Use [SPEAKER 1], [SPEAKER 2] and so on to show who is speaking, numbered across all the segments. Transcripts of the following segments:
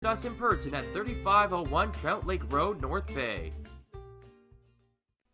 [SPEAKER 1] us in person at 3501 Trout Lake Road, North Bay.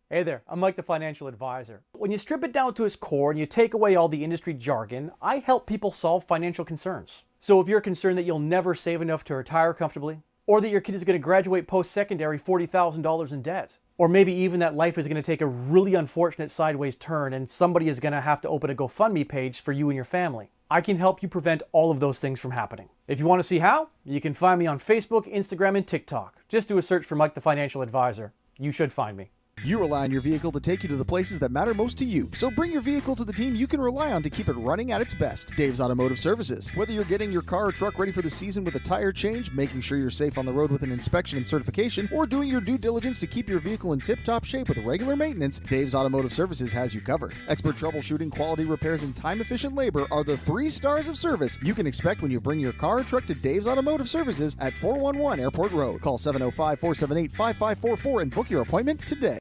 [SPEAKER 2] Hey there, I'm Mike the Financial Advisor. When you strip it down to its core and you take away all the industry jargon, I help people solve financial concerns. So if you're concerned that you'll never save enough to retire comfortably, or that your kid is going to graduate post-secondary $40,000 in debt, or maybe even that life is going to take a really unfortunate sideways turn and somebody is going to have to open a GoFundMe page for you and your family, I can help you prevent all of those things from happening. If you want to see how, you can find me on Facebook, Instagram, and TikTok. Just do a search for Mike the Financial Advisor. You should find me.
[SPEAKER 3] You rely on your vehicle to take you to the places that matter most to you. So bring your vehicle to the team you can rely on to keep it running at its best. Dave's Automotive Services. Whether you're getting your car or truck ready for the season with a tire change, making sure you're safe on the road with an inspection and certification, or doing your due diligence to keep your vehicle in tip-top shape with regular maintenance, Dave's Automotive Services has you covered. Expert troubleshooting, quality repairs, and time-efficient labor are the 3 stars of service you can expect when you bring your car or truck to Dave's Automotive Services at 411 Airport Road. Call 705-478-5544 and book your appointment today.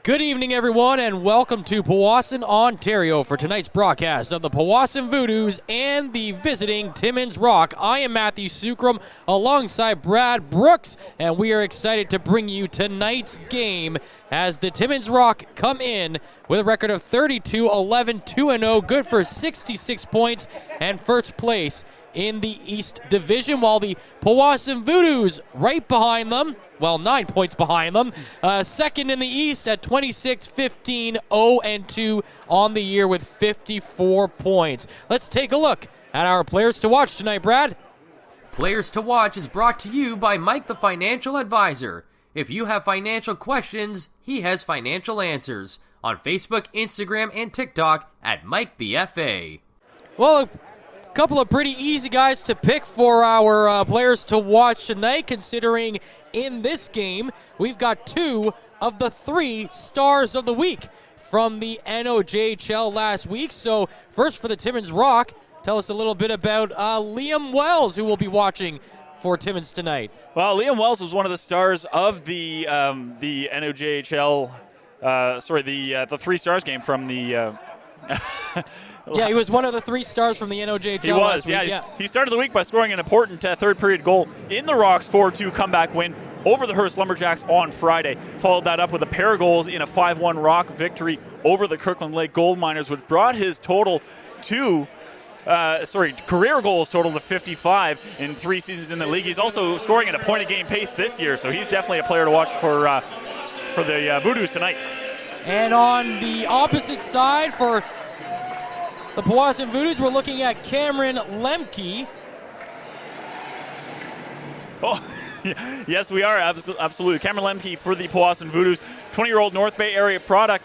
[SPEAKER 4] Good evening, everyone, and welcome to Powassan, Ontario for tonight's broadcast of the Powassan Voodoos and the visiting Timmins Rock. I am Matthew Sukram alongside Brad Brooks, and we are excited to bring you tonight's game as the Timmins Rock come in with a record of 32-11, 2-0, good for 66 points and first place in the East Division, while the Powassan Voodoos right behind them, well, 9 points behind them, second in the East at 26-15, 0-2 on the year with 54 points. Let's take a look at our players to watch tonight, Brad.
[SPEAKER 1] Players to Watch is brought to you by Mike the Financial Advisor. If you have financial questions, he has financial answers. On Facebook, Instagram, and TikTok at Mike the FA.
[SPEAKER 4] Well, a couple of pretty easy guys to pick for our players to watch tonight, considering in this game we've got 2 of the 3 stars of the week from the NOJHL last week. So first for the Timmins Rock, tell us a little bit about Liam Wells, who will be watching for Timmins tonight.
[SPEAKER 5] Well, Liam Wells was one of the stars of the NOJHL, the 3 stars game from the...
[SPEAKER 4] Yeah, he was one of the 3 stars from the NOJHL.
[SPEAKER 5] He was, He started the week by scoring an important third-period goal in the Rock's 4-2 comeback win over the Hearst Lumberjacks on Friday. Followed that up with a pair of goals in a 5-1 Rock victory over the Kirkland Lake Gold Miners, which brought his total to career goals total to 55 in 3 seasons in the league. He's also scoring at a point-a-game pace this year, so he's definitely a player to watch for the Voodoos tonight.
[SPEAKER 4] And on the opposite side for the Powassan Voodoos, we're looking at Cameron Lemke.
[SPEAKER 5] Oh, yes, we are, absolutely. Cameron Lemke for the Powassan Voodoos, 20-year-old North Bay area product.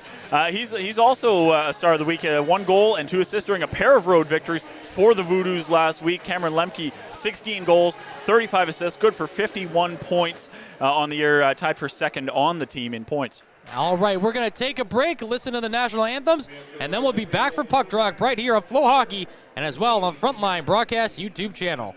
[SPEAKER 5] He's also a star of the week, 1 goal and 2 assists during a pair of road victories for the Voodoos last week. Cameron Lemke, 16 goals, 35 assists, good for 51 points on the year, tied for second on the team in points.
[SPEAKER 4] All right, we're going to take a break, listen to the national anthems, and then we'll be back for Puck Drop right here on Flow Hockey and as well on Frontline Broadcast YouTube channel.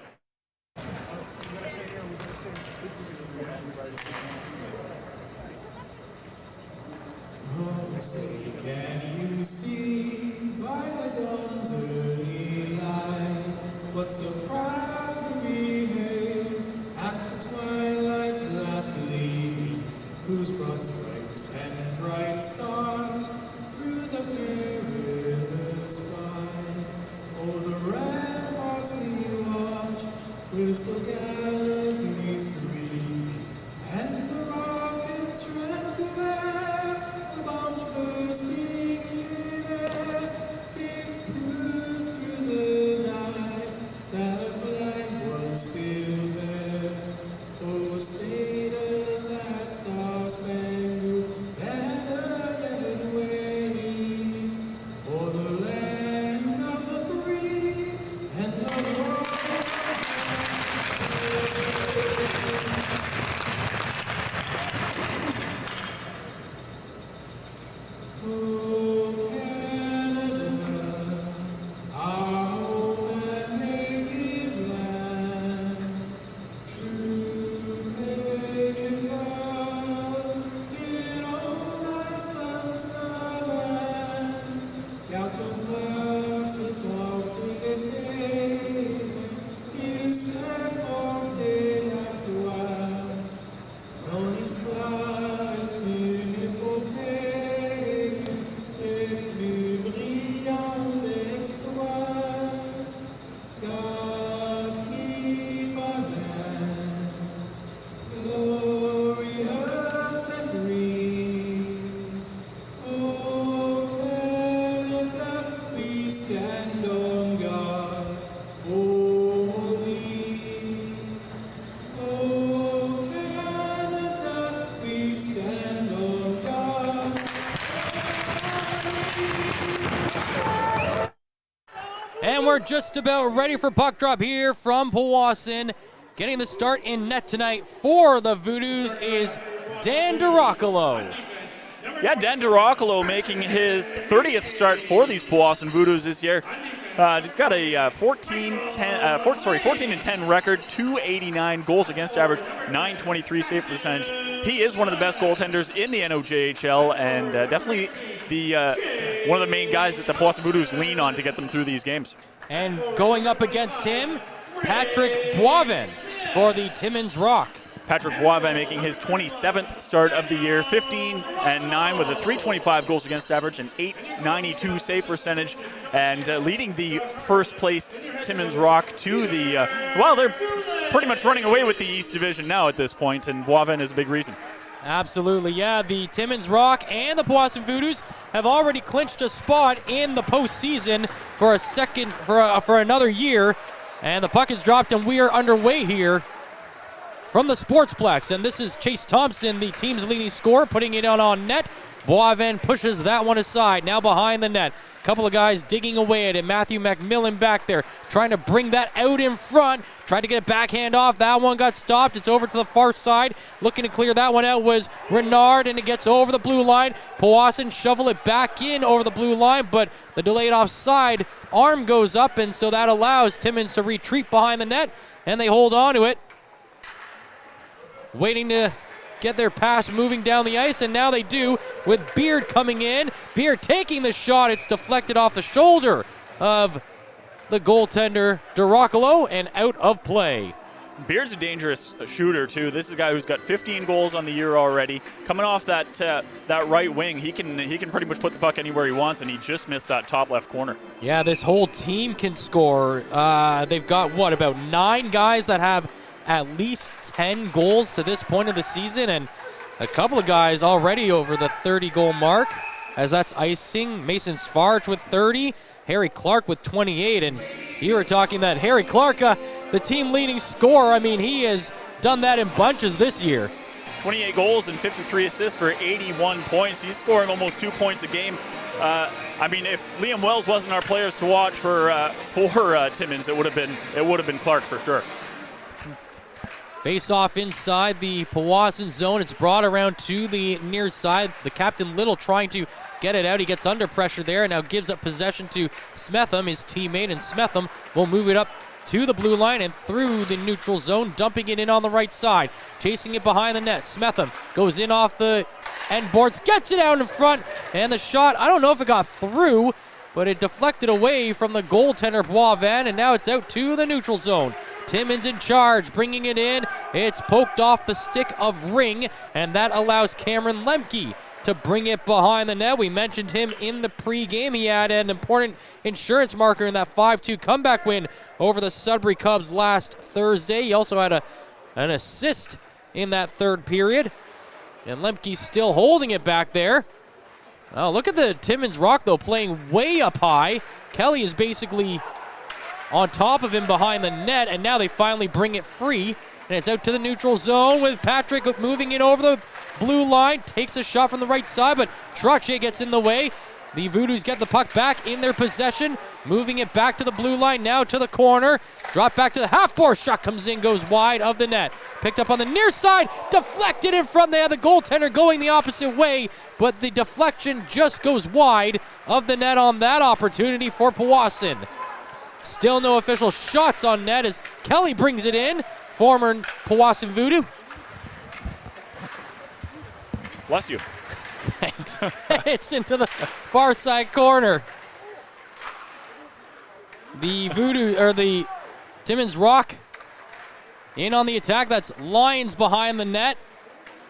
[SPEAKER 6] Can you see by the dawn's early light what so proudly hailed at the twilight's last gleaming, whose broad stripes and bright stars through the perilous ride? Oh, the ramparts we watched were so gallantly screaming, and the rockets rent the air, the bombs bursting in air, gave proof through the night that a flag was still there. Oh, say does that star-spangled banner yet wave o'er the land of the free and the
[SPEAKER 4] And we're just about ready for puck drop here from Powassan. Getting the start in net tonight for the Voodoos is Dan DiRoccolo.
[SPEAKER 5] Yeah, Dan DiRoccolo making his 30th start for these Powassan Voodoos this year. He's got a 14 and 10 record, 289 goals against average, 923 save percentage. He is one of the best goaltenders in the NOJHL, and definitely the one of the main guys that the Powassan Voodoos lean on to get them through these games. And
[SPEAKER 4] going up against him, Patrick Boivin for the Timmins Rock.
[SPEAKER 5] Patrick Boivin making his 27th start of the year, 15 and 9 with a 325 goals against average and 892 save percentage, and leading the first placed Timmins Rock to the, well, they're pretty much running away with the East Division now at this point, and Boivin is a big reason.
[SPEAKER 4] Absolutely, yeah. The Timmins Rock and the Powassan Voodoos have already clinched a spot in the postseason for for another year, and the puck is dropped, and we are underway here from the Sportsplex, and this is Chase Thompson, the team's leading scorer, putting it on net. Boivin pushes that one aside, now behind the net. Couple of guys digging away at it. Matthew McMillan back there, trying to bring that out in front. Tried to get a backhand off. That one got stopped. It's over to the far side. Looking to clear that one out was Renard, and it gets over the blue line. Powassan shovel it back in over the blue line, but the delayed offside arm goes up, and so that allows Timmins to retreat behind the net, and they hold on to it. Waiting to get their pass moving down the ice, and now they do with Beard coming in. Beard taking the shot. It's deflected off the shoulder of the goaltender DiRoccolo and out of play.
[SPEAKER 5] Beard's a dangerous shooter too. This is a guy who's got 15 goals on the year already. Coming off that right wing, he can pretty much put the puck anywhere he wants, and he just missed that top left corner.
[SPEAKER 4] Yeah, this whole team can score. They've got about 9 guys that have at least 10 goals to this point of the season, and a couple of guys already over the 30-goal mark, as that's icing. Mason Sfarge with 30, Harry Clark with 28, and you were talking that Harry Clark, the team leading scorer, I mean, he has done that in bunches this year.
[SPEAKER 5] 28 goals and 53 assists for 81 points. He's scoring almost 2 points a game. I mean, if Liam Wells wasn't our players to watch for Timmins, it would have been Clark for sure.
[SPEAKER 4] Face off inside the Powassan zone. It's brought around to the near side. The captain Little trying to get it out. He gets under pressure there and now gives up possession to Smetham, his teammate, and Smetham will move it up to the blue line and through the neutral zone, dumping it in on the right side, chasing it behind the net. Smetham goes in off the end boards, gets it out in front, and the shot, I don't know if it got through, but it deflected away from the goaltender Boivin, and now it's out to the neutral zone. Timmins in charge, bringing it in. It's poked off the stick of Ring, and that allows Cameron Lemke to bring it behind the net. We mentioned him in the pregame. He had an important insurance marker in that 5-2 comeback win over the Sudbury Cubs last Thursday. He also had an assist in that third period, and Lemke's still holding it back there. Oh, look at the Timmins Rock, though, playing way up high. Kelly is basically on top of him behind the net, and now they finally bring it free, and it's out to the neutral zone with Patrick moving it over the blue line, takes a shot from the right side, but Trache gets in the way. The Voodoos get the puck back in their possession, moving it back to the blue line, now to the corner, drop back to the half-board, shot comes in, goes wide of the net. Picked up on the near side, deflected in front. They have the goaltender going the opposite way, but the deflection just goes wide of the net on that opportunity for Powassan. Still no official shots on net as Kelly brings it in, former Powassan Voodoo.
[SPEAKER 5] Bless you.
[SPEAKER 4] Thanks. It's into the far side corner. The Voodoo, or the Timmins Rock in on the attack. That's Lyons behind the net.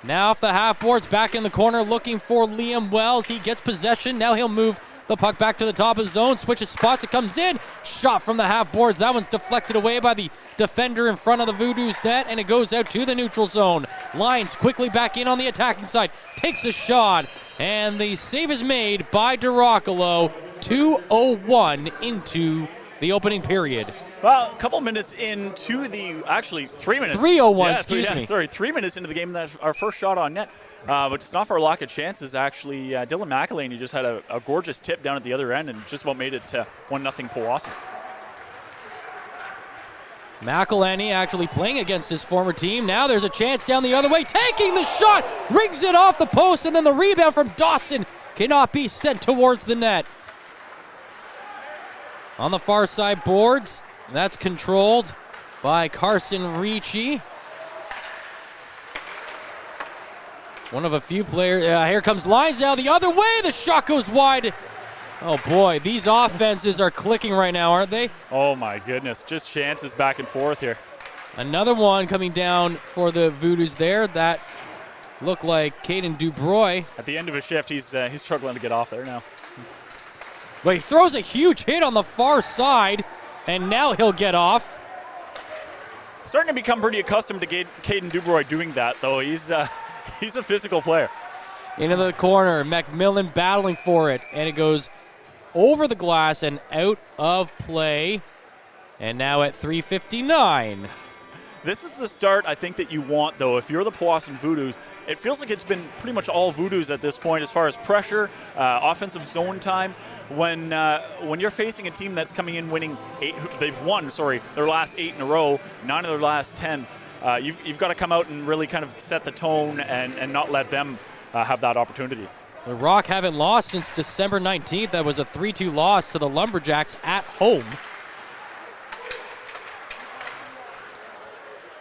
[SPEAKER 4] Now off the half boards, back in the corner looking for Liam Wells. He gets possession. Now he'll move the puck back to the top of the zone, switches spots, it comes in, shot from the half boards. That one's deflected away by the defender in front of the Voodoo's net, and it goes out to the neutral zone. Lyons quickly back in on the attacking side, takes a shot, and the save is made by DiRoccolo. 2:01 into the opening period.
[SPEAKER 5] Well, a couple minutes into the, actually 3 minutes.
[SPEAKER 4] 3:01, excuse me.
[SPEAKER 5] Sorry, 3 minutes into the game, that's our first shot on net. But to snuff our luck of chances, actually, Dylan McElhaney just had a gorgeous tip down at the other end and just about made it 1-0 Powassan.
[SPEAKER 4] McElhenney actually playing against his former team. Now there's a chance down the other way. Taking the shot. Rings it off the post. And then the rebound from Dawson cannot be sent towards the net. On the far side boards. That's controlled by Carson Ricci. One of a few players. Here comes Lyons now the other way. The shot goes wide. Oh boy, these offenses are clicking right now, aren't they?
[SPEAKER 5] Oh my goodness, just chances back and forth here.
[SPEAKER 4] Another one coming down for the Voodoos there. That looked like Caden Dubroy.
[SPEAKER 5] At the end of his shift, he's struggling to get off there now.
[SPEAKER 4] But he throws a huge hit on the far side, and now he'll get off.
[SPEAKER 5] Starting to become pretty accustomed to Caden Dubroy doing that, though. He's a physical player.
[SPEAKER 4] Into the corner, McMillan battling for it, and it goes over the glass and out of play. And now at 3:59.
[SPEAKER 5] This is the start I think that you want, though. If you're the Powassan Voodoos, it feels like it's been pretty much all Voodoos at this point as far as pressure, offensive zone time. When you're facing a team that's coming in winning they've won their last 8 in a row, 9 of their last 10. You've got to come out and really kind of set the tone and not let them have that opportunity.
[SPEAKER 4] The Rock haven't lost since December 19th. That was a 3-2 loss to the Lumberjacks at home.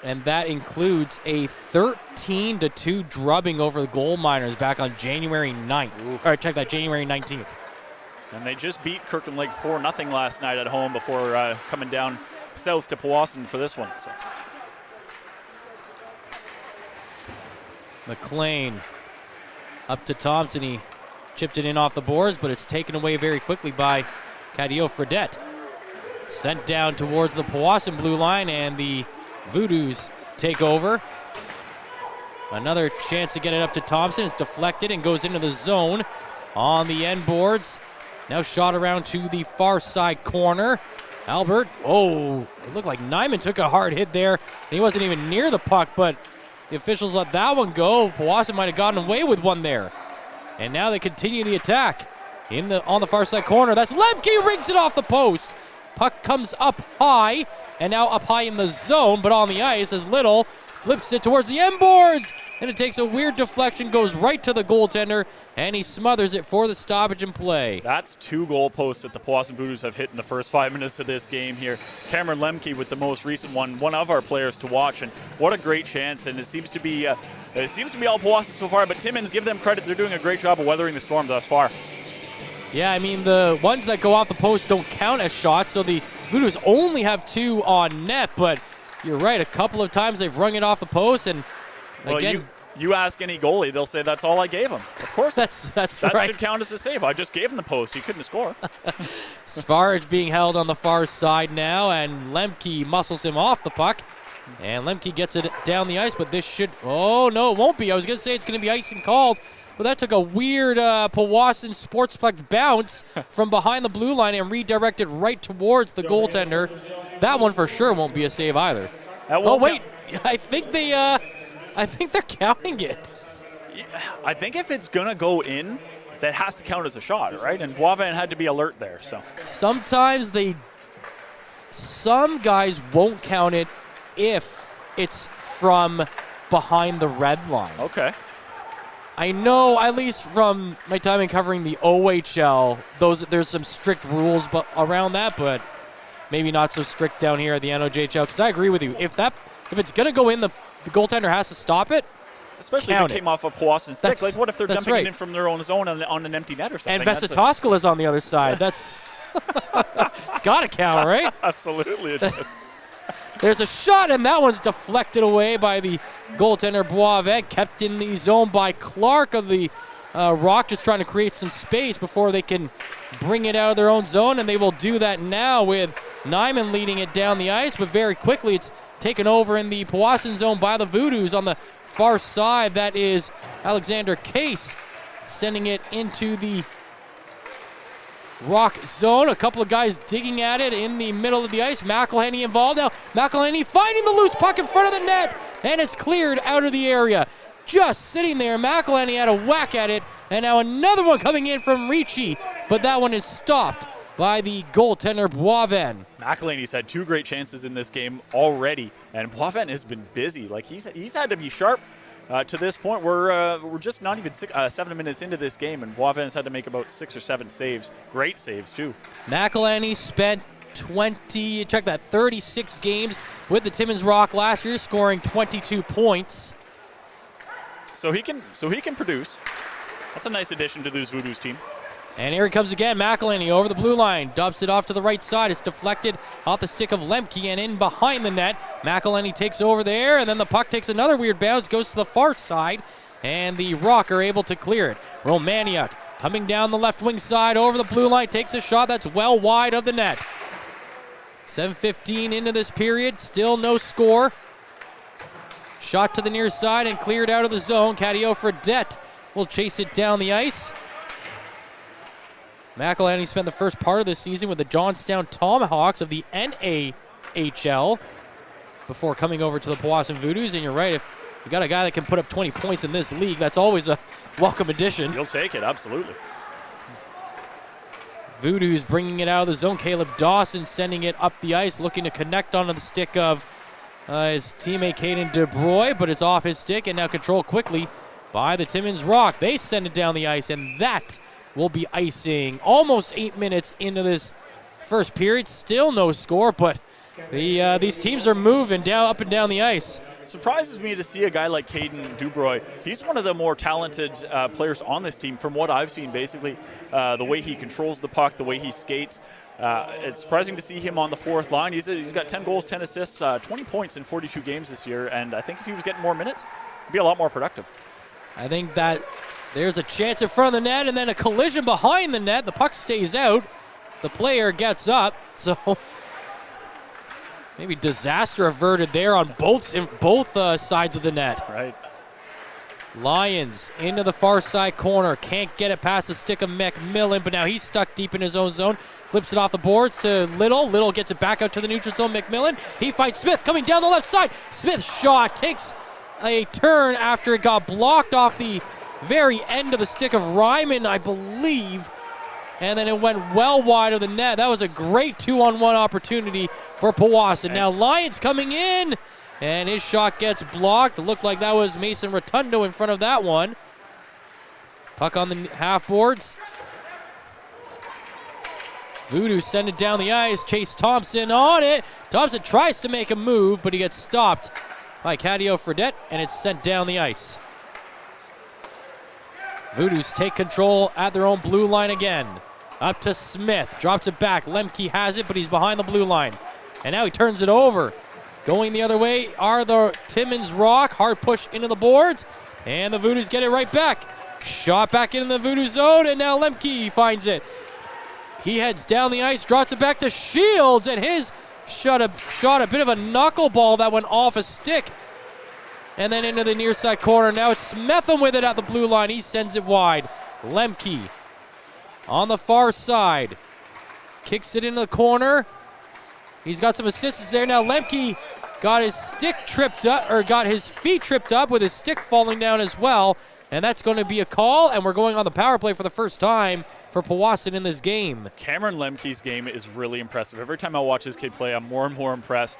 [SPEAKER 4] And that includes a 13-2 drubbing over the Gold Miners back on January 9th. Or check that, January 19th.
[SPEAKER 5] And they just beat Kirkland Lake 4-0 last night at home before coming down south to Powassan for this one. So.
[SPEAKER 4] McLean up to Thompson. He chipped it in off the boards, but it's taken away very quickly by Cadillo Fredette. Sent down towards the Powassan blue line, and the Voodoos take over. Another chance to get it up to Thompson. It's deflected and goes into the zone on the end boards. Now shot around to the far side corner. Albert, it looked like Nyman took a hard hit there. He wasn't even near the puck, but the officials let that one go. Powassan might have gotten away with one there. And now they continue the attack on the far side corner. That's Lemke, rings it off the post. Puck comes up high, and now up high in the zone, but on the ice as Little flips it towards the end boards, and it takes a weird deflection, goes right to the goaltender, and he smothers it for the stoppage and play.
[SPEAKER 5] That's 2 goal posts that the Powassan Voodoos have hit in the first 5 minutes of this game here. Cameron Lemke with the most recent one of our players to watch, and what a great chance. And it seems to be all Powassan so far, but Timmins, give them credit. They're doing a great job of weathering the storm thus far.
[SPEAKER 4] Yeah, I mean, the ones that go off the post don't count as shots, so the Voodoos only have 2 on net, but you're right, a couple of times they've rung it off the post, and again...
[SPEAKER 5] You ask any goalie, they'll say that's all I gave him. Of course,
[SPEAKER 4] that's
[SPEAKER 5] that
[SPEAKER 4] right.
[SPEAKER 5] should count as a save. I just gave him the post. He couldn't score.
[SPEAKER 4] Svarge being held on the far side now, and Lemke muscles him off the puck. And Lemke gets it down the ice, but this should... Oh, no, it won't be. I was going to say it's going to be icing called, but that took a weird Powassan Sportsplex bounce from behind the blue line and redirected right towards the goaltender. That one for sure won't be a save either. Oh, wait. I think they're counting it.
[SPEAKER 5] I think if it's going to go in, that has to count as a shot, right? And Boivin had to be alert there. So
[SPEAKER 4] sometimes some guys won't count it if it's from behind the red line.
[SPEAKER 5] Okay.
[SPEAKER 4] I know, at least from my time in covering the OHL, there's some strict rules around that, but maybe not so strict down here at the NOJHL. Because I agree with you. If it's going to go in, the goaltender has to stop it.
[SPEAKER 5] Especially if it came off a Powassan stick. Like, what if they're dumping it in from their own zone on an empty net or something?
[SPEAKER 4] And Vesitoskala's on the other side. That's it's got to count, right?
[SPEAKER 5] Absolutely it does.
[SPEAKER 4] There's a shot, and that one's deflected away by the goaltender Boivin, kept in the zone by Clark of the Rock, just trying to create some space before they can bring it out of their own zone, and they will do that now with Nyman leading it down the ice, but very quickly it's taken over in the Powassan zone by the Voodoos on the far side. That is Alexander Case sending it into the Rock zone. A couple of guys digging at it in the middle of the ice. McElhenney involved now. McElhenney finding the loose puck in front of the net, and it's cleared out of the area. Just sitting there. McElhenney had a whack at it, and now another one coming in from Ricci, but that one is stopped by the goaltender Boivin.
[SPEAKER 5] McElhaney's had 2 great chances in this game already, and Powassan has been busy. Like he's had to be sharp to this point. We're just not even 7 minutes into this game, and Powassan's had to make about 6 or 7 saves. Great saves too.
[SPEAKER 4] McElhaney spent 36 games with the Timmins Rock last year, scoring 22 points.
[SPEAKER 5] So he can produce. That's a nice addition to this Voodoos team.
[SPEAKER 4] And here he comes again. McElhaney over the blue line. Dumps it off to the right side. It's deflected off the stick of Lemke and in behind the net. McElhaney takes over there, and then the puck takes another weird bounce, goes to the far side, and the Rock are able to clear it. Romaniuk coming down the left wing side over the blue line, takes a shot that's well wide of the net. 7:15 into this period, still no score. Shot to the near side and cleared out of the zone. Cadio Fredette will chase it down the ice. McElhaney spent the first part of this season with the Johnstown Tomahawks of the NAHL before coming over to the Powassan Voodoos. And you're right, if you got a guy that can put up 20 points in this league, that's always a welcome addition.
[SPEAKER 5] You'll take it, absolutely.
[SPEAKER 4] Voodoos bringing it out of the zone. Caleb Dawson sending it up the ice, looking to connect onto the stick of his teammate Caden DeBroy, but it's off his stick and now controlled quickly by the Timmins Rock. They send it down the ice, and that will be icing. Almost 8 minutes into this first period. Still no score, but these teams are moving up and down the ice.
[SPEAKER 5] It surprises me to see a guy like Caden DeBroy. He's one of the more talented players on this team from what I've seen, basically. The way he controls the puck, the way he skates. It's surprising to see him on the fourth line. He's got 10 goals, 10 assists, 20 points in 42 games this year, and I think if he was getting more minutes, he'd be a lot more productive.
[SPEAKER 4] I think that there's a chance in front of the net and then a collision behind the net. The puck stays out. The player gets up. So maybe disaster averted there on both sides of the net.
[SPEAKER 5] Right.
[SPEAKER 4] Lions into the far side corner. Can't get it past the stick of McMillan, but now he's stuck deep in his own zone. Flips it off the boards to Little. Little gets it back out to the neutral zone. McMillan. He fights Smith coming down the left side. Smith's shot takes a turn after it got blocked off the very end of the stick of Ryman, I believe. And then it went well wide of the net. That was a great 2-on-1 opportunity for Powassan. Now Lions coming in, and his shot gets blocked. It looked like that was Mason Rotundo in front of that one. Puck on the half boards. Voodoos send it down the ice. Chase Thompson on it. Thompson tries to make a move, but he gets stopped by Cadio Fredette, and it's sent down the ice. Voodoos take control at their own blue line again. Up to Smith. Drops it back. Lemke has it, but he's behind the blue line. And now he turns it over. Going the other way are the Timmins Rock. Hard push into the boards. And the Voodoos get it right back. Shot back in the Voodoo zone, and now Lemke finds it. He heads down the ice, drops it back to Shields, and his shot a bit of a knuckleball that went off a stick. And then into the near side corner. Now it's Smetham with it at the blue line. He sends it wide. Lemke on the far side. Kicks it into the corner. He's got some assists there. Now Lemke got his stick tripped up, or got his feet tripped up with his stick falling down as well. And that's going to be a call, and we're going on the power play for the first time for Powassan in this game.
[SPEAKER 5] Cameron Lemke's game is really impressive. Every time I watch this kid play, I'm more and more impressed.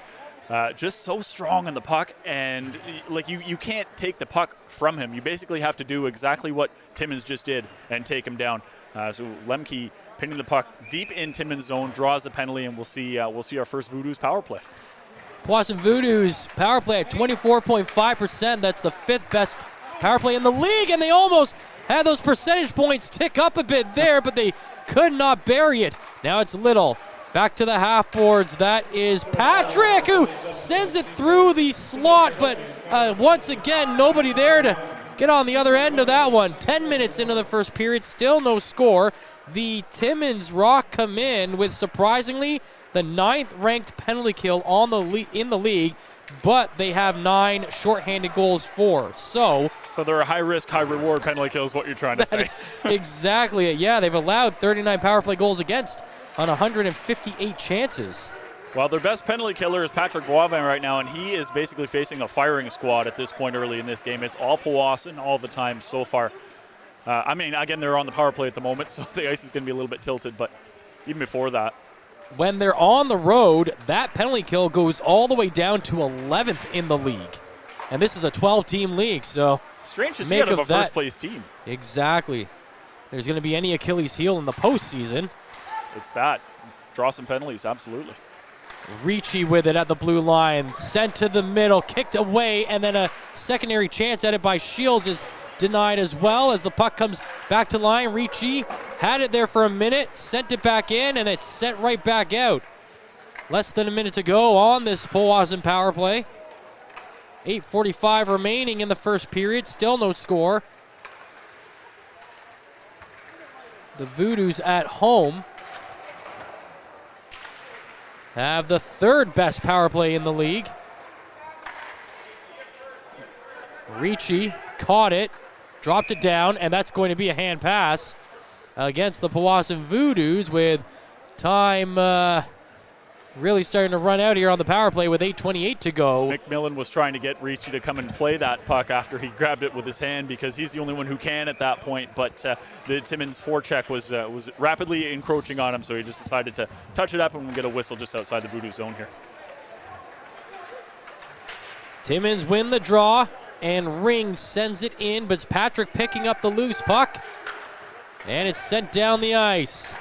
[SPEAKER 5] Just so strong on the puck, and like you can't take the puck from him. You basically have to do exactly what Timmins just did and take him down. So Lemke pinning the puck deep in Timmins' zone, draws the penalty, and we'll see our first Voodoos power play.
[SPEAKER 4] Powassan Voodoos power play at 24.5%. That's the 5th best power play in the league, and they almost had those percentage points tick up a bit there, but they could not bury it. Now it's Little. Back to the half boards. That is Patrick, who sends it through the slot, but once again, nobody there to get on the other end of that one. 10 minutes into the first period, still no score. The Timmins Rock come in with, surprisingly, the 9th ranked penalty kill in the league, but they have 9 shorthanded goals for. So
[SPEAKER 5] they're a high-risk, high-reward penalty kill is what you're trying to say.
[SPEAKER 4] Exactly it. Yeah, they've allowed 39 power play goals against on 158 chances.
[SPEAKER 5] Well, their best penalty killer is Patrick Boivin right now, and he is basically facing a firing squad at this point early in this game. It's all Powassan all the time so far. Again, they're on the power play at the moment, so the ice is going to be a little bit tilted, but even before that.
[SPEAKER 4] when they're on the road, that penalty kill goes all the way down to 11th in the league. And this is a 12-team league, so
[SPEAKER 5] strange to see out of a first-place team.
[SPEAKER 4] Exactly. There's going to be any Achilles heel in the postseason.
[SPEAKER 5] It's that. Draw some penalties, absolutely.
[SPEAKER 4] Ricci with it at the blue line, sent to the middle, kicked away, and then a secondary chance at it by Shields is denied as well as the puck comes back to line. Ricci had it there for a minute, sent it back in, and it's sent right back out. Less than a minute to go on this Powassan power play. 8:45 remaining in the first period, still no score. The Voodoos at home have the third best power play in the league. Ricci caught it, dropped it down, and that's going to be a hand pass against the Powassan Voodoos with time really starting to run out here on the power play with 8:28 to go.
[SPEAKER 5] McMillan was trying to get Ricci to come and play that puck after he grabbed it with his hand because he's the only one who can at that point, but the Timmins forecheck was rapidly encroaching on him, so he just decided to touch it up and get a whistle just outside the Voodoo zone here.
[SPEAKER 4] Timmins win the draw, and Ring sends it in, but it's Patrick picking up the loose puck, and it's sent down the ice.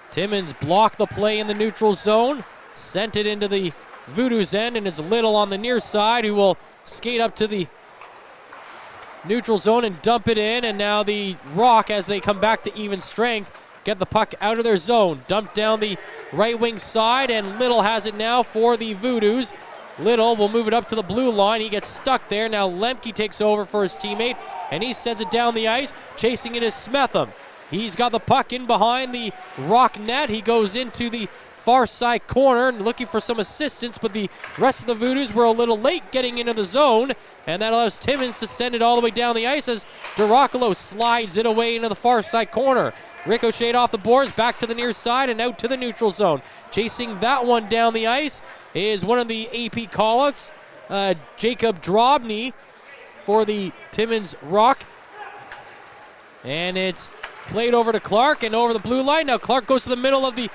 [SPEAKER 4] Timmins blocked the play in the neutral zone, sent it into the Voodoo's end, and it's Little on the near side who will skate up to the neutral zone and dump it in, and now the Rock, as they come back to even strength, get the puck out of their zone. Dumped down the right wing side, and Little has it now for the Voodoos. Little will move it up to the blue line. He gets stuck there. Now Lemke takes over for his teammate, and he sends it down the ice. Chasing it is Smetham. He's got the puck in behind the Rock net. He goes into the far side corner and looking for some assistance, but the rest of the Voodoos were a little late getting into the zone, and that allows Timmins to send it all the way down the ice as DeRoccolo slides it away into the far side corner. Ricocheted off the boards, back to the near side and out to the neutral zone. Chasing that one down the ice is one of the AP call-outs, Jacob Drobny for the Timmins Rock. And it's played over to Clark and over the blue line. Now Clark goes to the middle of the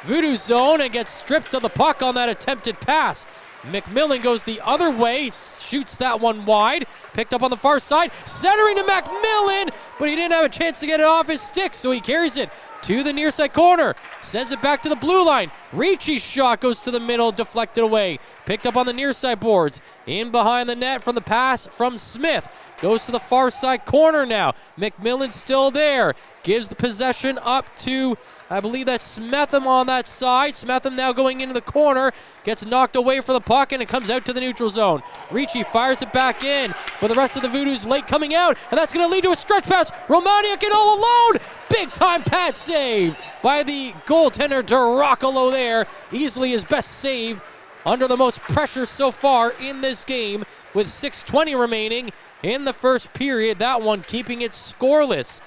[SPEAKER 4] Voodoo zone and gets stripped of the puck on that attempted pass. McMillan goes the other way, shoots that one wide, picked up on the far side, centering to McMillan, but he didn't have a chance to get it off his stick, so he carries it to the near side corner, sends it back to the blue line. Ricci's shot goes to the middle, deflected away, picked up on the near side boards, in behind the net from the pass from Smith, goes to the far side corner now. McMillan's still there, gives the possession up to, I believe that's Smetham on that side. Smetham now going into the corner, gets knocked away from the puck, and it comes out to the neutral zone. Ricci fires it back in, but the rest of the Voodoo's late coming out, and that's going to lead to a stretch pass. Romaniuk in all alone. Big time pass save by the goaltender DeRoccolo there. Easily his best save under the most pressure so far in this game with 6:20 remaining in the first period. That one keeping it scoreless.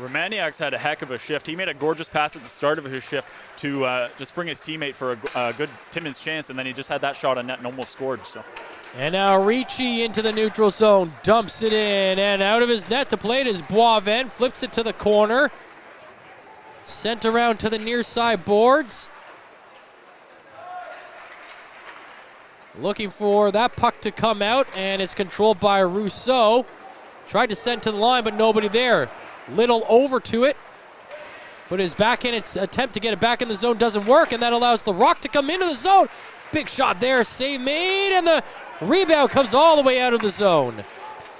[SPEAKER 5] Romaniuk's had a heck of a shift. He made a gorgeous pass at the start of his shift to just bring his teammate for a good Timmins chance, and then he just had that shot on net and almost scored. So.
[SPEAKER 4] And now Ricci into the neutral zone, dumps it in, and out of his net to play it is Boisvent, flips it to the corner, sent around to the near side boards. Looking for that puck to come out, and it's controlled by Rousseau. Tried to send to the line, but nobody there. Little over to it, but his backhand attempt to get it back in the zone doesn't work, and that allows the Rock to come into the zone. Big shot there, save made, and the rebound comes all the way out of the zone.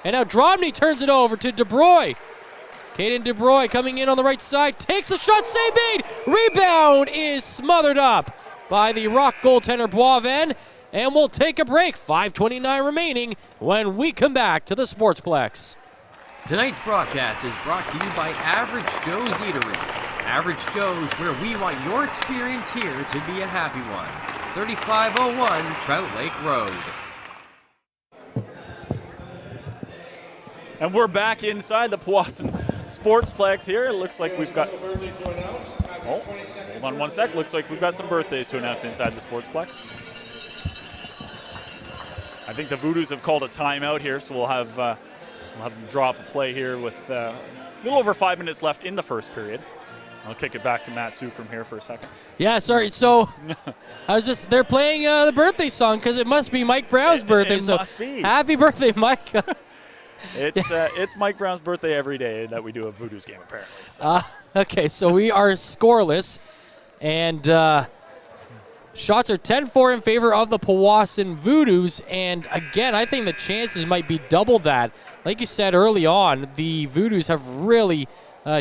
[SPEAKER 4] And now Drobny turns it over to DeBroy. Caden DeBroy coming in on the right side, takes the shot, save made. Rebound is smothered up by the Rock goaltender Boisvent, and we'll take a break. 5:29 remaining when we come back to the Sportsplex.
[SPEAKER 1] Tonight's broadcast is brought to you by Average Joe's Eatery. Average Joe's, where we want your experience here to be a happy one. 3501 Trout Lake Road.
[SPEAKER 5] And we're back inside the Powassan Sportsplex here. It looks like we've got... Oh, hold on one sec. Looks like we've got some birthdays to announce inside the Sportsplex. I think the Voodoos have called a timeout here, so we'll have them draw up a play here with a little over 5 minutes left in the first period. I'll kick it back to Matt Sukram here for a second.
[SPEAKER 4] Yeah, sorry. So they're playing the birthday song because it must be Mike Brown's birthday.
[SPEAKER 5] It must be.
[SPEAKER 4] Happy birthday, Mike.
[SPEAKER 5] It's Mike Brown's birthday every day that we do a Voodoos game, apparently. So.
[SPEAKER 4] Okay, so we are scoreless, and shots are 10-4 in favor of the Powassan Voodoos, and again, I think the chances might be double that. Like you said early on, the Voodoos have really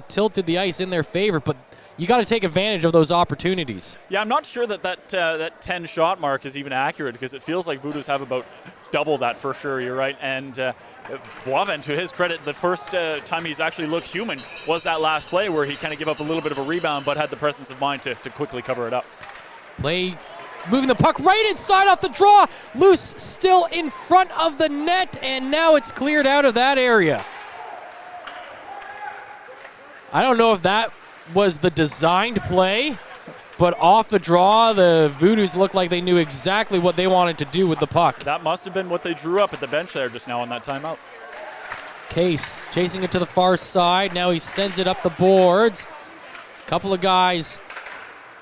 [SPEAKER 4] tilted the ice in their favor, but you got to take advantage of those opportunities.
[SPEAKER 5] Yeah, I'm not sure that 10-shot mark is even accurate because it feels like Voodoos have about double that for sure. You're right. And Boivin, to his credit, the first time he's actually looked human was that last play where he kind of gave up a little bit of a rebound but had the presence of mind to quickly cover it up.
[SPEAKER 4] Play moving the puck right inside off the draw. Loose still in front of the net, and now it's cleared out of that area. I don't know if that was the designed play, but off the draw, the Voodoos looked like they knew exactly what they wanted to do with the puck.
[SPEAKER 5] That must have been what they drew up at the bench there just now on that timeout.
[SPEAKER 4] Case chasing it to the far side. Now he sends it up the boards. Couple of guys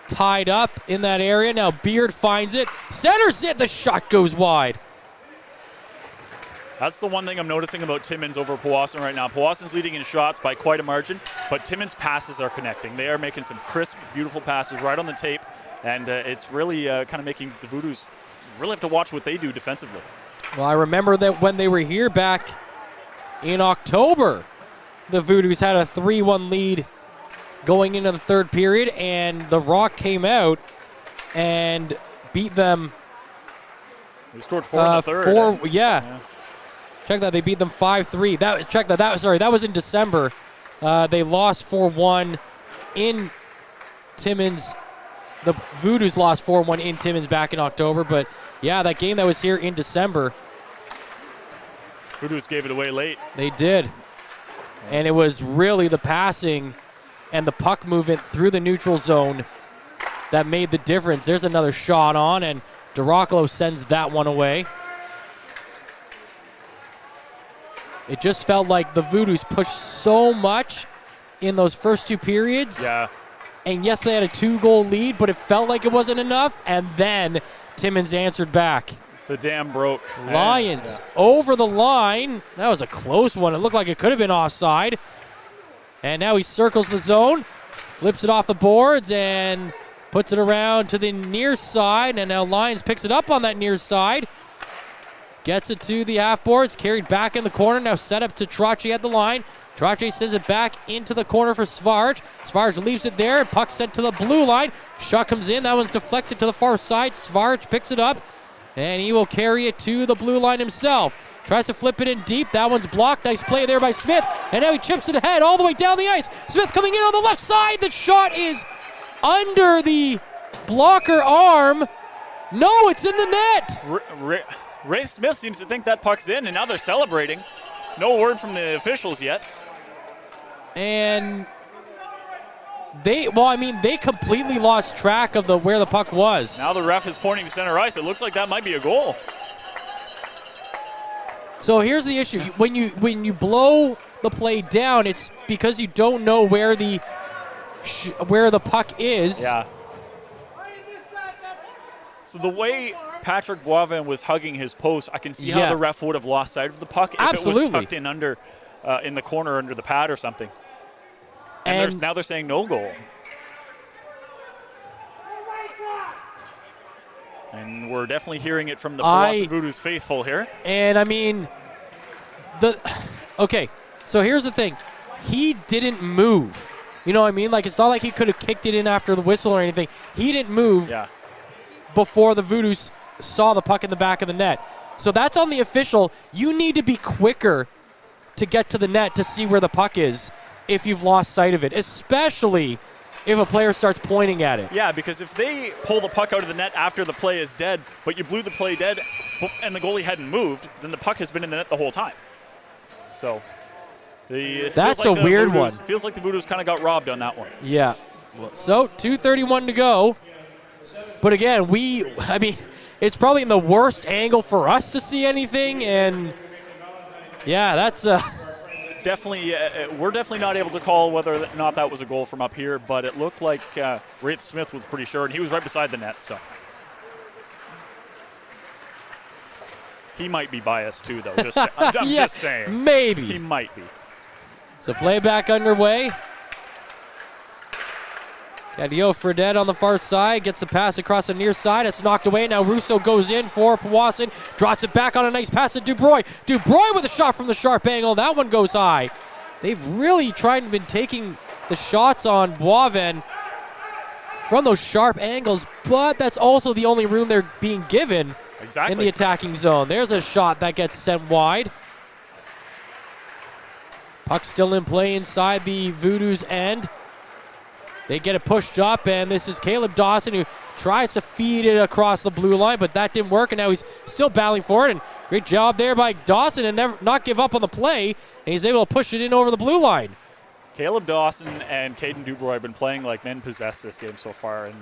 [SPEAKER 4] tied up in that area. Now Beard finds it. Centers it. The shot goes wide.
[SPEAKER 5] That's the one thing I'm noticing about Timmins over Powassan right now. Powassan's leading in shots by quite a margin, but Timmins' passes are connecting. They are making some crisp, beautiful passes right on the tape, and it's really kind of making the Voodoos really have to watch what they do defensively.
[SPEAKER 4] Well, I remember that when they were here back in October, the Voodoos had a 3-1 lead going into the third period, and the Rock came out and beat them.
[SPEAKER 5] They scored 4 in the third.
[SPEAKER 4] Yeah. Check that. They beat them 5-3. That was in December. They lost 4-1 in Timmins. The Voodoos lost 4-1 in Timmins back in October. But, yeah, that game that was here in December.
[SPEAKER 5] Voodoos gave it away late.
[SPEAKER 4] They did. And it was really the passing and the puck movement through the neutral zone that made the difference. There's another shot on, and DeRocolo sends that one away. It just felt like the Voodoos pushed so much in those first two periods.
[SPEAKER 5] Yeah.
[SPEAKER 4] And yes, they had a 2-goal lead, but it felt like it wasn't enough. And then Timmins answered back.
[SPEAKER 5] The dam broke.
[SPEAKER 4] Lions over the line. That was a close one. It looked like it could have been offside. And now he circles the zone, flips it off the boards, and puts it around to the near side. And now Lions picks it up on that near side. Gets it to the half boards, carried back in the corner. Now set up to Trottier at the line. Trottier sends it back into the corner for Svarge. Svarge leaves it there. Puck sent to the blue line. Shot comes in. That one's deflected to the far side. Svarge picks it up, and he will carry it to the blue line himself. Tries to flip it in deep. That one's blocked. Nice play there by Smith. And now he chips it ahead all the way down the ice. Smith coming in on the left side. The shot is under the blocker arm. No, it's in the net.
[SPEAKER 5] Ray Smith seems to think that puck's in, and now they're celebrating. No word from the officials yet.
[SPEAKER 4] And they completely lost track of where the puck was.
[SPEAKER 5] Now the ref is pointing to center ice. It looks like that might be a goal.
[SPEAKER 4] So here's the issue. When you blow the play down, it's because you don't know where the puck is.
[SPEAKER 5] Yeah. So the way Patrick Boivin was hugging his post, I can see how the ref would have lost sight of the puck if it was tucked in under in the corner under the pad or something. And now they're saying no goal. And we're definitely hearing it from the Powassan Voodoos faithful here.
[SPEAKER 4] And I mean, so here's the thing. He didn't move. You know what I mean? Like, it's not like he could have kicked it in after the whistle or anything. He didn't move before the Voodoos saw the puck in the back of the net. So that's on the official. You need to be quicker to get to the net to see where the puck is if you've lost sight of it, especially if a player starts pointing at it.
[SPEAKER 5] Yeah, because if they pull the puck out of the net after the play is dead, but you blew the play dead and the goalie hadn't moved, then the puck has been in the net the whole time. So
[SPEAKER 4] that's a weird one.
[SPEAKER 5] Feels like the Voodoos kind of got robbed on that one.
[SPEAKER 4] Yeah. So 2:31 to go. But again, it's probably in the worst angle for us to see anything, and yeah, that's
[SPEAKER 5] definitely, we're definitely not able to call whether or not that was a goal from up here, but it looked like Wraith Smith was pretty sure, and he was right beside the net, so. He might be biased too, though. I'm
[SPEAKER 4] Yeah,
[SPEAKER 5] just saying.
[SPEAKER 4] Maybe.
[SPEAKER 5] He might be.
[SPEAKER 4] So playback underway. Cadio Fredette on the far side, gets the pass across the near side. It's knocked away. Now Russo goes in for Powassan, drops it back on a nice pass to Dubroy. Dubroy with a shot from the sharp angle. That one goes high. They've really tried and been taking the shots on Boivin from those sharp angles, but that's also the only room they're being given in the attacking zone. There's a shot that gets sent wide. Puck still in play inside the Voodoos end. They get it pushed up, and this is Caleb Dawson who tries to feed it across the blue line, but that didn't work, and now he's still battling for it. And great job there by Dawson and not give up on the play, and he's able to push it in over the blue line.
[SPEAKER 5] Caleb Dawson and Caden Dubroy have been playing like men possessed this game so far, and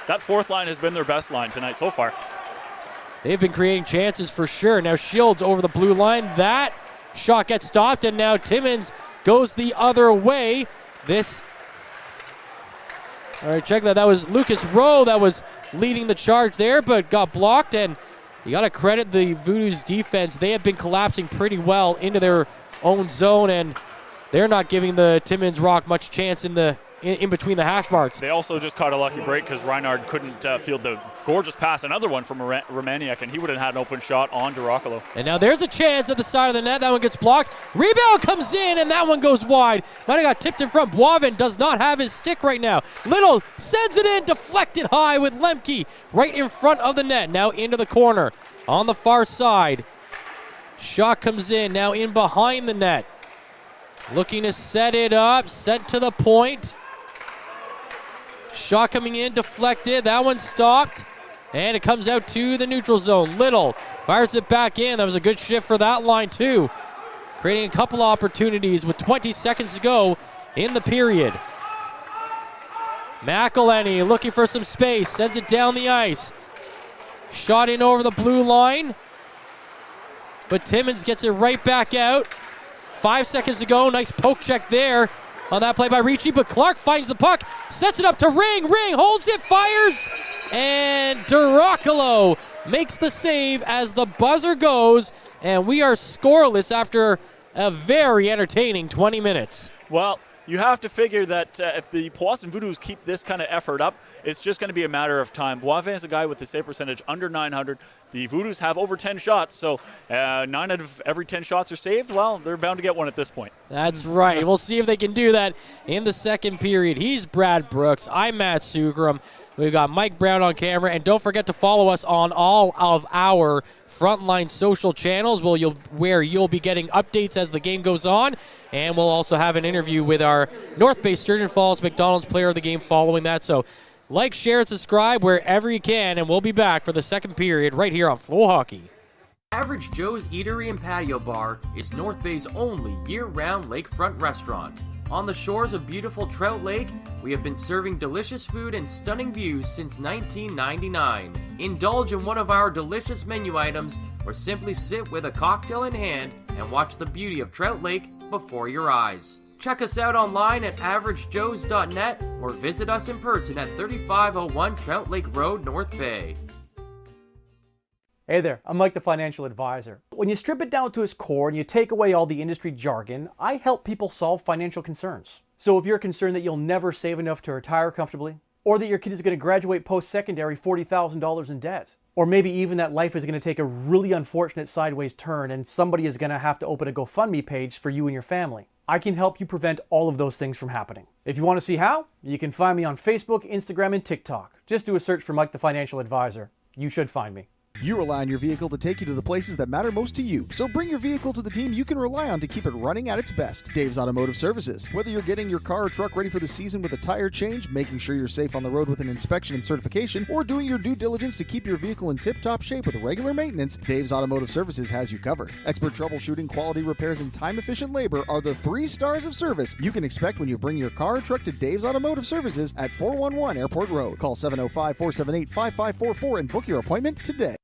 [SPEAKER 5] that fourth line has been their best line tonight so far.
[SPEAKER 4] They've been creating chances for sure. Now Shields over the blue line. That shot gets stopped, and now Timmins goes the other way. All right, check that. That was Lucas Rowe that was leading the charge there, but got blocked, and you got to credit the Voodoos defense. They have been collapsing pretty well into their own zone, and they're not giving the Timmins Rock much chance in between the hash marks.
[SPEAKER 5] They also just caught a lucky break because Reinhard couldn't field the gorgeous pass, another one from Romaniak, and he would have had an open shot on Durakalo.
[SPEAKER 4] And now there's a chance at the side of the net. That one gets blocked. Rebound comes in, and that one goes wide. Might have got tipped in front. Boivin does not have his stick right now. Little sends it in, deflected high with Lemke right in front of the net. Now into the corner on the far side. Shot comes in, now in behind the net. Looking to set it up, sent to the point. Shot coming in, deflected. That one stopped. And it comes out to the neutral zone. Little fires it back in. That was a good shift for that line, too. Creating a couple opportunities with 20 seconds to go in the period. McElhenney looking for some space. Sends it down the ice. Shot in over the blue line. But Timmins gets it right back out. 5 seconds to go. Nice poke check there on that play by Ricci, but Clark finds the puck, sets it up to Ring. Ring holds it, fires, and Durakalo makes the save as the buzzer goes, and we are scoreless after a very entertaining 20 minutes.
[SPEAKER 5] Well, you have to figure that if the Powassan Voodoos keep this kind of effort up, it's just going to be a matter of time. Boivin is a guy with the save percentage under 900. The Voodoos have over 10 shots, so 9 out of every 10 shots are saved. Well, they're bound to get one at this point.
[SPEAKER 4] That's right. We'll see if they can do that in the second period. He's Brad Brooks. I'm Matt Sugrum. We've got Mike Brown on camera, and don't forget to follow us on all of our Frontline social channels where you'll be getting updates as the game goes on, and we'll also have an interview with our North Bay Sturgeon Falls McDonald's player of the game following that. So like, share, and subscribe wherever you can, and we'll be back for the second period right here on Flow Hockey.
[SPEAKER 1] Average Joe's Eatery and Patio Bar is North Bay's only year-round lakefront restaurant. On the shores of beautiful Trout Lake, we have been serving delicious food and stunning views since 1999. Indulge in one of our delicious menu items, or simply sit with a cocktail in hand and watch the beauty of Trout Lake before your eyes. Check us out online at averagejoes.net or visit us in person at 3501 Trout Lake Road, North Bay.
[SPEAKER 2] Hey there, I'm Mike the Financial Advisor. When you strip it down to its core and you take away all the industry jargon, I help people solve financial concerns. So if you're concerned that you'll never save enough to retire comfortably, or that your kid is going to graduate post-secondary $40,000 in debt, or maybe even that life is going to take a really unfortunate sideways turn and somebody is going to have to open a GoFundMe page for you and your family, I can help you prevent all of those things from happening. If you want to see how, you can find me on Facebook, Instagram, and TikTok. Just do a search for Mike the Financial Advisor. You should find me.
[SPEAKER 3] You rely on your vehicle to take you to the places that matter most to you. So bring your vehicle to the team you can rely on to keep it running at its best. Dave's Automotive Services. Whether you're getting your car or truck ready for the season with a tire change, making sure you're safe on the road with an inspection and certification, or doing your due diligence to keep your vehicle in tip-top shape with regular maintenance, Dave's Automotive Services has you covered. Expert troubleshooting, quality repairs, and time-efficient labor are the 3 stars of service you can expect when you bring your car or truck to Dave's Automotive Services at 411 Airport Road. Call 705-478-5544 and book your appointment today.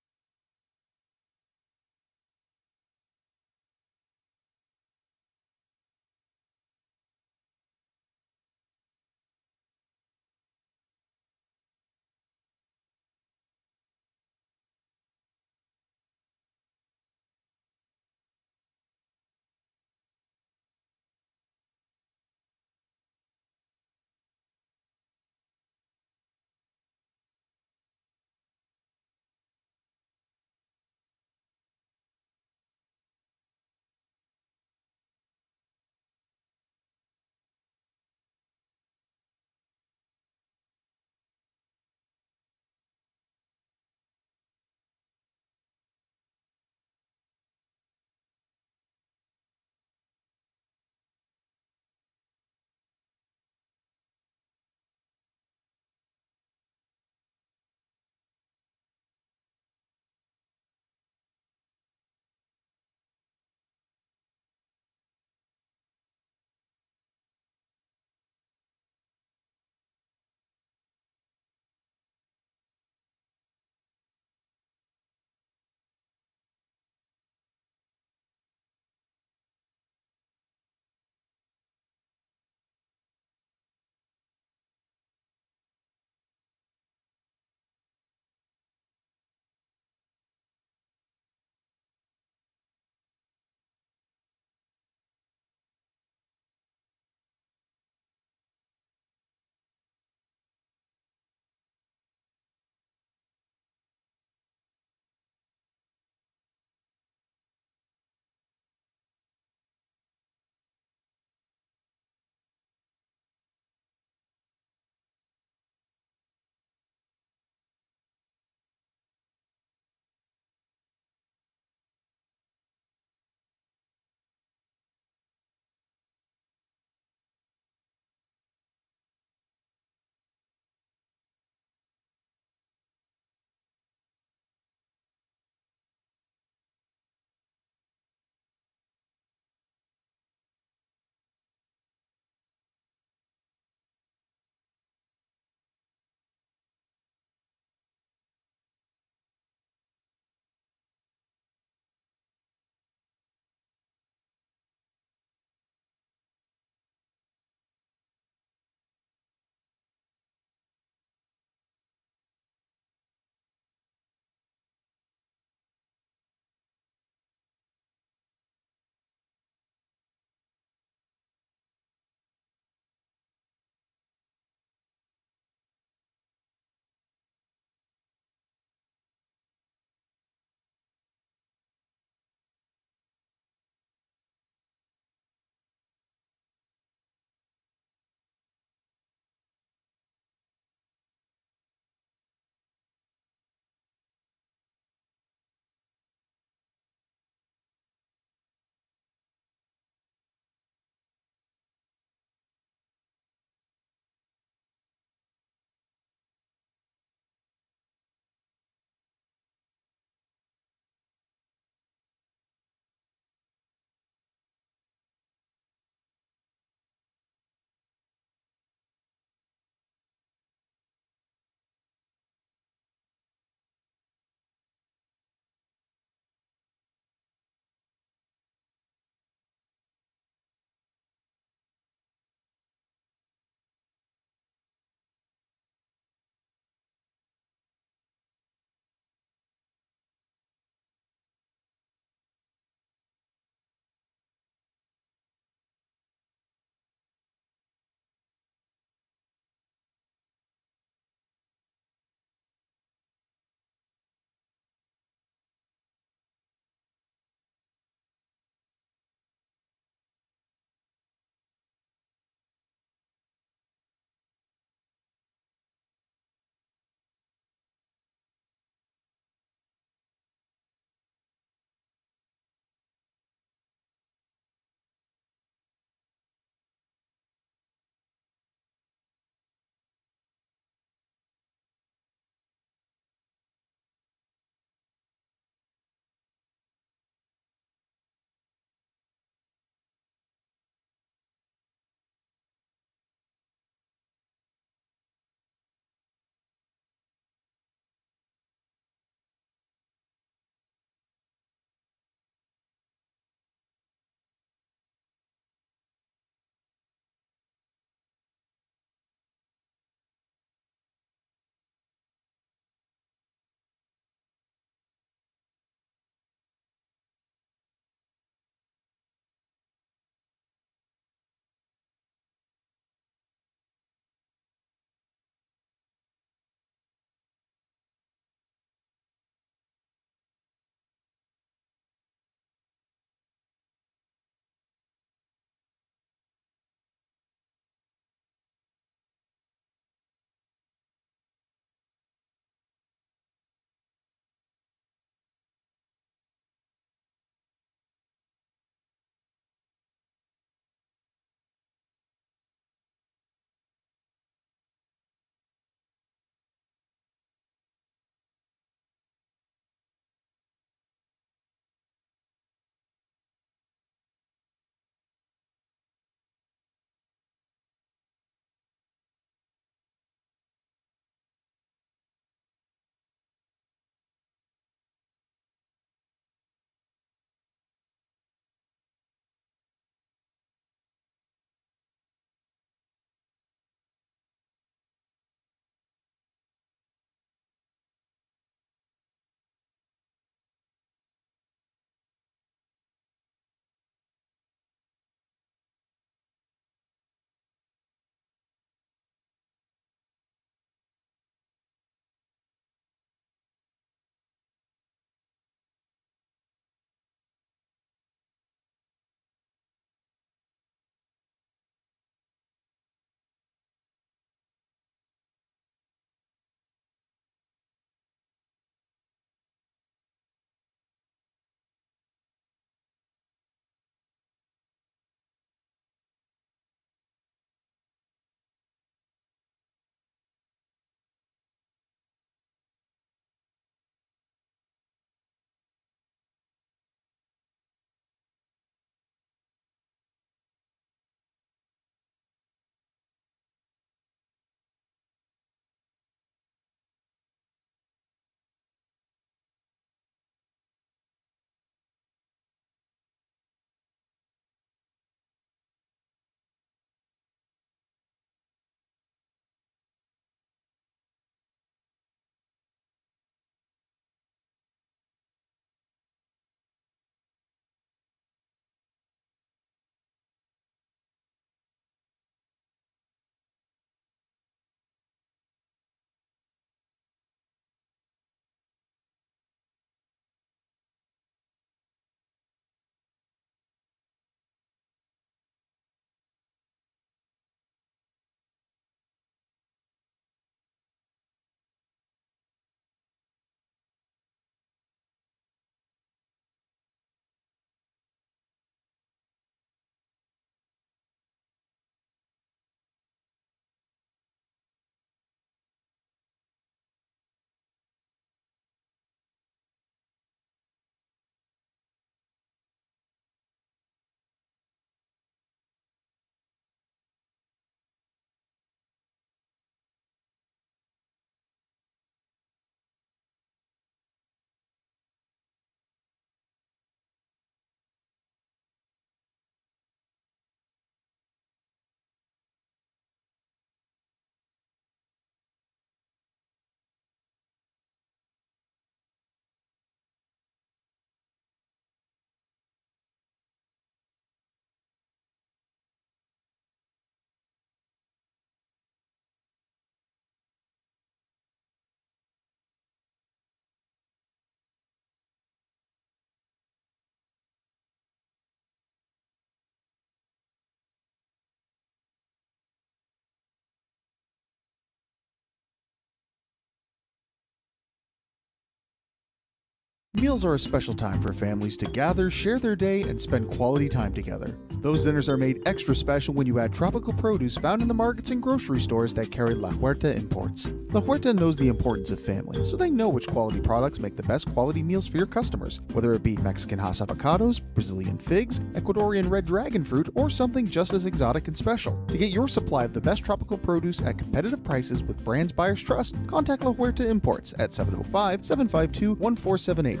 [SPEAKER 3] Meals are a special time for families to gather, share their day, and spend quality time together. Those dinners are made extra special when you add tropical produce found in the markets and grocery stores that carry La Huerta imports. La Huerta knows the importance of family, so they know which quality products make the best quality meals for your customers, whether it be Mexican Hass avocados, Brazilian figs, Ecuadorian red dragon fruit, or something just as exotic and special. To get your supply of the best tropical produce at competitive prices with brands buyers trust, contact La Huerta Imports at 705-752-1478.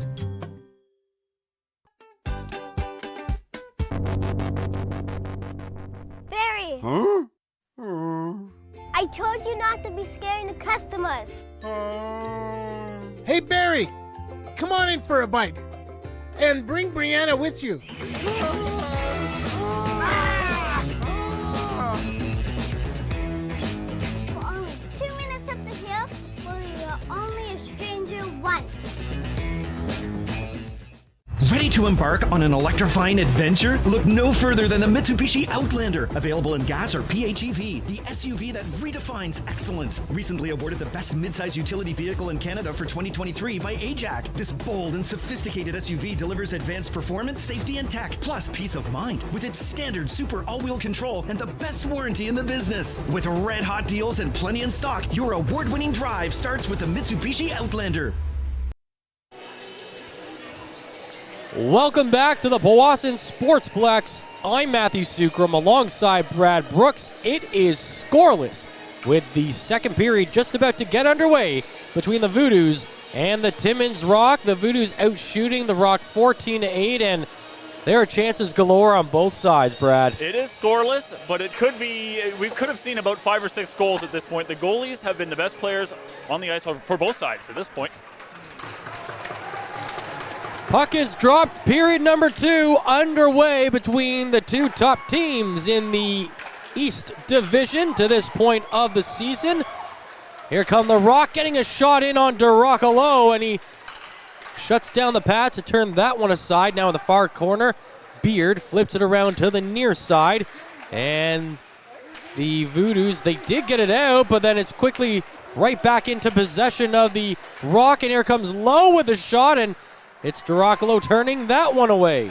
[SPEAKER 7] Barry!
[SPEAKER 8] Huh?
[SPEAKER 7] I told you not to be scaring the customers.
[SPEAKER 8] Hey, Barry! Come on in for a bite. And bring Brianna with you.
[SPEAKER 7] For only 2 minutes up the hill, where you're only a stranger once.
[SPEAKER 9] Ready to embark on an electrifying adventure? Look no further than the Mitsubishi Outlander, available in gas or PHEV, the SUV that redefines excellence. Recently awarded the best midsize utility vehicle in Canada for 2023 by AJAC. This bold and sophisticated SUV delivers advanced performance, safety, and tech, plus peace of mind with its standard super all-wheel control and the best warranty in the business. With red-hot deals and plenty in stock, your award-winning drive starts with the Mitsubishi Outlander.
[SPEAKER 4] Welcome back to the Powassan Sportsplex. I'm Matthew Sucrum alongside Brad Brooks. It is scoreless with the second period just about to get underway between the Voodoos and the Timmins Rock. The Voodoos out shooting the Rock 14-8, and there are chances galore on both sides, Brad.
[SPEAKER 5] It is scoreless, but it could be, we could have seen about 5 or 6 goals at this point. The goalies have been the best players on the ice for both sides at this point.
[SPEAKER 4] Puck is dropped. Period number 2 underway between the two top teams in the East Division to this point of the season. Here come the Rock, getting a shot in on Duracolo, and he shuts down the pad to turn that one aside. Now in the far corner, Beard flips it around to the near side, and the Voodoos, they did get it out, but then it's quickly right back into possession of the Rock, and here comes Lowe with a shot, and it's Duracolo turning that one away.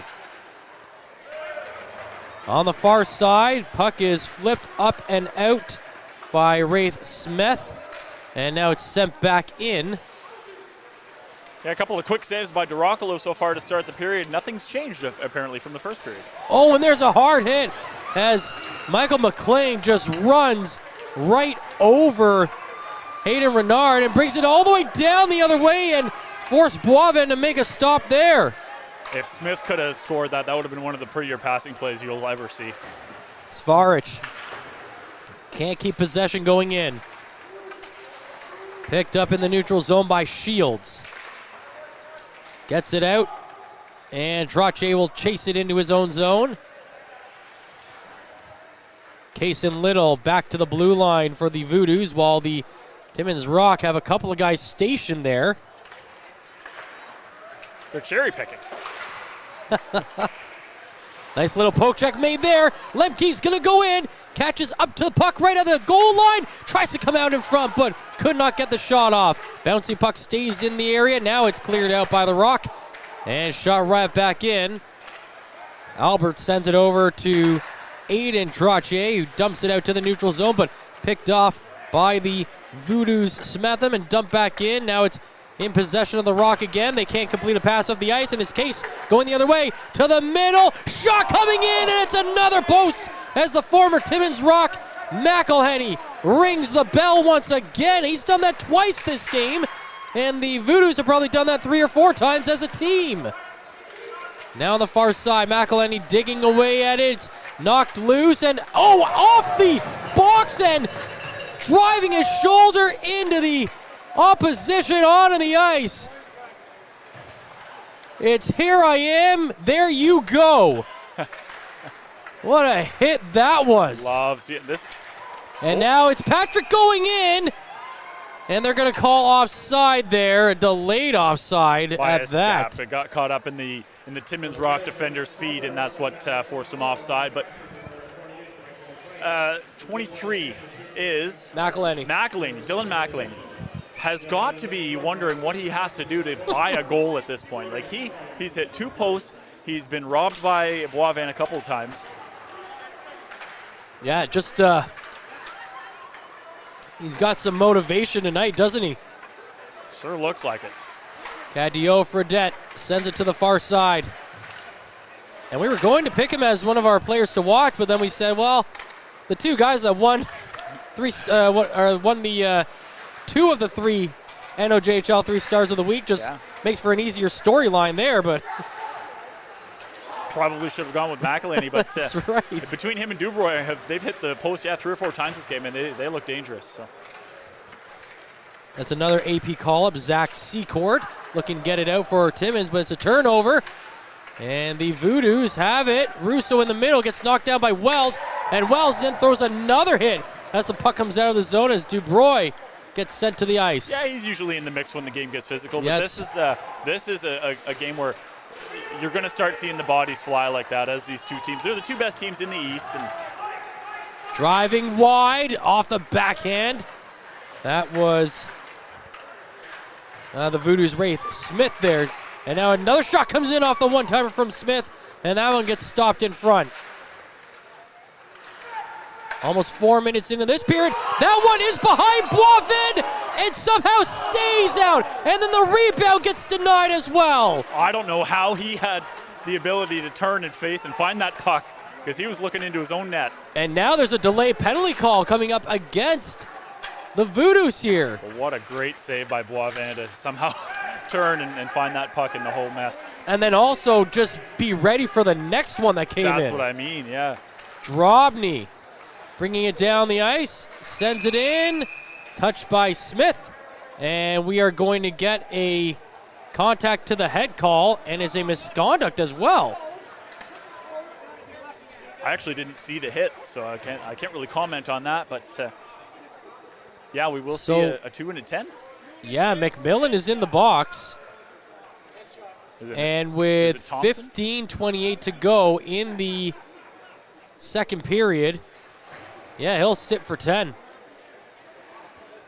[SPEAKER 4] On the far side, puck is flipped up and out by Wraith Smith, and now it's sent back in.
[SPEAKER 5] Yeah, a couple of quick saves by Duracolo so far to start the period. Nothing's changed, apparently, from the first period.
[SPEAKER 4] Oh, and there's a hard hit as Michael McLean just runs right over Hayden Renard and brings it all the way down the other way and forced Boivin to make a stop there.
[SPEAKER 5] If Smith could have scored that, that would have been one of the prettier passing plays you'll ever see.
[SPEAKER 4] Svaric can't keep possession going in. Picked up in the neutral zone by Shields. Gets it out, and Drache will chase it into his own zone. Case and Little back to the blue line for the Voodoos, while the Timmins Rock have a couple of guys stationed there.
[SPEAKER 5] They're cherry picking.
[SPEAKER 4] Nice little poke check made there. Lemke's going to go in. Catches up to the puck right at the goal line. Tries to come out in front, but could not get the shot off. Bouncy puck stays in the area. Now it's cleared out by the Rock. And shot right back in. Albert sends it over to Aiden Drache, who dumps it out to the neutral zone, but picked off by the Voodoos Smetham and dumped back in. Now it's in possession of the Rock again. They can't complete a pass off the ice, and it's Case going the other way to the middle. Shot coming in, and it's another post as the former Timmins Rock, McElhenney, rings the bell once again. He's done that twice this game, and the Voodoos have probably done that 3 or 4 times as a team. Now on the far side, McElhenney digging away at it. It's knocked loose, and off the box, and driving his shoulder into the opposition onto the ice. It's here I am, there you go. What a hit that was.
[SPEAKER 5] Love seeing this.
[SPEAKER 4] And now it's Patrick going in, and they're going to call offside there, a delayed offside
[SPEAKER 5] By
[SPEAKER 4] at
[SPEAKER 5] a
[SPEAKER 4] that.
[SPEAKER 5] step. It got caught up in the Timmins Rock defender's feet, and that's what forced him offside. But 23 is
[SPEAKER 4] McElhenney.
[SPEAKER 5] Dylan McElhenney. has got to be wondering what he has to do to buy a goal at this point. Like he's hit 2 posts. He's been robbed by Boivin a couple of times.
[SPEAKER 4] Yeah, just he's got some motivation tonight, doesn't he?
[SPEAKER 5] Sure looks like it.
[SPEAKER 4] Cadillo Fredette sends it to the far side. And we were going to pick him as one of our players to watch, but then we said, well, the 2 guys that won the 2 of the 3 NOJHL 3 Stars of the Week just makes for an easier storyline there, but
[SPEAKER 5] probably should have gone with McElhaney, but
[SPEAKER 4] that's right.
[SPEAKER 5] Between him and Dubroy, they've hit the post 3 or 4 times this game, and they look dangerous. So.
[SPEAKER 4] That's another AP call-up. Zach Secord looking to get it out for Timmins, but it's a turnover. And the Voodoos have it. Russo in the middle gets knocked down by Wells, and Wells then throws another hit as the puck comes out of the zone as Dubroy gets sent to the ice.
[SPEAKER 5] Yeah, he's usually in the mix when the game gets physical, but this is a game where you're going to start seeing the bodies fly like that as these 2 teams. They're the 2 best teams in the East. And
[SPEAKER 4] driving wide off the backhand. That was the Voodoos' Wraith Smith there. And now another shot comes in off the one-timer from Smith, and that one gets stopped in front. Almost 4 minutes into this period. That one is behind Boivin and somehow stays out. And then the rebound gets denied as well.
[SPEAKER 5] I don't know how he had the ability to turn and face and find that puck because he was looking into his own net.
[SPEAKER 4] And now there's a delay penalty call coming up against the Voodoos here.
[SPEAKER 5] Well, what a great save by Boivin to somehow turn and find that puck in the whole mess.
[SPEAKER 4] And then also just be ready for the next one that came in.
[SPEAKER 5] That's what I mean, yeah.
[SPEAKER 4] Drobny bringing it down the ice, sends it in, touched by Smith. And we are going to get a contact to the head call, and it's a misconduct as well.
[SPEAKER 5] I actually didn't see the hit, so I can't really comment on that, but yeah, we will see a 2 and a 10.
[SPEAKER 4] Yeah, McMillan is in the box. And with 15:28 to go in the second period, yeah, he'll sit for 10.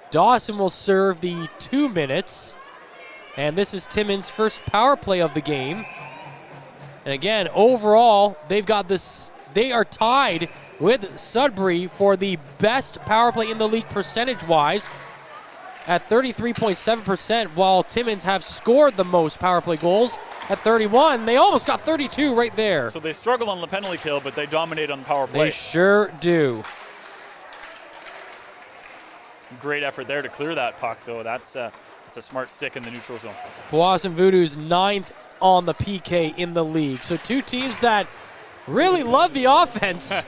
[SPEAKER 4] Dawson will serve the 2 minutes. And this is Timmins' first power play of the game. And again, overall, they've got this. They are tied with Sudbury for the best power play in the league percentage-wise at 33.7%, while Timmins have scored the most power play goals at 31. They almost got 32 right there.
[SPEAKER 5] So they struggle on the penalty kill, but they dominate on the power play.
[SPEAKER 4] They sure do.
[SPEAKER 5] Great effort there to clear that puck, though. That's a smart stick in the neutral zone.
[SPEAKER 4] Powassan Voodoos 9th on the PK in the league. So 2 teams that really love the offense.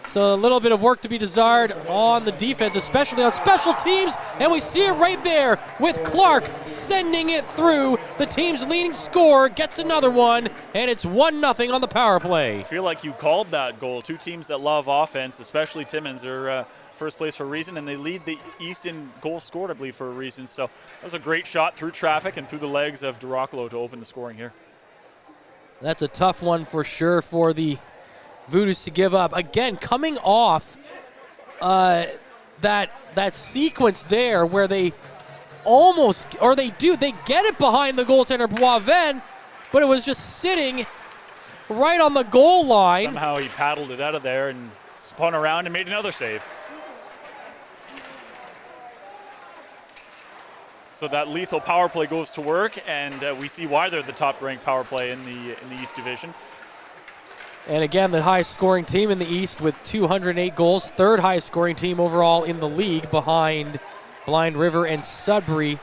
[SPEAKER 4] So a little bit of work to be desired on the defense, especially on special teams. And we see it right there with Clark sending it through. The team's leading scorer gets another one, and it's 1-0 on the power play.
[SPEAKER 5] I feel like you called that goal. 2 teams that love offense, especially Timmins, are first place for a reason, and they lead the East in goals scored, I believe, for a reason. So that was a great shot through traffic and through the legs of Duracolo to open the scoring here.
[SPEAKER 4] That's a tough one for sure for the Voodoos to give up. Again, coming off that sequence there where they they get it behind the goaltender Boivin, but it was just sitting right on the goal line.
[SPEAKER 5] Somehow he paddled it out of there and spun around and made another save. So that lethal power play goes to work, and we see why they're the top-ranked power play in the East Division.
[SPEAKER 4] And again, the highest scoring team in the East with 208 goals, 3rd highest scoring team overall in the league behind Blind River and Sudbury,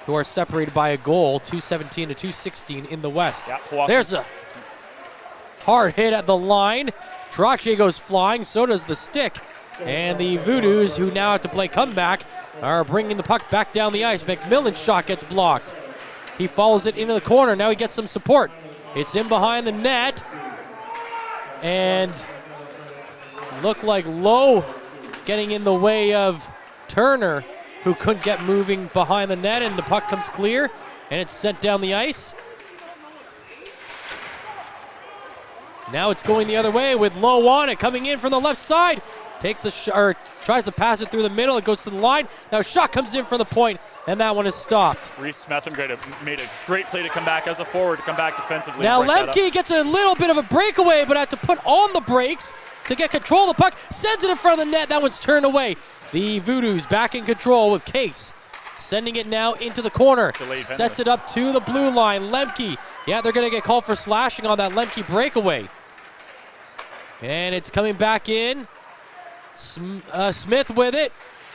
[SPEAKER 4] who are separated by a goal, 217 to 216 in the West.
[SPEAKER 5] Yeah,
[SPEAKER 4] there's a hard hit at the line. Trache goes flying, so does the stick. And the Voodoos, who now have to play comeback, are bringing the puck back down the ice. McMillan's shot gets blocked. He follows it into the corner. Now he gets some support. It's in behind the net. And looked like Lowe getting in the way of Turner, who couldn't get moving behind the net, and the puck comes clear, and it's sent down the ice. Now it's going the other way with Lowe on it, coming in from the left side. Takes the tries to pass it through the middle. It goes to the line. Now a shot comes in from the point, and that one is stopped.
[SPEAKER 5] Reese Smetham made a great play to come back as a forward, to come back defensively.
[SPEAKER 4] Now Lemke gets a little bit of a breakaway, but had to put on the brakes to get control of the puck. Sends it in front of the net. That one's turned away. The Voodoos back in control with Case. Sending it now into the corner. Sets it up to the blue line. Lemke. Yeah, they're going to get called for slashing on that Lemke breakaway. And it's coming back in. Smith with it.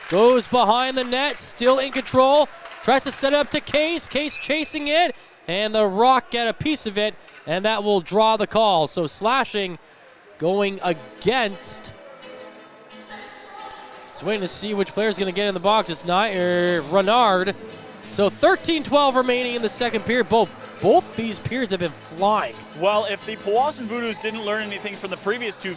[SPEAKER 4] Goes behind the net. Still in control. Tries to set it up to Case. Case chasing it. And the Rock get a piece of it. And that will draw the call. So slashing going against. Just waiting to see which player is going to get in the box. It's not Renard. So 13-12 remaining in the second period. Both these periods have been flying.
[SPEAKER 5] Well, if the Powassan Voodoos didn't learn anything from the previous two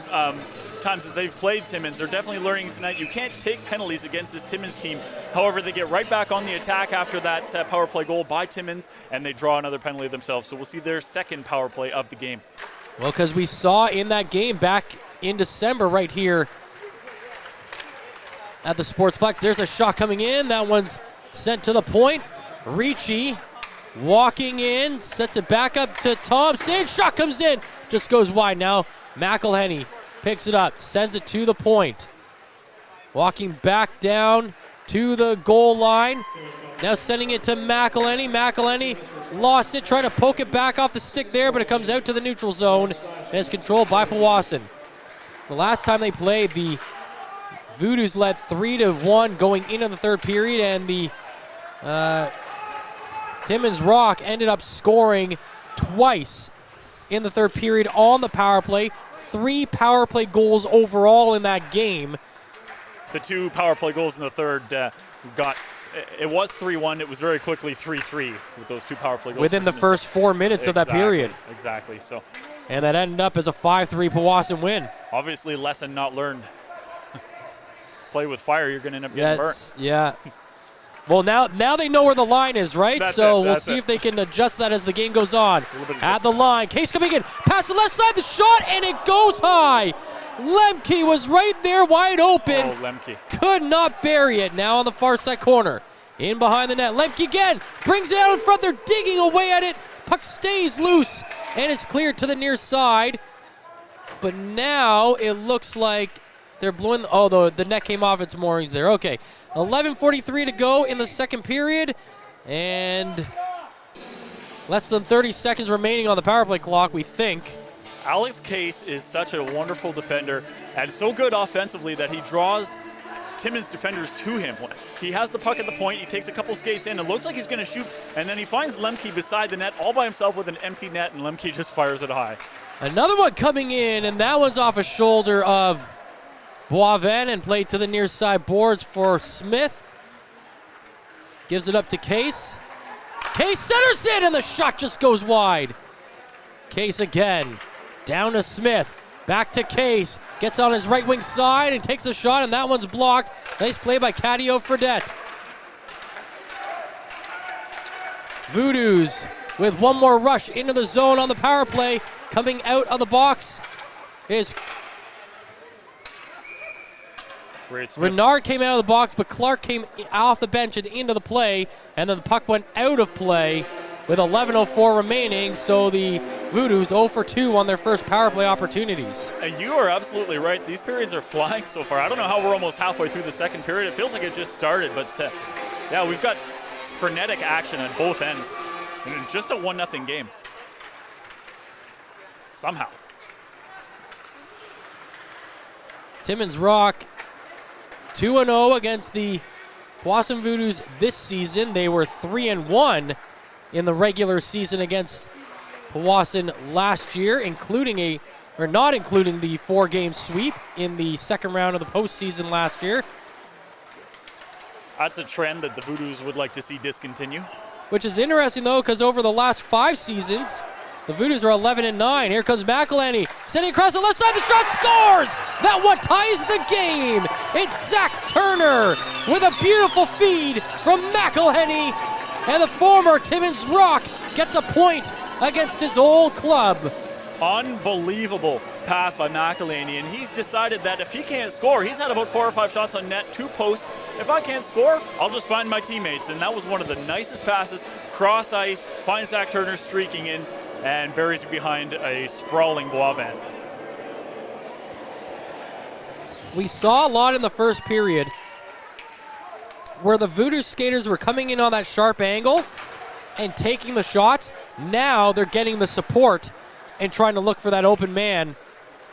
[SPEAKER 5] times that they've played Timmins, they're definitely learning tonight. You can't take penalties against this Timmins team. However, they get right back on the attack after that power play goal by Timmins, and they draw another penalty themselves. So we'll see their second power play of the game.
[SPEAKER 4] Well, because we saw in that game back in December right here at the Sportsplex, there's a shot coming in. That one's sent to the point. Ricci walking in, sets it back up to Thompson. Shot comes in, just goes wide. Now McElhenney picks it up, sends it to the point. Walking back down to the goal line. Now sending it to McElhenney. McElhenney lost it, trying to poke it back off the stick there, but it comes out to the neutral zone, and it's controlled by Powassan. The last time they played, the Voodoos led 3-1 going into the third period, and the Timmins Rock ended up scoring twice in the third period on the power play. 3 power play goals overall in that game.
[SPEAKER 5] The 2 power play goals in the third it was 3-1. It was very quickly 3-3 with those 2 power play goals.
[SPEAKER 4] Within the first 4 minutes of that period.
[SPEAKER 5] Exactly. So,
[SPEAKER 4] and that ended up as a 5-3 Powassan win.
[SPEAKER 5] Obviously, lesson not learned. Play with fire, you're going to end up getting burnt.
[SPEAKER 4] Yeah. Well, now they know where the line is, right? We'll see if they can adjust that as the game goes on. At the line, Case coming in, past the left side, the shot, and it goes high. Lemke was right there, wide open.
[SPEAKER 5] Oh, Lemke.
[SPEAKER 4] Could not bury it. Now on the far side corner. In behind the net. Lemke again brings it out in front. They're digging away at it. Puck stays loose and is cleared to the near side. But now it looks like they're blowing. The net came off its moorings there. Okay. 11:43 to go in the second period. And less than 30 seconds remaining on the power play clock, we think.
[SPEAKER 5] Alex Case is such a wonderful defender and so good offensively that he draws Timmins defenders to him. He has the puck at the point, he takes a couple skates in, it looks like he's going to shoot, and then he finds Lemke beside the net all by himself with an empty net, and Lemke just fires it high.
[SPEAKER 4] Another one coming in, and that one's off a shoulder of Boivin and played to the near side boards for Smith. Gives it up to Case. Case centers in, and the shot just goes wide. Case again. Down to Smith. Back to Case. Gets on his right wing side and takes a shot, and that one's blocked. Nice play by Cadio Fredette. Voodoos with one more rush into the zone on the power play. Coming out of the box is Renard came out of the box, but Clark came off the bench and into the play, and then the puck went out of play with 11:04 remaining, so the Voodoos 0 for 2 on their first power play opportunities.
[SPEAKER 5] And you are absolutely right. These periods are flying so far. I don't know how we're almost halfway through the second period. It feels like it just started, but yeah, we've got frenetic action at both ends. And it's just a 1-0 game. Somehow.
[SPEAKER 4] Timmins Rock 2-0 against the Powassan Voodoos this season. They were 3-1 in the regular season against Powassan last year, not including the 4-game sweep in the second round of the postseason last year.
[SPEAKER 5] That's a trend that the Voodoos would like to see discontinue.
[SPEAKER 4] Which is interesting, though, because over the last 5 seasons, the Voodoos are 11-9. Here comes McElhenney, sending across the left side. The shot scores! That one ties the game. It's Zach Turner with a beautiful feed from McElhenney. And the former Timmins Rock gets a point against his old club.
[SPEAKER 5] Unbelievable. pass by McElhaney, and he's decided that if he can't score, he's had about 4 or 5 shots on net, 2 posts. If I can't score, I'll just find my teammates, and that was one of the nicest passes. Cross ice, finds Zach Turner streaking in, and buries it behind a sprawling Boivin.
[SPEAKER 4] We saw a lot in the first period where the Voodoo skaters were coming in on that sharp angle and taking the shots. Now they're getting the support and trying to look for that open man.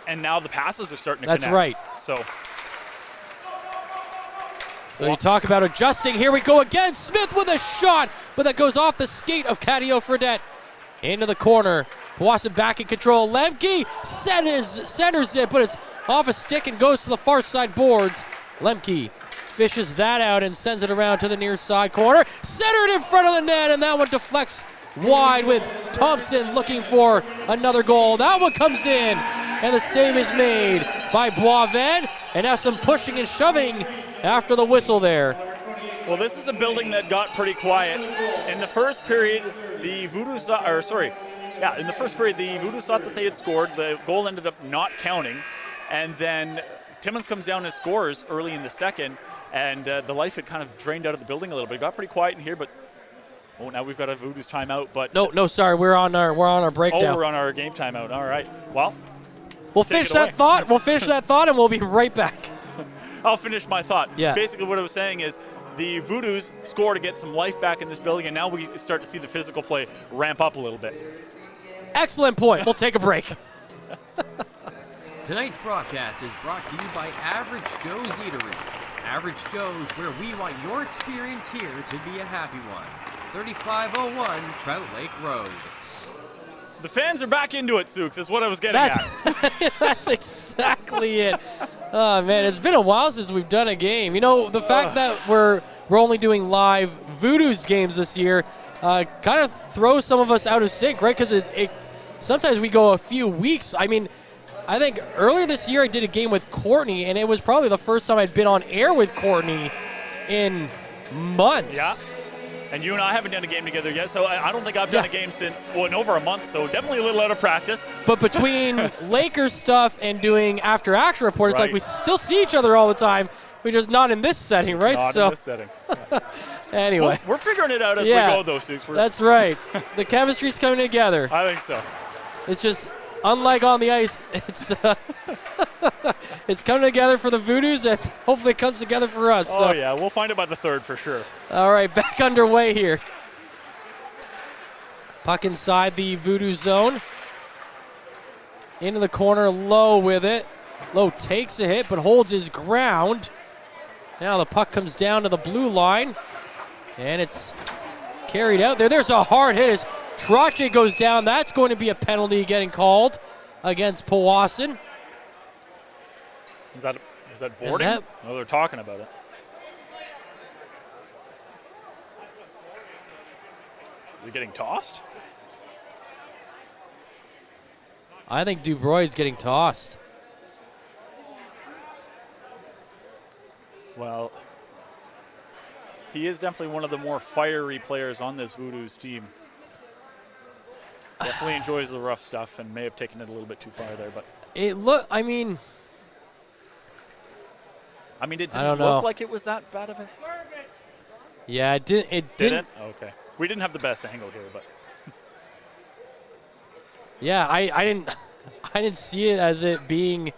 [SPEAKER 5] And now the passes are starting to
[SPEAKER 4] That's
[SPEAKER 5] connect.
[SPEAKER 4] right. So you talk about adjusting. Here we go again. Smith with a shot, but that goes off the skate of Cadio Fredette. Into the corner. Powassan back in control. Lemke centers it, but it's off a stick and goes to the far side boards. Lemke fishes that out and sends it around to the near side corner. Centered in front of the net, and that one deflects wide with Thompson looking for another goal. That one comes in, and the save is made by Boivin. And now some pushing and shoving after the whistle there.
[SPEAKER 5] Well, this is a building that got pretty quiet. In the first period, the Voodoos in the first period, the Voodoos thought that they had scored. The goal ended up not counting. And then Timmins comes down and scores early in the second. And the life had kind of drained out of the building a little bit. It got pretty quiet in here, but now we've got a Voodoos timeout. But
[SPEAKER 4] no, sorry, we're on our breakdown.
[SPEAKER 5] Oh, we're on our game timeout. All right. Well,
[SPEAKER 4] we'll finish that thought. We'll finish that thought, and we'll be right back.
[SPEAKER 5] I'll finish my thought.
[SPEAKER 4] Yeah.
[SPEAKER 5] Basically, what I was saying is the Voodoos score to get some life back in this building, and now we start to see the physical play ramp up a little bit.
[SPEAKER 4] Excellent point. We'll take a break.
[SPEAKER 1] Tonight's broadcast is brought to you by Average Joe's Eatery. Average Joe's, where we want your experience here to be a happy one. 3501 Trout Lake Road.
[SPEAKER 5] The fans are back into it, Sooks, is what I was getting at.
[SPEAKER 4] That's exactly it. Oh, man, it's been a while since we've done a game. You know, the fact that we're only doing live Voodoos games this year kind of throws some of us out of sync, right? Because it sometimes we go a few weeks. I mean, I think earlier this year I did a game with Courtney, and it was probably the first time I'd been on air with Courtney in months.
[SPEAKER 5] Yeah. And you and I haven't done a game together yet, so I don't think I've done a game since, in over a month, so definitely a little out of practice.
[SPEAKER 4] But between Lakers stuff and doing after-action report, it's like we still see each other all the time. We're just not in this setting, right?
[SPEAKER 5] Not in this setting. Yeah.
[SPEAKER 4] Anyway.
[SPEAKER 5] We're figuring it out as we go, though, Sooks.
[SPEAKER 4] That's right. The chemistry's coming together.
[SPEAKER 5] I think so.
[SPEAKER 4] It's just, unlike on the ice, it's coming together for the Voodoos, and hopefully it comes together for us.
[SPEAKER 5] Oh, yeah. We'll find it by the third for sure.
[SPEAKER 4] All right, back underway here. Puck inside the Voodoo zone. Into the corner, Lowe with it. Lowe takes a hit, but holds his ground. Now the puck comes down to the blue line, and it's carried out there. There's a hard hit as Trache goes down. That's going to be a penalty getting called against Powassan.
[SPEAKER 5] Is that boarding? No, they're talking about it. Is it getting tossed?
[SPEAKER 4] I think Dubroy's getting tossed.
[SPEAKER 5] Well, he is definitely one of the more fiery players on this Voodoos team. Definitely enjoys the rough stuff and may have taken it a little bit too far there, but
[SPEAKER 4] it
[SPEAKER 5] didn't look like it was that bad of it.
[SPEAKER 4] Yeah, it didn't.
[SPEAKER 5] Okay. We didn't have the best angle here, but
[SPEAKER 4] yeah, I didn't see it as it being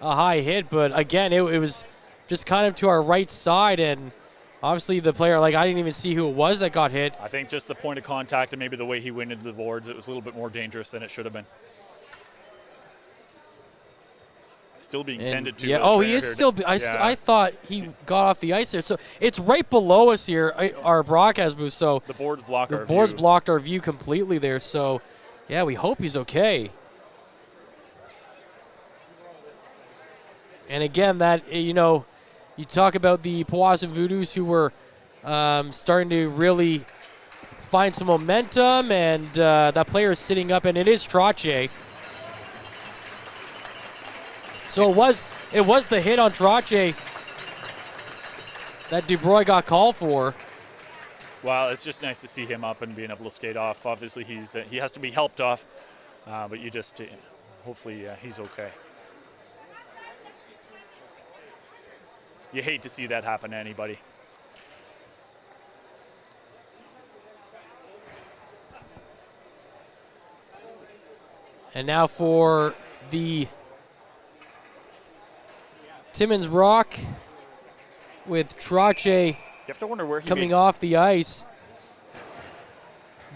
[SPEAKER 4] a high hit, but again, it was just kind of to our right side, and obviously the player, I didn't even see who it was that got hit.
[SPEAKER 5] I think just the point of contact and maybe the way he went into the boards, it was a little bit more dangerous than it should have been. Still being tended to.
[SPEAKER 4] Yeah. He is still. I thought he got off the ice there. So it's right below us here, our broadcast booth. So
[SPEAKER 5] the boards block our view.
[SPEAKER 4] The boards blocked our view completely there. So, yeah, we hope he's okay. And again, you talk about the Powassan Voodoos who were starting to really find some momentum, and that player is sitting up, and it is Trache. So it was the hit on Trache that Dubroy got called for.
[SPEAKER 5] Well, it's just nice to see him up and being able to skate off. Obviously, he has to be helped off, but you just hopefully he's okay. You hate to see that happen to anybody.
[SPEAKER 4] And now for the Timmins Rock with Trache
[SPEAKER 5] You have to wonder where he
[SPEAKER 4] coming off the ice.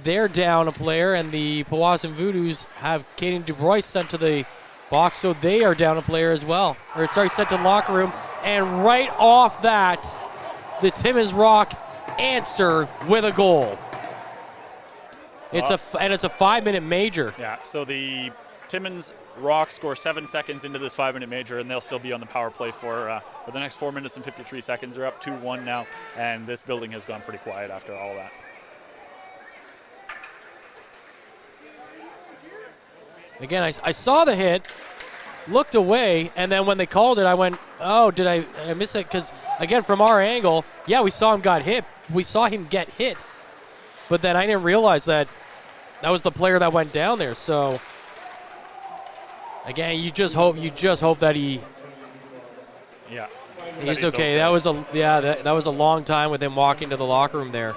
[SPEAKER 4] They're down a player, and the Powassan Voodoos have Caden DuBrois sent to the box, so they are down a player as well. Or sorry, sent to the locker room. And right off that, the Timmins Rock answer with a goal. It's a 5-minute major.
[SPEAKER 5] Yeah, so the Timmins Rock score 7 seconds into this 5-minute major, and they'll still be on the power play for the next 4 minutes and 53 seconds. They're up 2-1 now, and this building has gone pretty quiet after all that.
[SPEAKER 4] Again, I saw the hit, looked away, and then when they called it, I went, oh, did I miss it? Because, again, from our angle, yeah, we saw him get hit. But then I didn't realize that was the player that went down there. So, again, you just hope that he's okay. That was a long time with him walking to the locker room there.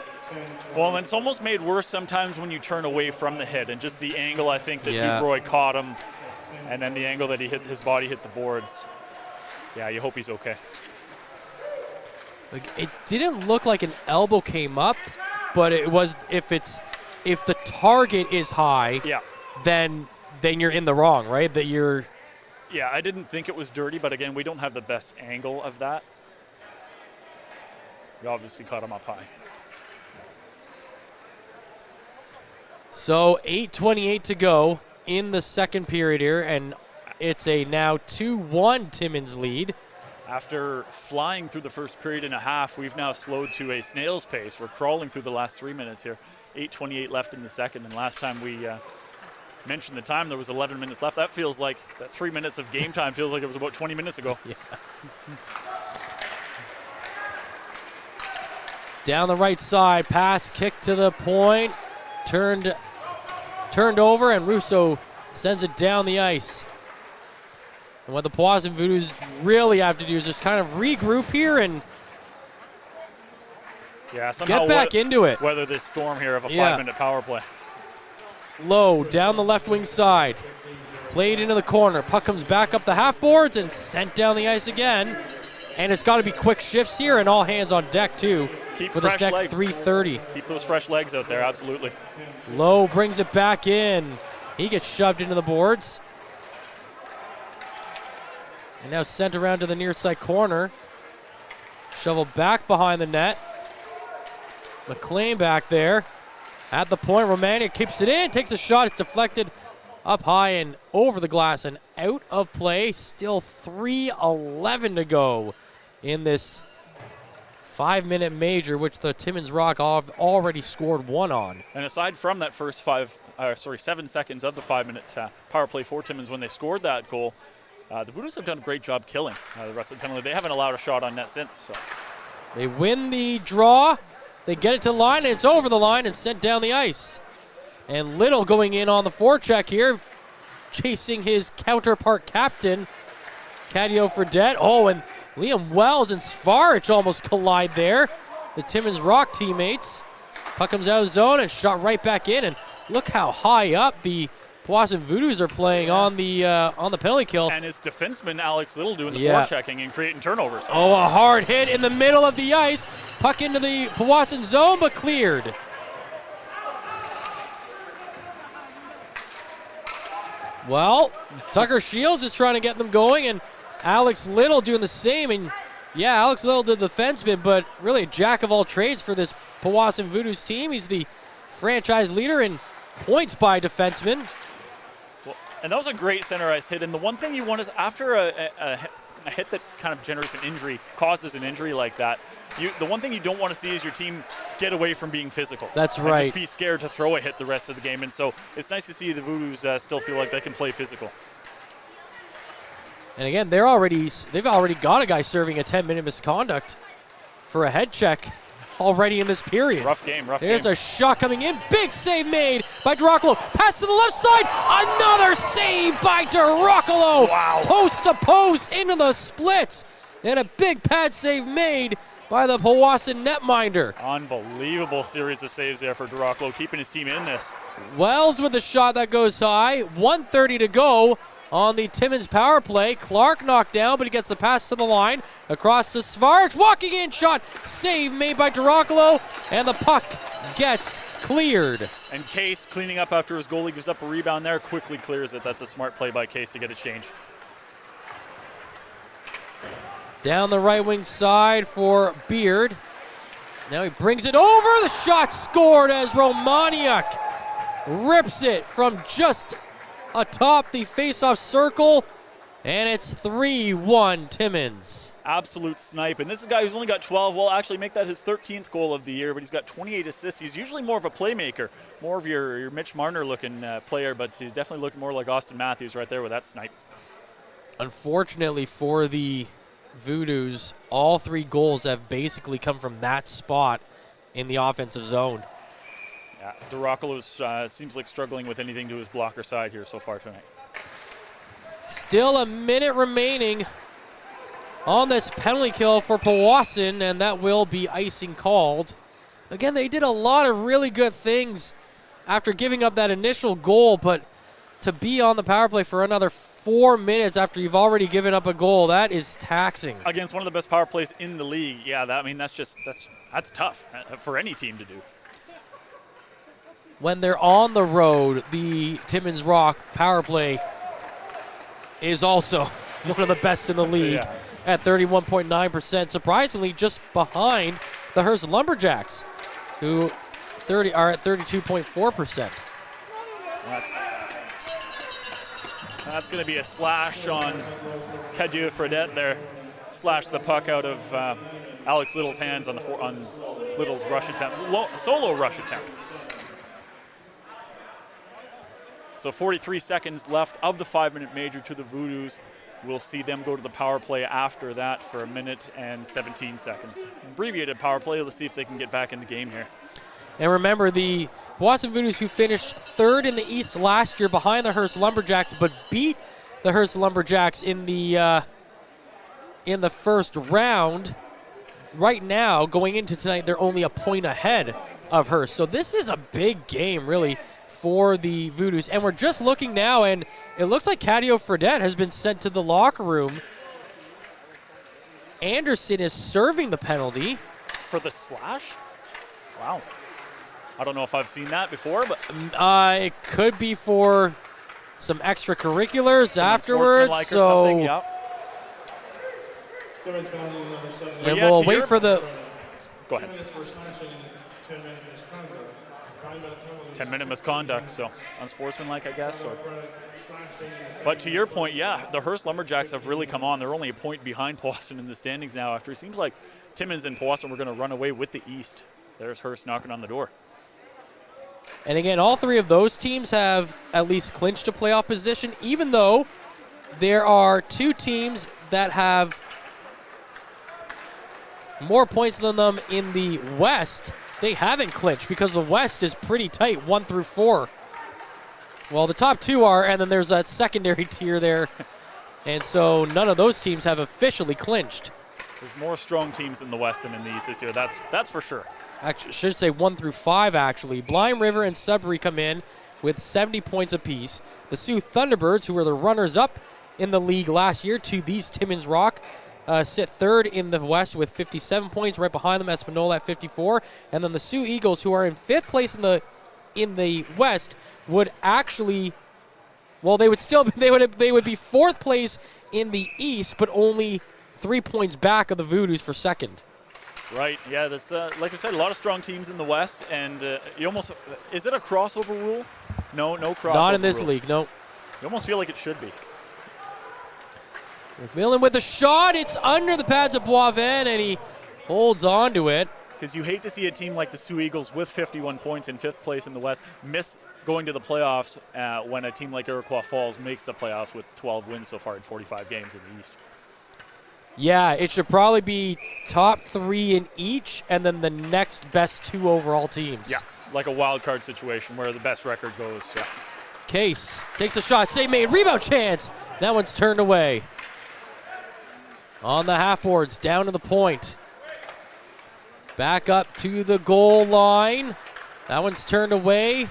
[SPEAKER 5] Well, and it's almost made worse sometimes when you turn away from the hit, and just the angle I think that DuBrois caught him, and then the angle that his body hit the boards. Yeah, you hope he's okay.
[SPEAKER 4] Like, it didn't look like an elbow came up, but it was if the target is high, then you're in the wrong, right?
[SPEAKER 5] Yeah, I didn't think it was dirty, but again, we don't have the best angle of that. We obviously caught him up high.
[SPEAKER 4] So 8:28 to go in the second period here, and it's a now 2-1 Timmins lead.
[SPEAKER 5] After flying through the first period and a half, we've now slowed to a snail's pace. We're crawling through the last 3 minutes here. 8:28 left in the second, and last time we mentioned the time, there was 11 minutes left. That feels like that 3 minutes of game time feels like it was about 20 minutes ago.
[SPEAKER 4] Yeah. Down the right side, pass, kick to the point, turned over, and Russo sends it down the ice. And what the Powassan Voodoos really have to do is just kind of regroup here and get back into it.
[SPEAKER 5] Weather this storm here of a 5-minute power play.
[SPEAKER 4] Low, down the left wing side. Played into the corner. Puck comes back up the half boards and sent down the ice again. And it's got to be quick shifts here and all hands on deck, too, for this next 3:30.
[SPEAKER 5] Keep those fresh legs out there, absolutely.
[SPEAKER 4] Low brings it back in. He gets shoved into the boards. And now sent around to the near side corner. Shovel back behind the net. McLean back there. At the point, Romania keeps it in, takes a shot. It's deflected up high and over the glass and out of play. Still 3:11 to go in this 5-minute major, which the Timmins Rock have already scored one on.
[SPEAKER 5] And aside from that first 7 seconds of the 5-minute power play for Timmins when they scored that goal, the Voodoos have done a great job killing the rest of the penalty. They haven't allowed a shot on net since. So.
[SPEAKER 4] They win the draw. They get it to the line, and it's over the line and sent down the ice. And Little going in on the forecheck here, chasing his counterpart captain, Cadio Fredette. Oh, and Liam Wells and Svarich almost collide there. The Timmins Rock teammates. Puck comes out of the zone and shot right back in. And look how high up the Powassan Voodoos are playing on the penalty kill.
[SPEAKER 5] And his defenseman, Alex Little, doing the forechecking and creating turnovers.
[SPEAKER 4] Oh, a hard hit in the middle of the ice. Puck into the Powassan zone, but cleared. Well, Tucker Shields is trying to get them going, and Alex Little doing the same. And yeah, Alex Little did the defenseman, but really a jack of all trades for this Powassan Voodoos team. He's the franchise leader in points by defenseman.
[SPEAKER 5] Well, and that was a great center ice hit. And the one thing you want is after a hit that kind of generates an injury, causes an injury like that, the one thing you don't want to see is your team get away from being physical.
[SPEAKER 4] That's right.
[SPEAKER 5] And just be scared to throw a hit the rest of the game. And so it's nice to see the Voodoos still feel like they can play physical.
[SPEAKER 4] And again, they've already got a guy serving a 10-minute misconduct for a head check already in this period.
[SPEAKER 5] Rough game.
[SPEAKER 4] There's a shot coming in. Big save made by Dracolo. Pass to the left side. Another save by Dracolo.
[SPEAKER 5] Wow.
[SPEAKER 4] Post to post into the splits. And a big pad save made by the Powassan netminder.
[SPEAKER 5] Unbelievable series of saves there for Dracolo, keeping his team in this.
[SPEAKER 4] Wells with the shot that goes high. 1:30 to go on the Timmins power play. Clark knocked down, but he gets the pass to the line. Across to Svarch. Walking in shot. Save made by Dracolo. And the puck gets cleared.
[SPEAKER 5] And Case cleaning up after his goalie gives up a rebound there. Quickly clears it. That's a smart play by Case to get it changed.
[SPEAKER 4] Down the right wing side for Beard. Now he brings it over. The shot scored as Romaniuk rips it from just atop the faceoff circle. And it's 3-1 Timmins.
[SPEAKER 5] Absolute snipe. And this is a guy who's only got 12. Well, actually make that his 13th goal of the year, but he's got 28 assists. He's usually more of a playmaker, more of your Mitch Marner looking player, but he's definitely looking more like Austin Matthews right there with that snipe.
[SPEAKER 4] Unfortunately for the Voodoos, all 3 goals have basically come from that spot in the offensive zone.
[SPEAKER 5] Yeah, Dracolo seems like struggling with anything to his blocker side here so far tonight.
[SPEAKER 4] Still a minute remaining on this penalty kill for Powassan, and that will be icing called. Again, they did a lot of really good things after giving up that initial goal, but to be on the power play for another 4 minutes after you've already given up a goal, that is taxing.
[SPEAKER 5] Against one of the best power plays in the league, yeah, that's tough for any team to do.
[SPEAKER 4] When they're on the road, the Timmins Rock power play is also one of the best in the league at 31.9%. Surprisingly, just behind the Hearst Lumberjacks, who are at 32.4%.
[SPEAKER 5] That's going to be a slash on Cadieux Fredette there. Slash the puck out of Alex Little's hands on Little's rush attempt, solo rush attempt. So 43 seconds left of the 5-minute major to the Voodoos. We'll see them go to the power play after that for 1 minute and 17 seconds. Abbreviated power play. Let's see if they can get back in the game here.
[SPEAKER 4] And remember, the Powassan Voodoos, who finished 3rd in the East last year behind the Hearst Lumberjacks, but beat the Hearst Lumberjacks in the first round. Right now, going into tonight, they're only a point ahead of Hearst. So this is a big game, really, for the Voodoos. And we're just looking now, and it looks like Cadieux Fredette has been sent to the locker room. Anderson is serving the penalty.
[SPEAKER 5] For the slash? Wow. I don't know if I've seen that before, but
[SPEAKER 4] it could be for some extracurriculars afterwards. So,
[SPEAKER 5] yeah.
[SPEAKER 4] And we'll wait for the.
[SPEAKER 5] Go ahead. 10-minute misconduct, so unsportsmanlike, I guess. But to your point, yeah, the Hearst Lumberjacks have really come on. They're only a point behind Powassan in the standings now after it seems like Timmins and Powassan were going to run away with the East. There's Hearst knocking on the door.
[SPEAKER 4] And again, all 3 of those teams have at least clinched a playoff position, even though there are 2 teams that have more points than them in the West. They haven't clinched because the West is pretty tight, 1 through 4. Well, the top 2 are, and then there's that secondary tier there. And so none of those teams have officially clinched.
[SPEAKER 5] There's more strong teams in the West than in the East this year. That's for sure.
[SPEAKER 4] Actually, I should say 1 through 5, actually. Blind River and Sudbury come in with 70 points apiece. The Sioux Thunderbirds, who were the runners-up in the league last year to these Timmins Rock, sit 3rd in the West with 57 points. Right behind them, Espanola at 54. And then the Sioux Eagles, who are in 5th place in the West, would actually, well, they would be 4th place in the East, but only 3 points back of the Voodoos for 2nd.
[SPEAKER 5] Right, yeah, that's like I said, a lot of strong teams in the West, and you almost, is it a crossover rule? No crossover.
[SPEAKER 4] Not in this
[SPEAKER 5] rule.
[SPEAKER 4] league, no.
[SPEAKER 5] You almost feel like it should be.
[SPEAKER 4] McMillan with the shot. It's under the pads of Boivin, and he holds on to it.
[SPEAKER 5] Because you hate to see a team like the Sioux Eagles with 51 points in 5th place in the West miss going to the playoffs when a team like Iroquois Falls makes the playoffs with 12 wins so far in 45 games in the East.
[SPEAKER 4] Yeah, it should probably be top 3 in each, and then the next best 2 overall teams.
[SPEAKER 5] Yeah, like a wild card situation where the best record goes. Yeah.
[SPEAKER 4] Case takes a shot, save made, rebound chance. That one's turned away. On the half boards, down to the point. Back up to the goal line. That one's turned away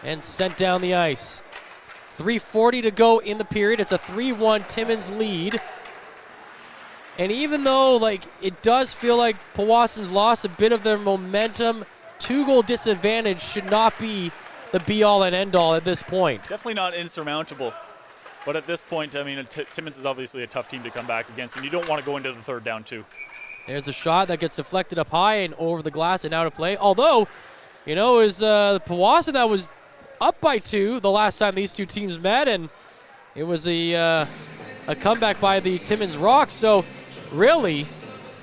[SPEAKER 4] and sent down the ice. 3:40 to go in the period. It's a 3-1 Timmins lead. And even though, it does feel like Powassan's lost a bit of their momentum, 2-goal disadvantage should not be the be-all and end-all at this point.
[SPEAKER 5] Definitely not insurmountable. But at this point, I mean, Timmins is obviously a tough team to come back against, and you don't want to go into the third down, too.
[SPEAKER 4] There's a shot that gets deflected up high and over the glass and out of play. Although, it was Powassan that was up by 2 the last time these two teams met, and it was a comeback by the Timmins Rocks. So, really,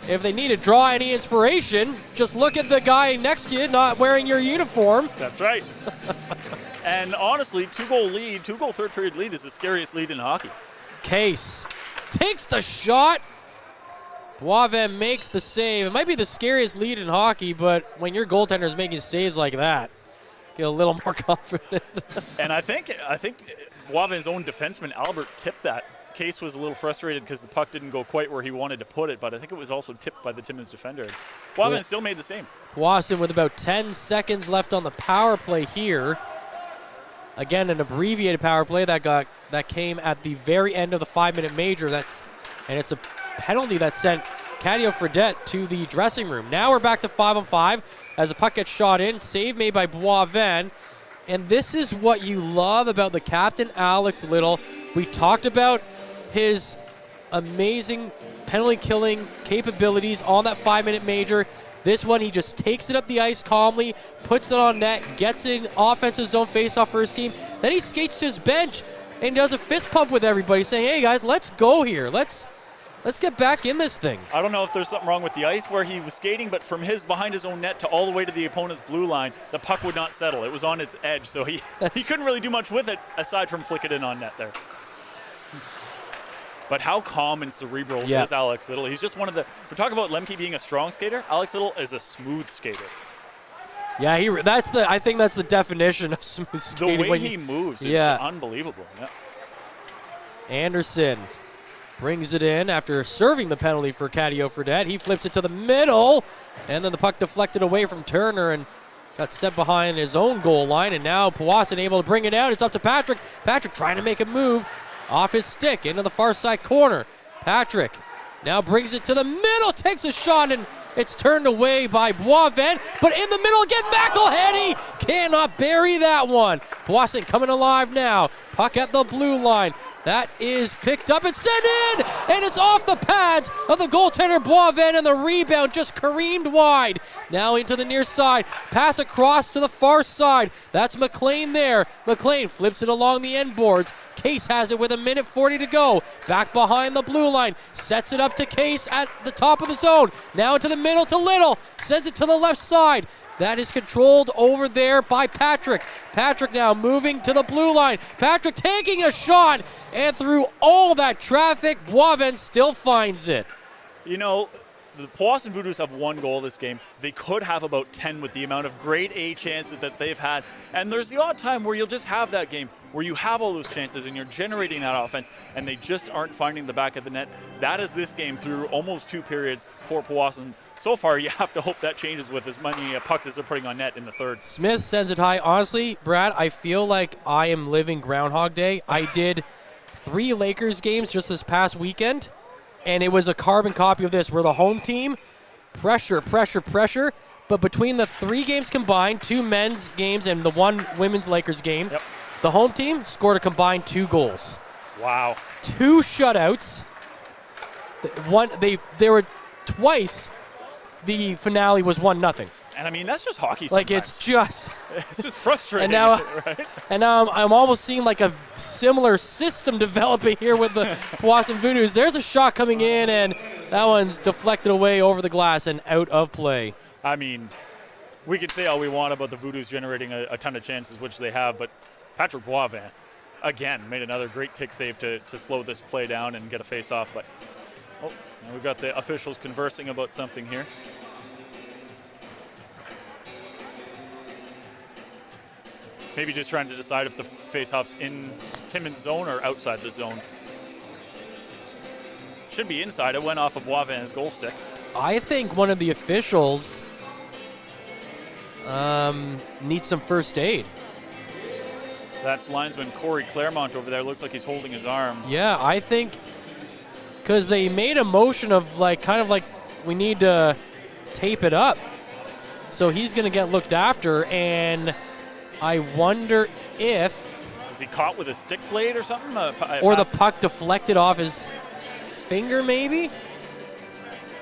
[SPEAKER 4] if they need to draw any inspiration, just look at the guy next to you not wearing your uniform.
[SPEAKER 5] That's right. And honestly, 2-goal third period lead is the scariest lead in hockey.
[SPEAKER 4] Case takes the shot. Boivin makes the save. It might be the scariest lead in hockey, but when your goaltender is making saves like that, feel a little more confident.
[SPEAKER 5] And I think Boivin's own defenseman, Albert, tipped that. Case was a little frustrated because the puck didn't go quite where he wanted to put it, but I think it was also tipped by the Timmins defender. Boivin still made the same.
[SPEAKER 4] Powassan with about 10 seconds left on the power play here. Again, an abbreviated power play that came at the very end of the 5-minute major. And it's a penalty that sent Cadio Fredette to the dressing room. Now we're back to 5-on-5 as the puck gets shot in. Save made by Boivin. And this is what you love about the captain, Alex Little. We talked about his amazing penalty-killing capabilities on that 5-minute major. This one, he just takes it up the ice calmly, puts it on net, gets in offensive zone faceoff for his team. Then he skates to his bench and does a fist pump with everybody, saying, "Hey guys, let's go here. Let's get back in this thing."
[SPEAKER 5] I don't know if there's something wrong with the ice where he was skating, but from behind his own net to all the way to the opponent's blue line, the puck would not settle. It was on its edge, so he couldn't really do much with it aside from flick it in on net there. But how calm and cerebral is Alex Little? He's just one of the. We're talking about Lemke being a strong skater. Alex Little is a smooth skater.
[SPEAKER 4] Yeah, I think that's the definition of smooth skating.
[SPEAKER 5] The way he moves is unbelievable. Yeah.
[SPEAKER 4] Anderson brings it in after serving the penalty for Cadio Fredette. He flips it to the middle, and then the puck deflected away from Turner and got set behind his own goal line. And now Powassan able to bring it out. It's up to Patrick. Patrick trying to make a move off his stick into the far side corner. Patrick now brings it to the middle, takes a shot, and it's turned away by Boivin. But in the middle again, McElhenney cannot bury that one. Powassan coming alive now. Puck at the blue line. That is picked up and sent in, and it's off the pads of the goaltender Boivin, and the rebound just careened wide. Now into the near side, pass across to the far side. That's McLean there. McLean flips it along the end boards. Case has it with 1:40 to go. Back behind the blue line, sets it up to Case at the top of the zone. Now into the middle to Little, sends it to the left side. That is controlled over there by Patrick. Patrick now moving to the blue line. Patrick taking a shot, and through all that traffic, Boivin still finds it.
[SPEAKER 5] You know, the Powassan Voodoos have 1 goal this game. They could have about 10 with the amount of grade A chances that they've had. And there's the odd time where you'll just have that game where you have all those chances and you're generating that offense and they just aren't finding the back of the net. That is this game through almost 2 periods for Powassan. So far, you have to hope that changes with as many pucks as they're putting on net in the third.
[SPEAKER 4] Smith sends it high. Honestly, Brad, I feel like I am living Groundhog Day. I did 3 Lakers games just this past weekend, and it was a carbon copy of this where the home team, pressure, but between the 3 games combined, 2 men's games and the 1 women's Lakers game, the home team scored a combined 2 goals.
[SPEAKER 5] Wow.
[SPEAKER 4] 2 shutouts. There were twice the finale was 1-0.
[SPEAKER 5] And I mean, that's just hockey sometimes.
[SPEAKER 4] Like, it's just
[SPEAKER 5] frustrating.
[SPEAKER 4] And now,
[SPEAKER 5] right?
[SPEAKER 4] and now I'm almost seeing like a similar system developing here with the Powassan Voodoos. There's a shot coming in, and that one's deflected away over the glass and out of play.
[SPEAKER 5] I mean, we could say all we want about the Voodoos generating a ton of chances, which they have, but Patrick Boivin, again, made another great kick save to slow this play down and get a face-off. But Oh, now we've got the officials conversing about something here. Maybe just trying to decide if the face-off's in Timmins' zone or outside the zone. Should be inside. It went off of Boisvin's goal stick.
[SPEAKER 4] I think one of the officials needs some first aid.
[SPEAKER 5] That's linesman Corey Claremont over there. Looks like he's holding his arm.
[SPEAKER 4] Yeah, I think because they made a motion of kind of like we need to tape it up. So he's going to get looked after, and I wonder if...
[SPEAKER 5] Is he caught with a stick blade or something?
[SPEAKER 4] Or the puck deflected off his finger, maybe?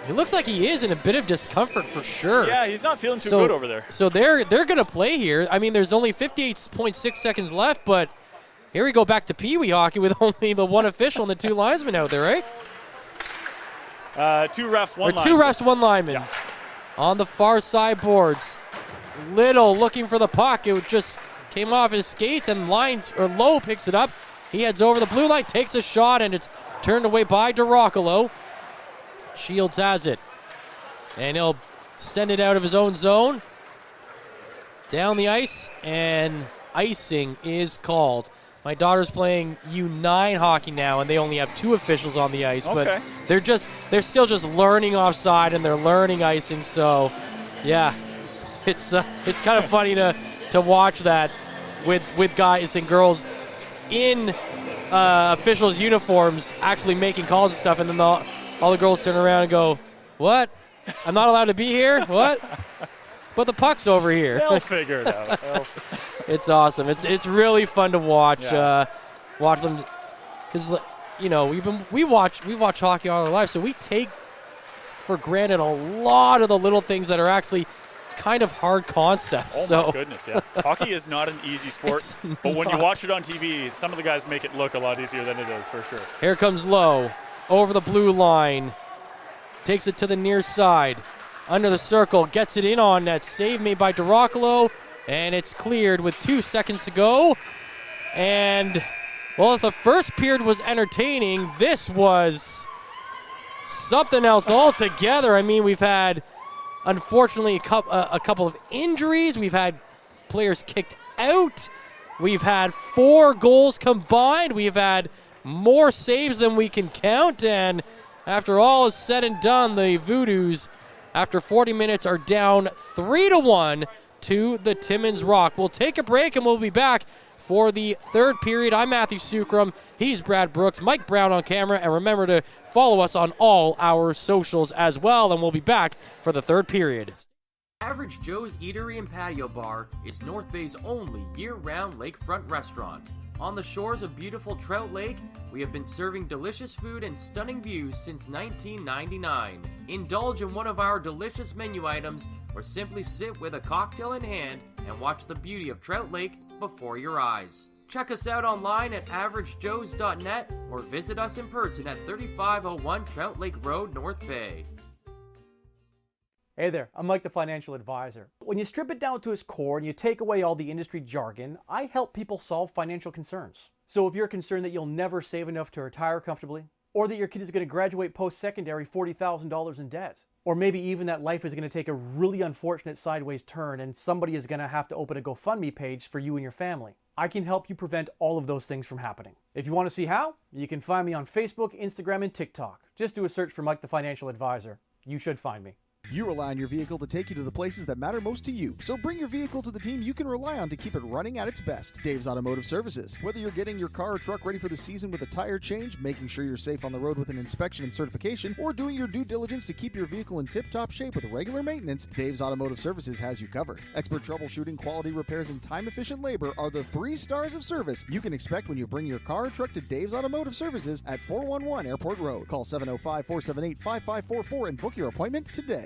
[SPEAKER 4] He looks like he is in a bit of discomfort for sure.
[SPEAKER 5] Yeah, he's not feeling too good over there.
[SPEAKER 4] So they're going to play here. I mean, there's only 58.6 seconds left, but here we go back to Pee Wee hockey with only the one official and the two linesmen out there, right?
[SPEAKER 5] Two refs, one lineman.
[SPEAKER 4] Two refs, one lineman.
[SPEAKER 5] Yeah.
[SPEAKER 4] On the far side boards. Little looking for the puck. It just came off his skates, and Lowe picks it up. He heads over the blue line, takes a shot, and it's turned away by DeRoccolo. Shields has it, and he'll send it out of his own zone. Down the ice, and icing is called. My daughter's playing U9 hockey now, and they only have two officials on the ice, but they're still just learning offside, and they're learning icing. So, yeah, it's kind of funny to watch that with guys and girls in officials' uniforms actually making calls and stuff, and then all the girls turn around and go, "What? I'm not allowed to be here? What?" But the puck's over here.
[SPEAKER 5] They'll figure it out.
[SPEAKER 4] It's awesome. It's really fun to watch.
[SPEAKER 5] Yeah.
[SPEAKER 4] Watch them, because we watch hockey all our lives, so we take for granted a lot of the little things that are actually kind of hard concepts.
[SPEAKER 5] Oh my goodness, yeah. Hockey is not an easy sport, but when you watch it on TV, some of the guys make it look a lot easier than it is, for sure.
[SPEAKER 4] Here comes Lowe over the blue line, takes it to the near side. Under the circle, gets it in on net. Save made by DeRoccolo, and it's cleared with 2 seconds to go. And, well, if the first period was entertaining, this was something else altogether. I mean, we've had, unfortunately, a couple of injuries. We've had players kicked out. We've had 4 goals combined. We've had more saves than we can count. And after all is said and done, the Voodoos, after 40 minutes, are down 3-1 to the Timmins Rock. We'll take a break, and we'll be back for the third period. I'm Matthew Sukram. He's Brad Brooks. Mike Brown on camera. And remember to follow us on all our socials as well, and we'll be back for the third period.
[SPEAKER 1] Average Joe's Eatery and Patio Bar is North Bay's only year-round lakefront restaurant. On the shores of beautiful Trout Lake, we have been serving delicious food and stunning views since 1999. Indulge in one of our delicious menu items, or simply sit with a cocktail in hand and watch the beauty of Trout Lake before your eyes. Check us out online at averagejoes.net or visit us in person at 3501 Trout Lake Road, North Bay.
[SPEAKER 2] Hey there, I'm Mike the Financial Advisor. When you strip it down to its core and you take away all the industry jargon, I help people solve financial concerns. So if you're concerned that you'll never save enough to retire comfortably, or that your kid is going to graduate post-secondary $40,000 in debt, or maybe even that life is going to take a really unfortunate sideways turn and somebody is going to have to open a GoFundMe page for you and your family, I can help you prevent all of those things from happening. If you want to see how, you can find me on Facebook, Instagram, and TikTok. Just do a search for Mike the Financial Advisor. You should find me.
[SPEAKER 3] You rely on your vehicle to take you to the places that matter most to you. So bring your vehicle to the team you can rely on to keep it running at its best. Dave's Automotive Services. Whether you're getting your car or truck ready for the season with a tire change, making sure you're safe on the road with an inspection and certification, or doing your due diligence to keep your vehicle in tip-top shape with regular maintenance, Dave's Automotive Services has you covered. Expert troubleshooting, quality repairs, and time-efficient labor are the 3 stars of service you can expect when you bring your car or truck to Dave's Automotive Services at 411 Airport Road. Call 705-478-5544 and book your appointment today.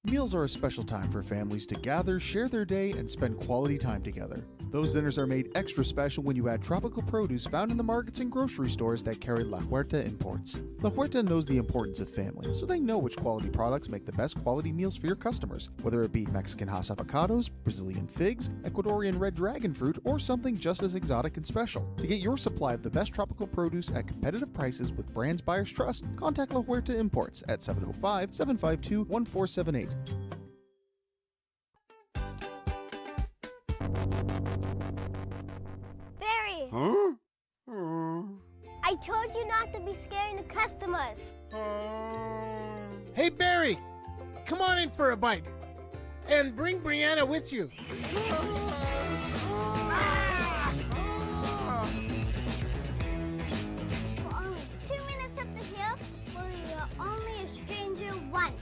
[SPEAKER 3] Meals are a special time for families to gather, share their day, and spend quality time together. Those dinners are made extra special when you add tropical produce found in the markets and grocery stores that carry La Huerta imports. La Huerta knows the importance of family, so they know which quality products make the best quality meals for your customers, whether it be Mexican Hass avocados, Brazilian figs, Ecuadorian red dragon fruit, or something just as exotic and special. To get your supply of the best tropical produce at competitive prices with brands buyers trust, contact La Huerta Imports at 705-752-1478.
[SPEAKER 7] Barry! I told you not to be scaring the customers.
[SPEAKER 8] Hey, Barry, come on in for a bite. And bring Brianna with you.
[SPEAKER 7] For only 2 minutes up the hill, where you're only a stranger once.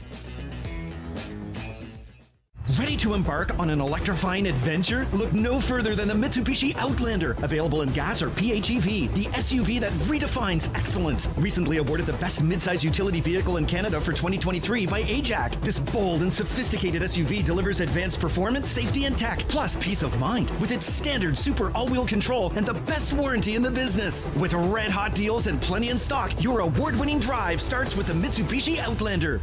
[SPEAKER 9] Ready to embark on an electrifying adventure? Look no further than the Mitsubishi Outlander, available in gas or PHEV, the SUV that redefines excellence. Recently awarded the best midsize utility vehicle in Canada for 2023 by AJAC. This bold and sophisticated SUV delivers advanced performance, safety, and tech, plus peace of mind with its standard super all-wheel control and the best warranty in the business. With red-hot deals and plenty in stock, your award-winning drive starts with the Mitsubishi Outlander.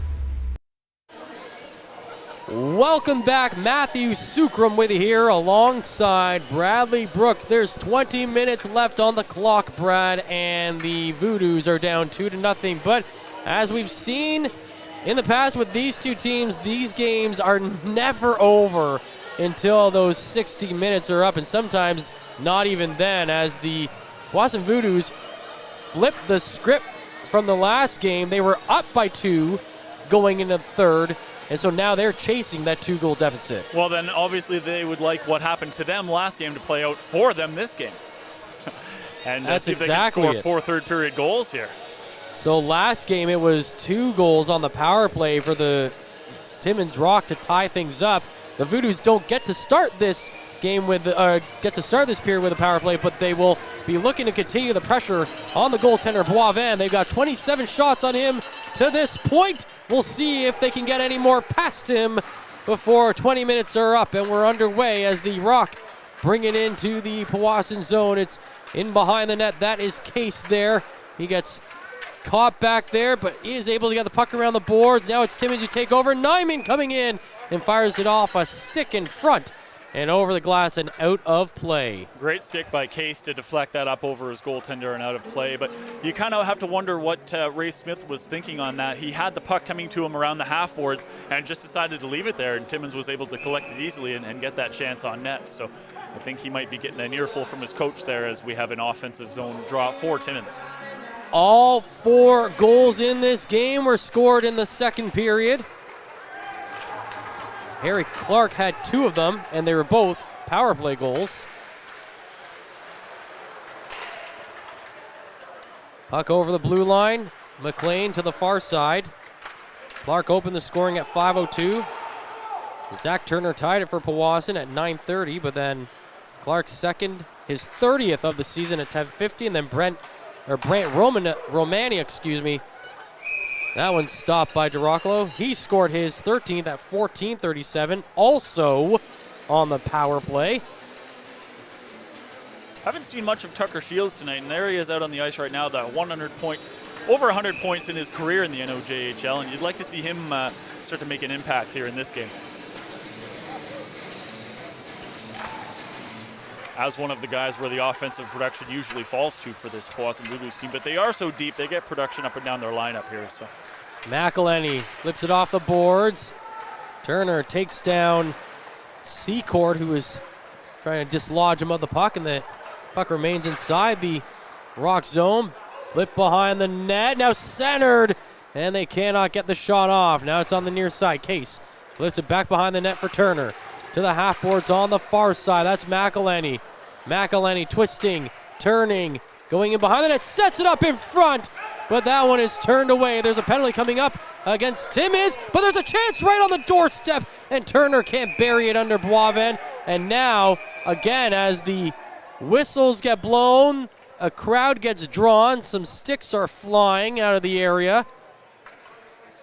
[SPEAKER 4] Welcome back. Matthew Sukram with you here alongside Bradley Brooks. There's 20 minutes left on the clock, Brad, and the Voodoos are down 2-0. But as we've seen in the past with these two teams, these games are never over until those 60 minutes are up, and sometimes not even then, as the Powassan Voodoos flipped the script from the last game. They were up by 2 going into the third. And so now they're chasing that 2-goal deficit.
[SPEAKER 5] Well, then obviously they would like what happened to them last game to play out for them this game. And
[SPEAKER 4] that's
[SPEAKER 5] see if
[SPEAKER 4] exactly
[SPEAKER 5] they can score 4 third-period goals here.
[SPEAKER 4] So last game it was 2 goals on the power play for the Timmins Rock to tie things up. The Voodoos don't get to start this game with this period with a power play, but they will be looking to continue the pressure on the goaltender Boivin. They've got 27 shots on him to this point. We'll see if they can get any more past him before 20 minutes are up, and we're underway as the Rock bring it into the Powassan zone. It's in behind the net. That is Case there. He gets caught back there, but is able to get the puck around the boards. Now it's Timmins who take over. Nyman coming in and fires it off a stick in front and over the glass and out of play.
[SPEAKER 5] Great stick by Case to deflect that up over his goaltender and out of play. But you kind of have to wonder what Ray Smith was thinking on that. He had the puck coming to him around the half boards and just decided to leave it there. And Timmins was able to collect it easily and get that chance on net. So I think he might be getting an earful from his coach there as we have an offensive zone draw for Timmins.
[SPEAKER 4] All 4 goals in this game were scored in the second period. Harry Clark had 2 of them, and they were both power play goals. Puck over the blue line. McLean to the far side. Clark opened the scoring at 5:02. Zach Turner tied it for Powassan at 9:30, but then Clark's second, his 30th of the season at 10:50, and then Brant Romani, that one's stopped by Girocolo. He scored his 13th at 14:37, also on the power play.
[SPEAKER 5] Haven't seen much of Tucker Shields tonight, and there he is out on the ice right now, over 100 points in his career in the NOJHL, and you'd like to see him start to make an impact here in this game. As one of the guys where the offensive production usually falls to for this Powassan Voodoos team, but they are so deep, they get production up and down their lineup here. So
[SPEAKER 4] McElhenney flips it off the boards. Turner takes down Secord, who is trying to dislodge him of the puck, and the puck remains inside the Rock zone. Flip behind the net, now centered, and they cannot get the shot off. Now it's on the near side. Case flips it back behind the net for Turner. To the half boards on the far side. That's McElhenney. McElhenney twisting, turning, going in behind the net, sets it up in front, but that one is turned away. There's a penalty coming up against Timmins, but there's a chance right on the doorstep, and Turner can't bury it under Boivin. And now, again, as the whistles get blown, a crowd gets drawn, some sticks are flying out of the area.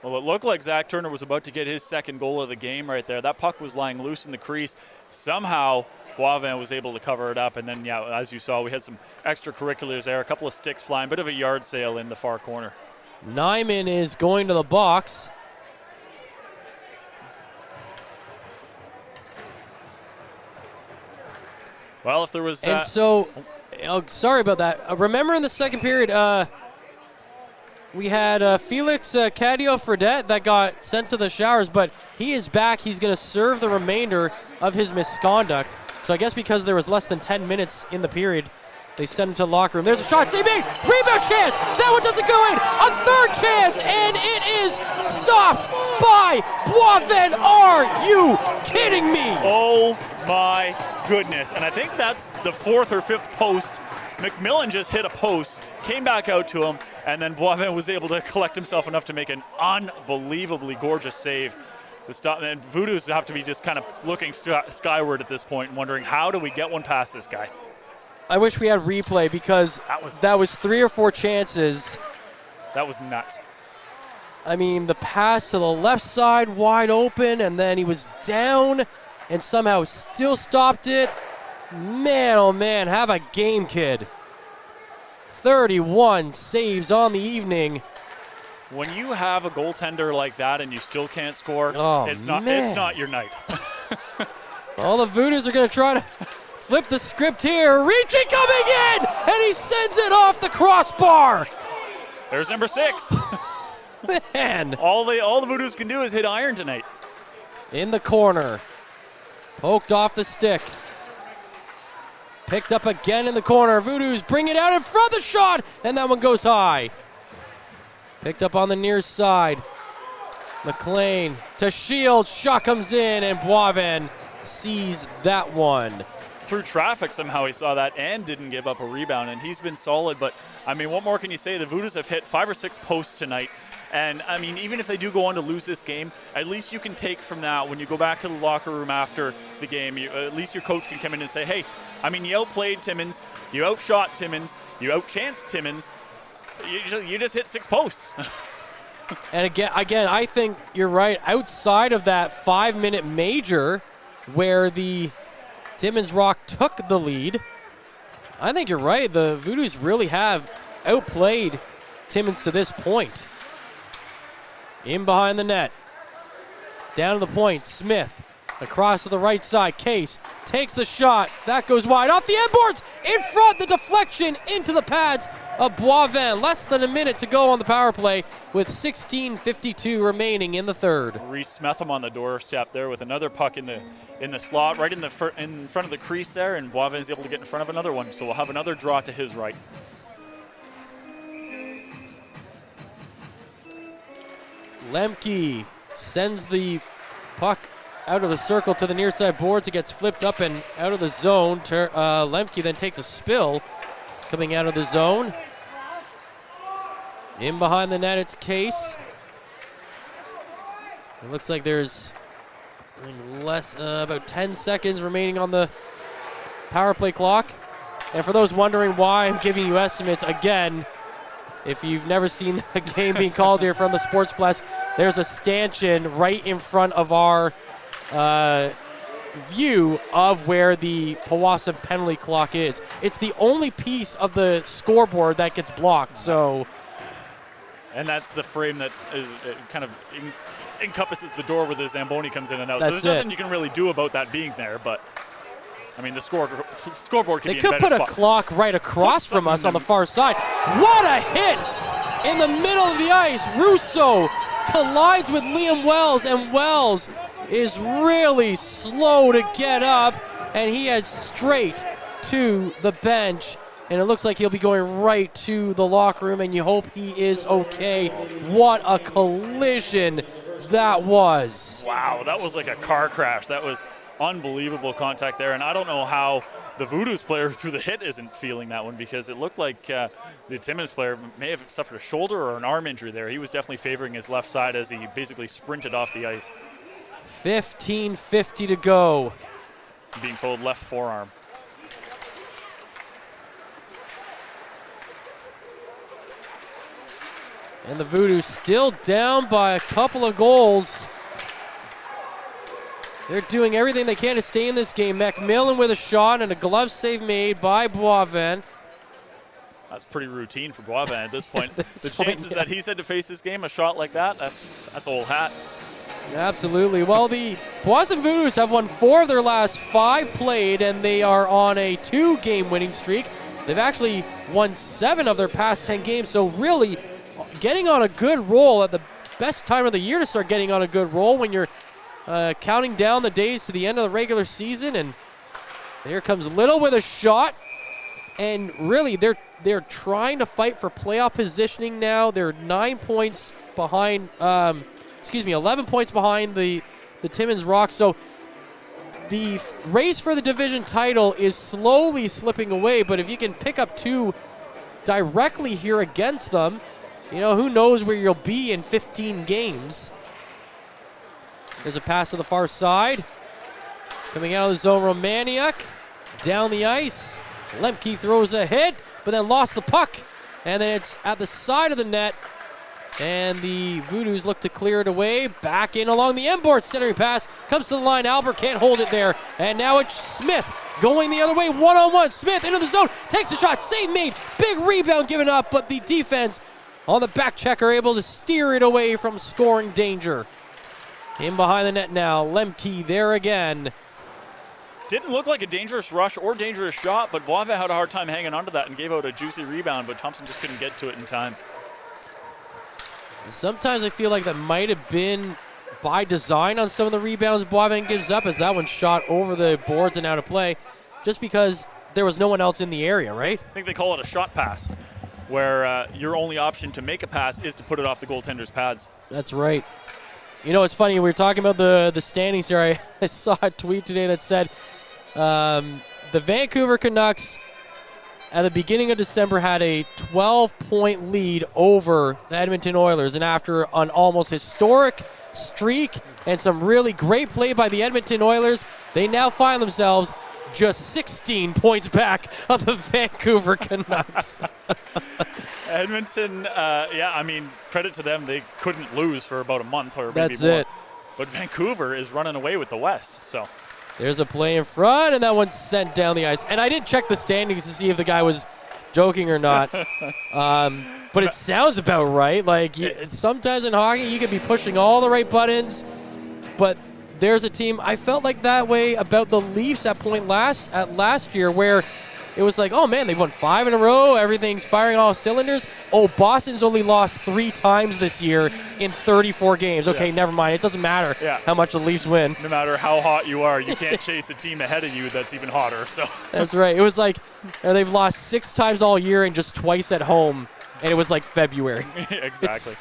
[SPEAKER 5] Well, it looked like Zach Turner was about to get his second goal of the game right there. That puck was lying loose in the crease. Somehow, Boivin was able to cover it up. And then, yeah, as you saw, we had some extracurriculars there. A couple of sticks flying, bit of a yard sale in the far corner.
[SPEAKER 4] Nyman is going to the box.
[SPEAKER 5] Well, if there was...
[SPEAKER 4] And so, sorry about that. Remember in the second period, we had Felix Cadio-Fredette that got sent to the showers, but he is back. He's going to serve the remainder of his misconduct. So I guess because there was less than 10 minutes in the period, they sent him to the locker room. There's a shot. Save made. Rebound chance. That one doesn't go in. A third chance, and it is stopped by Boivin. Are you kidding me?
[SPEAKER 5] Oh, my goodness. And I think that's the fourth or fifth post. McMillan just hit a post, came back out to him, and then Boivin was able to collect himself enough to make an unbelievably gorgeous save. And Voodoos have to be just kind of looking skyward at this point and wondering, how do we get one past this guy?
[SPEAKER 4] I wish we had replay because that was 3 or 4 chances.
[SPEAKER 5] That was nuts.
[SPEAKER 4] I mean, the pass to the left side wide open, and then he was down and somehow still stopped it. Man, oh man, have a game, kid. 31 saves on the evening.
[SPEAKER 5] When you have a goaltender like that and you still can't score, it's not your night.
[SPEAKER 4] All the Voodoos are going to try to flip the script here. Ricci coming in, and he sends it off the crossbar.
[SPEAKER 5] There's number 6.
[SPEAKER 4] Man.
[SPEAKER 5] All the Voodoos can do is hit iron tonight.
[SPEAKER 4] In the corner. Poked off the stick. Picked up again in the corner. Voodoos bring it out in front of the shot, and that one goes high. Picked up on the near side. McLean to Shield. Shot comes in, and Boivin sees that one.
[SPEAKER 5] Through traffic somehow he saw that and didn't give up a rebound, and he's been solid. But, I mean, what more can you say? The Voodoos have hit 5 or 6 posts tonight. And, I mean, even if they do go on to lose this game, at least you can take from that when you go back to the locker room after the game, at least your coach can come in and say, hey, I mean, you outplayed Timmins, you outshot Timmins, you outchanced Timmins, you just hit 6 posts.
[SPEAKER 4] And again, I think you're right. Outside of that 5-minute major where the Timmins Rock took the lead, I think you're right. The Voodoos really have outplayed Timmins to this point. In behind the net. Down to the point. Smith across to the right side. Case takes the shot. That goes wide. Off the end boards. In front. The deflection into the pads of Boivin. Less than a minute to go on the power play with 16:52 remaining in the third.
[SPEAKER 5] Reese Smetham on the doorstep there with another puck in the slot right in front of the crease there, and Boivin is able to get in front of another one. So we'll have another draw to his right.
[SPEAKER 4] Lemke sends the puck out of the circle to the near side boards. It gets flipped up and out of the zone. Lemke then takes a spill coming out of the zone. In behind the net, it's Case. It looks like there's about 10 seconds remaining on the power play clock. And for those wondering why I'm giving you estimates, again, if you've never seen a game being called here from the Sportsplex, there's a stanchion right in front of our view of where the Powassan penalty clock is. It's the only piece of the scoreboard that gets blocked. So,
[SPEAKER 5] and that's the frame that kind of encompasses the door where the Zamboni comes in and out. So there's nothing you can really do about that being there, but I mean, the scoreboard could be in a better spot.
[SPEAKER 4] They could put a clock right across from us on the far side. What a hit in the middle of the ice. Russo collides with Liam Wells, and Wells is really slow to get up, and he heads straight to the bench. And it looks like he'll be going right to the locker room, and you hope he is okay. What a collision that was.
[SPEAKER 5] Wow, that was like a car crash. That was unbelievable contact there, and I don't know how the Voodoos player through the hit isn't feeling that one, because it looked like the Timmins player may have suffered a shoulder or an arm injury there. He was definitely favoring his left side as he basically sprinted off the ice.
[SPEAKER 4] 15:50 to go.
[SPEAKER 5] Being told left forearm.
[SPEAKER 4] And the Voodoos still down by a couple of goals. They're doing everything they can to stay in this game. McMillan with a shot and a glove save made by Boivin.
[SPEAKER 5] That's pretty routine for Boivin at this point. The chances that he's had to face this game, a shot like that, that's old hat.
[SPEAKER 4] Absolutely. Well, the Powassan Voodoos have won 4 of their last 5 played, and they are on a 2-game winning streak. They've actually won 7 of their past 10 games, so really getting on a good roll at the best time of the year to start getting on a good roll when you're counting down the days to the end of the regular season. And here comes Little with a shot. And really, they're trying to fight for playoff positioning now. They're 11 points behind the Timmins Rock. So the race for the division title is slowly slipping away. But if you can pick up 2 directly here against them, who knows where you'll be in 15 games. There's a pass to the far side. Coming out of the zone, Romaniuk. Down the ice. Lemke throws a hit, but then lost the puck. And then it's at the side of the net. And the Voodoos look to clear it away. Back in along the end board. Centering pass. Comes to the line. Albert can't hold it there. And now it's Smith going the other way. One-on-one. Smith into the zone. Takes a shot. Save made. Big rebound given up, but the defense on the back check are able to steer it away from scoring danger. In behind the net now, Lemke there again.
[SPEAKER 5] Didn't look like a dangerous rush or dangerous shot, but Boivin had a hard time hanging onto that and gave out a juicy rebound, but Thompson just couldn't get to it in time.
[SPEAKER 4] Sometimes I feel like that might have been by design on some of the rebounds Boivin gives up, as that one shot over the boards and out of play, just because there was no one else in the area, right?
[SPEAKER 5] I think they call it a shot pass, where your only option to make a pass is to put it off the goaltender's pads.
[SPEAKER 4] That's right. It's funny, we were talking about the standings here. I saw a tweet today that said the Vancouver Canucks at the beginning of December had a 12-point lead over the Edmonton Oilers. And after an almost historic streak and some really great play by the Edmonton Oilers, they now find themselves just 16 points back of the Vancouver Canucks.
[SPEAKER 5] Edmonton, credit to them. They couldn't lose for about a month or maybe
[SPEAKER 4] That's
[SPEAKER 5] more.
[SPEAKER 4] it.
[SPEAKER 5] But Vancouver is running away with the West. So
[SPEAKER 4] there's a play in front, and that one's sent down the ice. And I didn't check the standings to see if the guy was joking or not. But it sounds about right. Sometimes in hockey, you can be pushing all the right buttons, but there's a team. I felt like that way about the Leafs at last year, where it was like, oh man, they've won 5 in a row. Everything's firing all cylinders. Oh, Boston's only lost 3 times this year in 34 games. Okay, never mind. It doesn't matter how much the Leafs win.
[SPEAKER 5] No matter how hot you are, you can't chase a team ahead of you that's even hotter. So
[SPEAKER 4] that's right. It was like they've lost 6 times all year and just twice at home, and it was like February.
[SPEAKER 5] Exactly.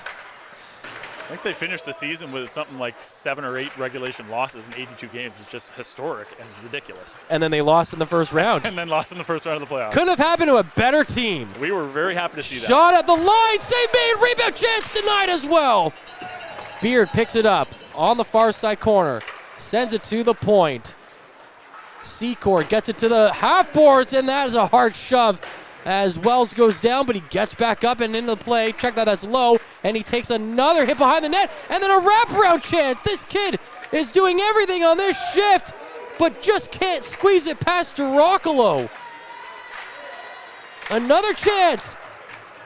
[SPEAKER 5] I think they finished the season with something like 7 or 8 regulation losses in 82 games. It's just historic and ridiculous.
[SPEAKER 4] And then they lost in the first round.
[SPEAKER 5] And then lost in the first round of the playoffs.
[SPEAKER 4] Could have happened to a better team.
[SPEAKER 5] We were very happy to see that.
[SPEAKER 4] Shot at the line. Save made. Rebound chance denied as well. Beard picks it up on the far side corner. Sends it to the point. Secord gets it to the half boards, and that is a hard shove as Wells goes down, but he gets back up and into the play. Check that's low, and he takes another hit behind the net, and then a wraparound chance. This kid is doing everything on this shift, but just can't squeeze it past Durocolo. Another chance,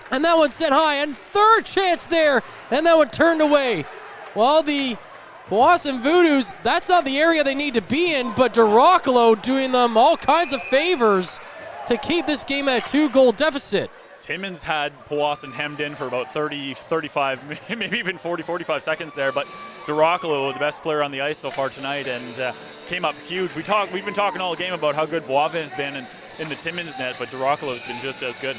[SPEAKER 4] and that one sent high, and third chance there, and that one turned away. Well, the Powassan Voodoos, that's not the area they need to be in, but Durocolo doing them all kinds of favors to keep this game at a 2-goal deficit.
[SPEAKER 5] Timmins had Powassan hemmed in for about 30, 35, maybe even 40, 45 seconds there, but Durocolo, the best player on the ice so far tonight, and came up huge. We've been talking all game about how good Boivin has been in the Timmins net, but Durocolo has been just as good.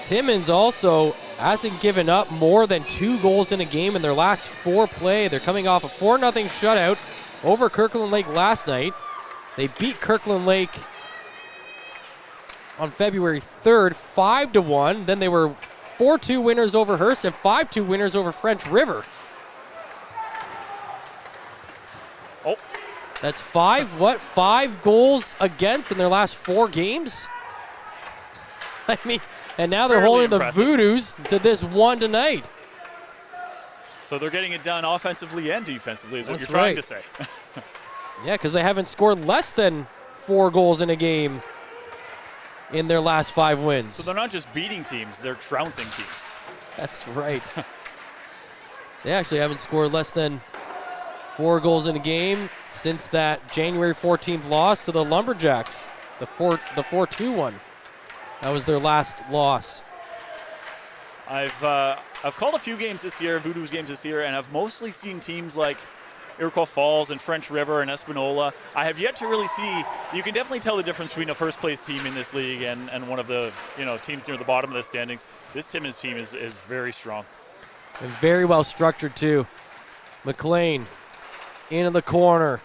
[SPEAKER 4] Timmins also hasn't given up more than 2 goals in a game in their last 4 play. They're coming off a 4-0 shutout over Kirkland Lake last night. They beat Kirkland Lake on February 3rd, 5-1. Then they were 4-2 winners over Hearst and 5-2 winners over French River.
[SPEAKER 5] Oh.
[SPEAKER 4] That's 5 goals against in their last 4 games? I mean, And now they're
[SPEAKER 5] Fairly
[SPEAKER 4] holding
[SPEAKER 5] impressive.
[SPEAKER 4] the Voodoos to this one tonight.
[SPEAKER 5] So they're getting it done offensively and defensively is what
[SPEAKER 4] That's
[SPEAKER 5] you're trying
[SPEAKER 4] right.
[SPEAKER 5] to say.
[SPEAKER 4] Yeah, because they haven't scored less than 4 goals in a game in their last 5 wins.
[SPEAKER 5] So they're not just beating teams, they're trouncing teams.
[SPEAKER 4] That's right. They actually haven't scored less than 4 goals in a game since that January 14th loss to the Lumberjacks, the 4-2 one. That was their last loss.
[SPEAKER 5] I've called a few games this year, Voodoos games this year, and I've mostly seen teams like Iroquois Falls and French River and Espanola. I have yet to really see, you can definitely tell the difference between a first place team in this league and one of the teams near the bottom of the standings. This Timmins team is very strong.
[SPEAKER 4] And very well structured too. McLean into the corner.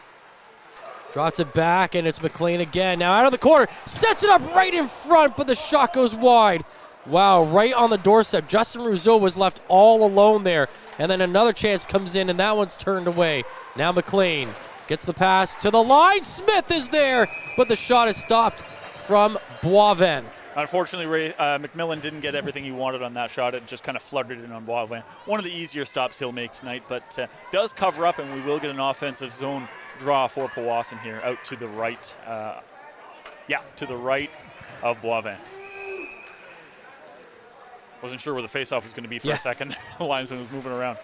[SPEAKER 4] Drops it back, and it's McLean again. Now out of the corner, sets it up right in front, but the shot goes wide. Wow, right on the doorstep. Justin Rousseau was left all alone there. And then another chance comes in, and that one's turned away. Now McLean gets the pass to the line. Smith is there, but the shot is stopped from Boivin.
[SPEAKER 5] Unfortunately, McMillan didn't get everything he wanted on that shot. It just kind of fluttered in on Boivin. One of the easier stops he'll make tonight, but does cover up, and we will get an offensive zone draw for Powassan here, out to the right. To the right of Boivin. Wasn't sure where the faceoff was going to be for a second. The linesman was moving around.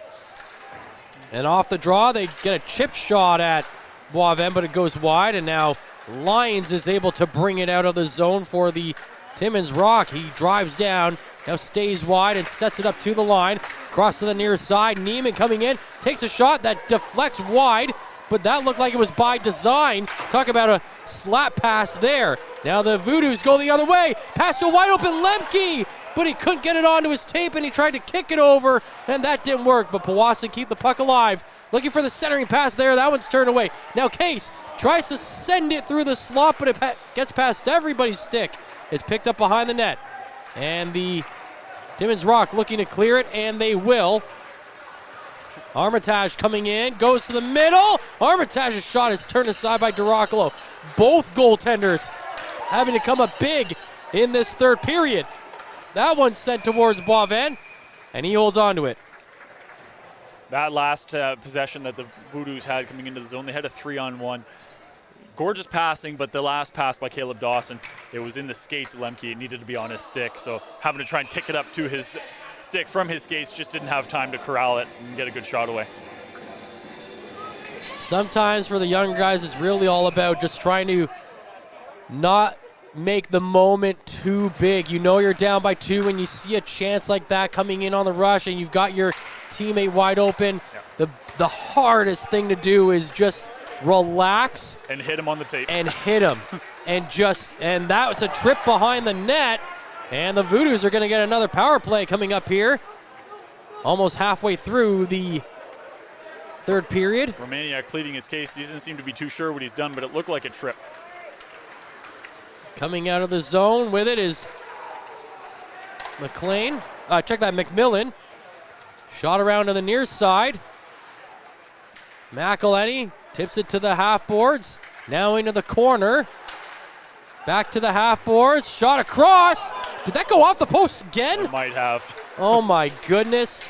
[SPEAKER 4] And off the draw, they get a chip shot at Boivin, but it goes wide, and now Lyons is able to bring it out of the zone for the Timmins Rock. He drives down, now stays wide and sets it up to the line. Cross to the near side. Neiman coming in, takes a shot that deflects wide, but that looked like it was by design. Talk about a slap pass there. Now the Voodoos go the other way. Pass to wide open Lemke, but he couldn't get it onto his tape, and he tried to kick it over, and that didn't work. But Powassan keep the puck alive. Looking for the centering pass there. That one's turned away. Now Case tries to send it through the slot, but it gets past everybody's stick. It's picked up behind the net. And the Timmins Rock looking to clear it, and they will. Armitage coming in, goes to the middle. Armitage's shot is turned aside by Duracolo. Both goaltenders having to come up big in this third period. That one's sent towards Boivin, and he holds on to it.
[SPEAKER 5] That last possession that the Voodoos had coming into the zone, they had a 3-on-1. Gorgeous passing, but the last pass by Caleb Dawson, it was in the skates of Lemke. It needed to be on his stick, so having to try and kick it up to his stick from his skates, just didn't have time to corral it and get a good shot away.
[SPEAKER 4] Sometimes for the younger guys, it's really all about just trying to not make the moment too big. You know you're down by 2 when you see a chance like that coming in on the rush and you've got your teammate wide open. Yep. The hardest thing to do is just relax
[SPEAKER 5] and hit him on the tape.
[SPEAKER 4] And hit him. and that was a trip behind the net. And the Voodoos are going to get another power play coming up here. Almost halfway through the third period.
[SPEAKER 5] Romaniak pleading his case. He doesn't seem to be too sure what he's done, but it looked like a trip.
[SPEAKER 4] Coming out of the zone with it is McLean. Check that, McMillan. Shot around to the near side. McElhenney tips it to the half boards. Now into the corner. Back to the half boards. Shot across. Did that go off the post again?
[SPEAKER 5] It might have.
[SPEAKER 4] Oh my goodness.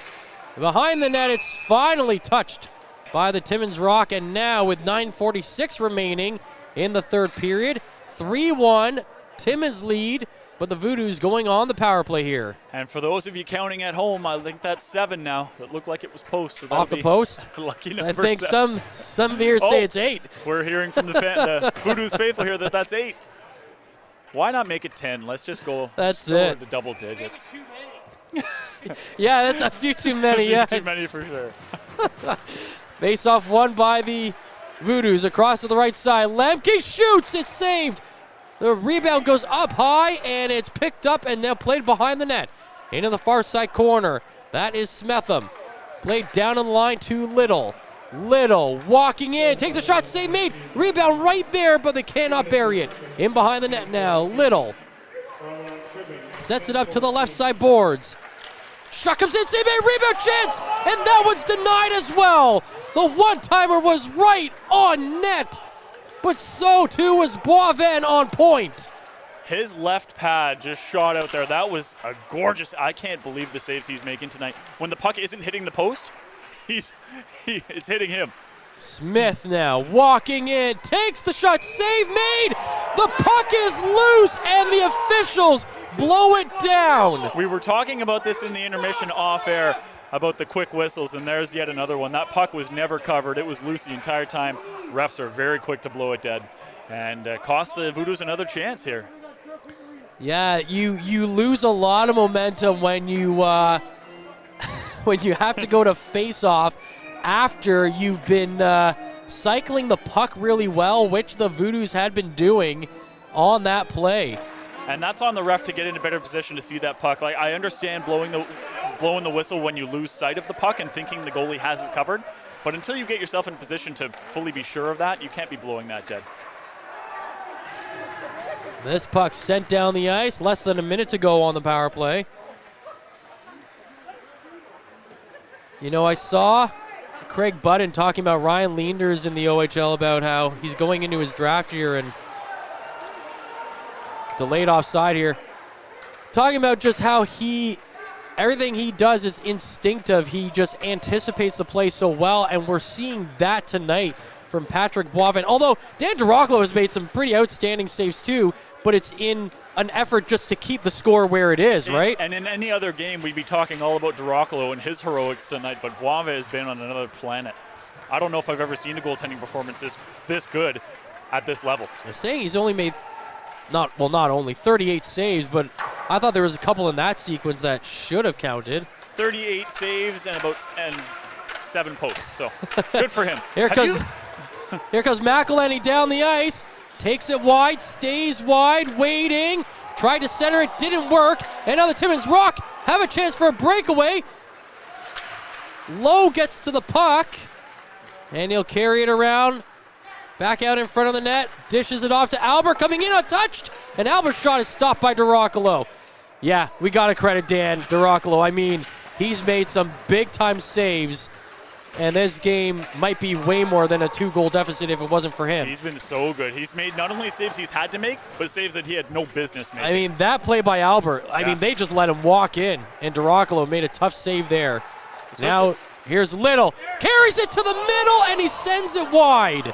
[SPEAKER 4] Behind the net, it's finally touched by the Timmins Rock. And now with 9:46 remaining in the third period, 3-1, Timmins lead, but the Voodoos going on the power play here.
[SPEAKER 5] And for those of you counting at home, I think that's 7 now. It looked like it was post. So
[SPEAKER 4] off the post?
[SPEAKER 5] Lucky number
[SPEAKER 4] I think
[SPEAKER 5] 7.
[SPEAKER 4] some here say it's 8.
[SPEAKER 5] We're hearing from the Voodoos faithful here that that's 8. Why not make it 10? Let's just go.
[SPEAKER 4] That's
[SPEAKER 5] it. The double digits.
[SPEAKER 4] Yeah, that's a few too many. Yeah,
[SPEAKER 5] too many for sure.
[SPEAKER 4] Face off won by the Voodoos across to the right side. Lemke shoots. It's saved. The rebound goes up high, and it's picked up and now played behind the net. Into the far side corner. That is Smetham. Played down on the line to Little. Little walking in. Takes a shot. Save made. Rebound right there, but they cannot bury it. In behind the net now. Little. Sets it up to the left side boards. Shot comes in. Save made. Rebound chance. And that one's denied as well. The one-timer was right on net. But so too was Boivin on point.
[SPEAKER 5] His left pad just shot out there. That was a gorgeous, I can't believe the saves he's making tonight. When the puck isn't hitting the post, it's hitting him.
[SPEAKER 4] Smith now walking in, takes the shot, save made. The puck is loose, and the officials blow it down.
[SPEAKER 5] We were talking about this in the intermission off air about the quick whistles, and there's yet another one. That puck was never covered. It was loose the entire time. Refs are very quick to blow it dead, and cost the Voodoos another chance here.
[SPEAKER 4] Yeah, you lose a lot of momentum when you when you have to go to face off after you've been cycling the puck really well, which the Voodoos had been doing on that play.
[SPEAKER 5] And that's on the ref to get in a better position to see that puck. Like, I understand blowing the whistle when you lose sight of the puck and thinking the goalie has it covered, but until you get yourself in position to fully be sure of that, you can't be blowing that dead.
[SPEAKER 4] This puck sent down the ice less than a minute to go on the power play. You know, I saw Craig Budden talking about Ryan Leanders in the OHL about how he's going into his draft year and delayed offside here. Talking about just how everything he does is instinctive. He just anticipates the play so well, and we're seeing that tonight from Patrick Boivin. Although Dan Duroclo has made some pretty outstanding saves too, but it's in an effort just to keep the score where it is, right?
[SPEAKER 5] And in any other game, we'd be talking all about Duroclo and his heroics tonight, but Boivin has been on another planet. I don't know if I've ever seen a goaltending performance this good at this level.
[SPEAKER 4] They're saying he's only made not only 38 saves, but I thought there was a couple in that sequence that should have counted.
[SPEAKER 5] 38 saves and 7 posts, so good for him.
[SPEAKER 4] Here comes McElhenney down the ice, takes it wide, stays wide, waiting, tried to center it, didn't work, and now the Timmins Rock have a chance for a breakaway. Lowe gets to the puck, and he'll carry it around, back out in front of the net, dishes it off to Albert, coming in untouched, and Albert's shot is stopped by Duroclo. Yeah, we got to credit Dan Duroclo. I mean, he's made some big-time saves, and this game might be way more than a 2-goal deficit if it wasn't for him.
[SPEAKER 5] He's been so good. He's made not only saves he's had to make, but saves that he had no business making.
[SPEAKER 4] I mean, that play by Albert, I mean, they just let him walk in, and Duroclo made a tough save there. Now, here's Little. Carries it to the middle, and he sends it wide.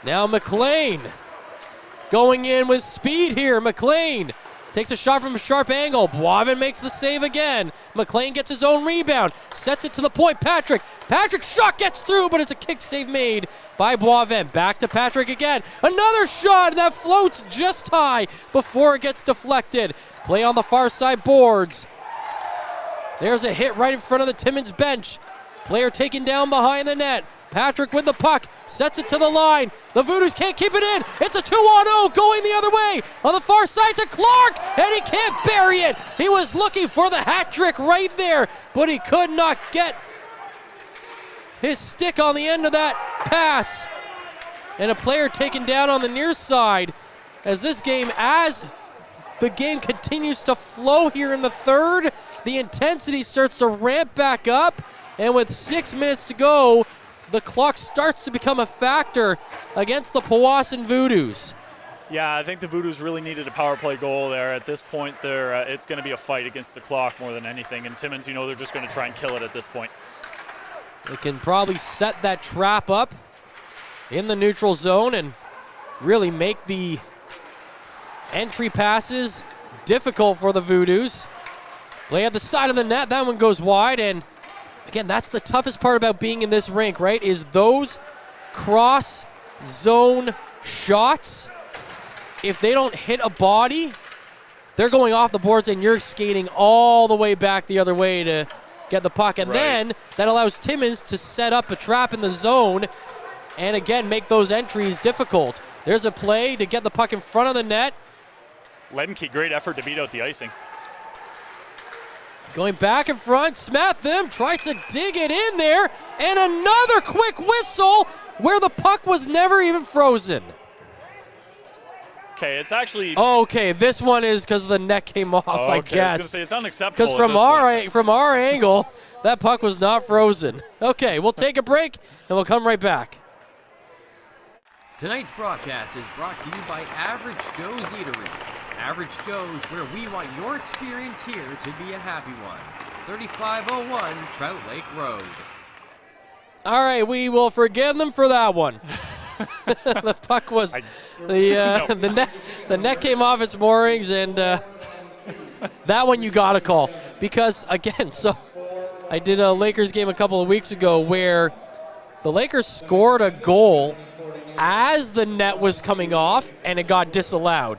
[SPEAKER 4] Now McLean going in with speed here. McLean takes a shot from a sharp angle. Boivin makes the save again. McLean gets his own rebound. Sets it to the point. Patrick's shot gets through, but it's a kick save made by Boivin. Back to Patrick again. Another shot that floats just high before it gets deflected. Play on the far side boards. There's a hit right in front of the Timmins bench. Player taken down behind the net. Patrick with the puck, sets it to the line. The Voodoos can't keep it in. It's a 2-on-0 going the other way. On the far side to Clark, and he can't bury it. He was looking for the hat trick right there, but he could not get his stick on the end of that pass. And a player taken down on the near side as the game continues to flow here in the third. The intensity starts to ramp back up, and with 6 minutes to go, the clock starts to become a factor against the Powassan Voodoos.
[SPEAKER 5] Yeah, I think the Voodoos really needed a power play goal there. At this point, it's going to be a fight against the clock more than anything. And Timmins, they're just going to try and kill it at this point.
[SPEAKER 4] They can probably set that trap up in the neutral zone and really make the entry passes difficult for the Voodoos. Play at the side of the net. That one goes wide, and again, that's the toughest part about being in this rink, right? Is those cross-zone shots. If they don't hit a body, they're going off the boards, and you're skating all the way back the other way to get the puck. And then that allows Timmins to set up a trap in the zone and, again, make those entries difficult. There's a play to get the puck in front of the net.
[SPEAKER 5] Lemke, great effort to beat out the icing.
[SPEAKER 4] Going back in front, Smatham tries to dig it in there, and another quick whistle where the puck was never even frozen.
[SPEAKER 5] Okay, it's actually...
[SPEAKER 4] Okay, this one is because the net came off, I guess.
[SPEAKER 5] I was going to say, it's unacceptable.
[SPEAKER 4] Because from our angle, that puck was not frozen. Okay, we'll take a break, and we'll come right back.
[SPEAKER 1] Tonight's broadcast is brought to you by Average Joe's Eatery. Average Joe's, where we want your experience here to be a happy one. 3501 Trout Lake Road.
[SPEAKER 4] All right, we will forgive them for that one. The puck was the net came off its moorings, and that one you got to call because again. So I did a Lakers game a couple of weeks ago where the Lakers scored a goal as the net was coming off, and it got disallowed.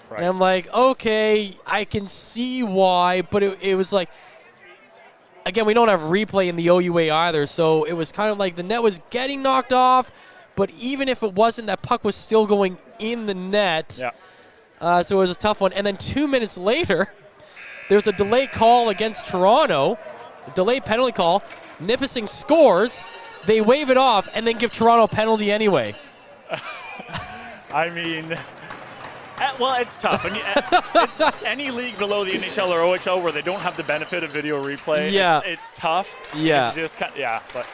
[SPEAKER 4] Right. And I'm like, okay, I can see why, but it was like. Again, we don't have replay in the OUA either, so it was kind of like the net was getting knocked off, but even if it wasn't, that puck was still going in the net. Yeah. So it was a tough one. And then 2 minutes later, there was a delay call against Toronto, a delay penalty call. Nipissing scores, they wave it off, and then give Toronto a penalty anyway.
[SPEAKER 5] I mean... Well, it's tough. It's any league below the NHL or OHL where they don't have the benefit of video replay.
[SPEAKER 4] Yeah.
[SPEAKER 5] It's tough.
[SPEAKER 4] Yeah.
[SPEAKER 5] But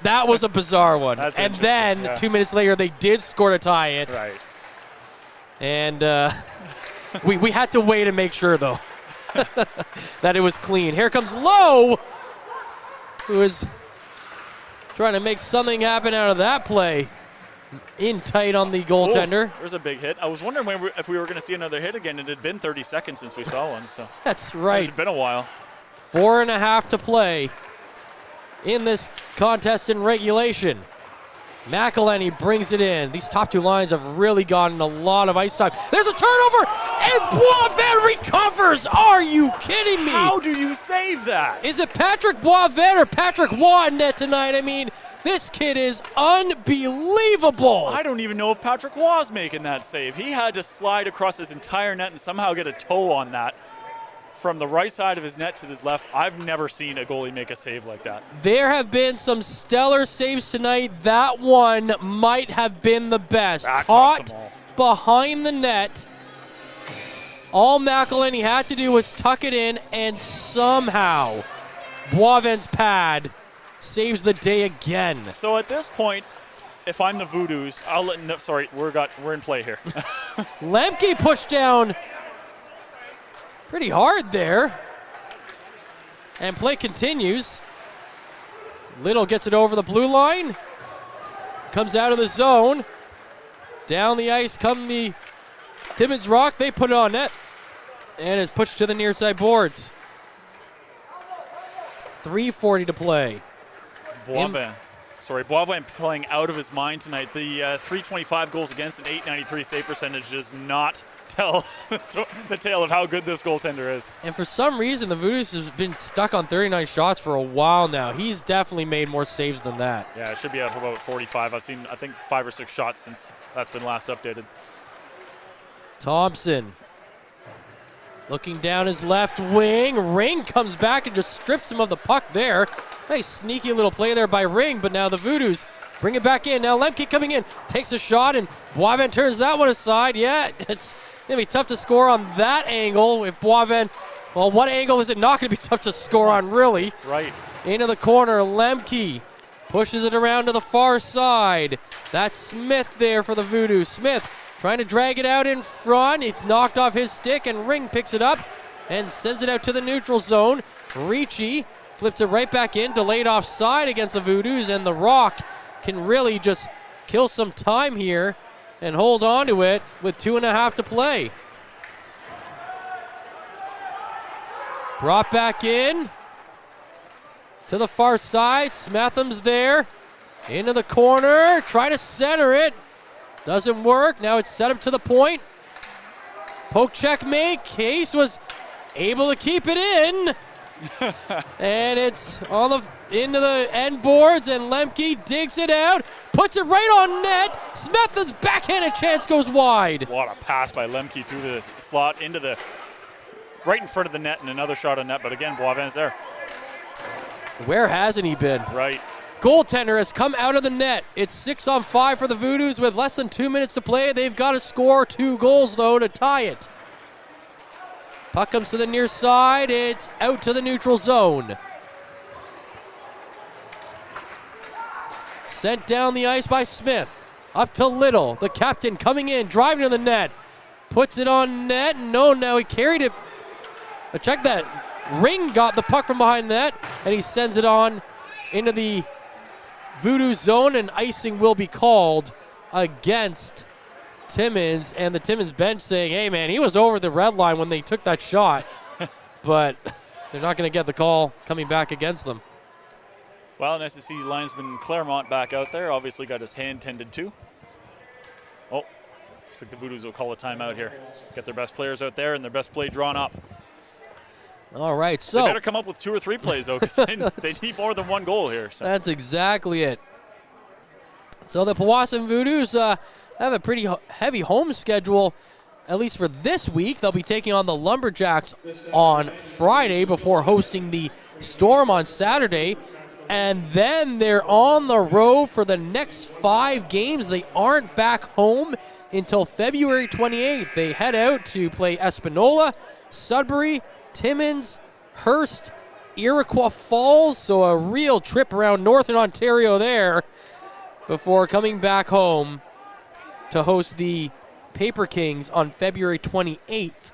[SPEAKER 4] that was a bizarre one.
[SPEAKER 5] That's
[SPEAKER 4] and then 2 minutes later they did score to tie it.
[SPEAKER 5] Right.
[SPEAKER 4] And we had to wait and make sure though that it was clean. Here comes Lowe, who is trying to make something happen out of that play. In tight on the goaltender.
[SPEAKER 5] There's a big hit. I was wondering if we were going to see another hit again. It had been 30 seconds since we saw one. So
[SPEAKER 4] that's right.
[SPEAKER 5] It's been a while.
[SPEAKER 4] 4.5 to play in this contest in regulation. McElhenney brings it in. These top two lines have really gotten a lot of ice time. There's a turnover, and Boisvert recovers. Are you kidding me?
[SPEAKER 5] How do you save that?
[SPEAKER 4] Is it Patrick Boisvert or Patrick Waugh in net tonight? I mean, this kid is unbelievable.
[SPEAKER 5] I don't even know if Patrick was making that save. He had to slide across his entire net and somehow get a toe on that. From the right side of his net to his left, I've never seen a goalie make a save like that.
[SPEAKER 4] There have been some stellar saves tonight. That one might have been the best. Caught behind the net. All McElhenney had to do was tuck it in, and somehow Boivent's pad saves the day again.
[SPEAKER 5] So at this point, if I'm the Voodoos, I'll let. No, sorry, we're in play here.
[SPEAKER 4] Lemke pushed down pretty hard there, and play continues. Little gets it over the blue line, comes out of the zone. Down the ice come the Timmins Rock. They put it on net, and it's pushed to the near side boards. 3:40 to play.
[SPEAKER 5] Boivent playing out of his mind tonight. The 325 goals against an 893 save percentage does not tell the tale of how good this goaltender is.
[SPEAKER 4] And for some reason, the Voodoos has been stuck on 39 shots for a while now. He's definitely made more saves than that.
[SPEAKER 5] Yeah, it should be up about 45. I've seen, I think, 5 or 6 shots since that's been last updated.
[SPEAKER 4] Thompson looking down his left wing. Ring comes back and just strips him of the puck there. Nice sneaky little play there by Ring, but now the Voodoos bring it back in. Now Lemke coming in, takes a shot, and Boivent turns that one aside. Yeah, it's going to be tough to score on that angle. If Boivent, well, what angle is it not going to be tough to score on, really?
[SPEAKER 5] Right.
[SPEAKER 4] Into the corner, Lemke pushes it around to the far side. That's Smith there for the Voodoos. Smith trying to drag it out in front. It's knocked off his stick, and Ring picks it up and sends it out to the neutral zone. Ricci flips it right back in, delayed offside against the Voodoos, and the Rock can really just kill some time here and hold on to it with 2.5 to play. Brought back in to the far side. Smetham's there. Into the corner. Try to center it. Doesn't work. Now it's set up to the point. Poke checkmate. Case was able to keep it in. And it's on into the end boards, and Lemke digs it out, puts it right on net. Smetham's backhanded chance goes wide.
[SPEAKER 5] What a pass by Lemke through the slot into right in front of the net, and another shot on net. But again, Boivent's there.
[SPEAKER 4] Where hasn't he been?
[SPEAKER 5] Right.
[SPEAKER 4] Goaltender has come out of the net. It's 6-on-5 for the Voodoos with less than 2 minutes to play. They've got to score 2 goals, though, to tie it. Puck comes to the near side. It's out to the neutral zone. Sent down the ice by Smith. Up to Little. The captain coming in, driving to the net. Puts it on net. No, now he carried it. Check that. Ring got the puck from behind the net, and he sends it on into the Voodoo zone, and icing will be called against Timmins, and the Timmins bench saying, hey, man, he was over the red line when they took that shot, but they're not going to get the call coming back against them.
[SPEAKER 5] Well, nice to see linesman Claremont back out there. Obviously got his hand tended to. Oh, looks like the Voodoos will call a timeout here. Get their best players out there and their best play drawn up.
[SPEAKER 4] All right, so.
[SPEAKER 5] They better come up with 2 or 3 plays, though, because they need more than 1 goal here. So.
[SPEAKER 4] That's exactly it. So the Powassan Voodoos have a pretty heavy home schedule, at least for this week. They'll be taking on the Lumberjacks on Friday before hosting the Storm on Saturday. And then they're on the road for the next 5 games. They aren't back home until February 28th. They head out to play Espanola, Sudbury, Timmins, Hearst, Iroquois Falls. So a real trip around Northern Ontario there before coming back home to host the Paper Kings on February 28th.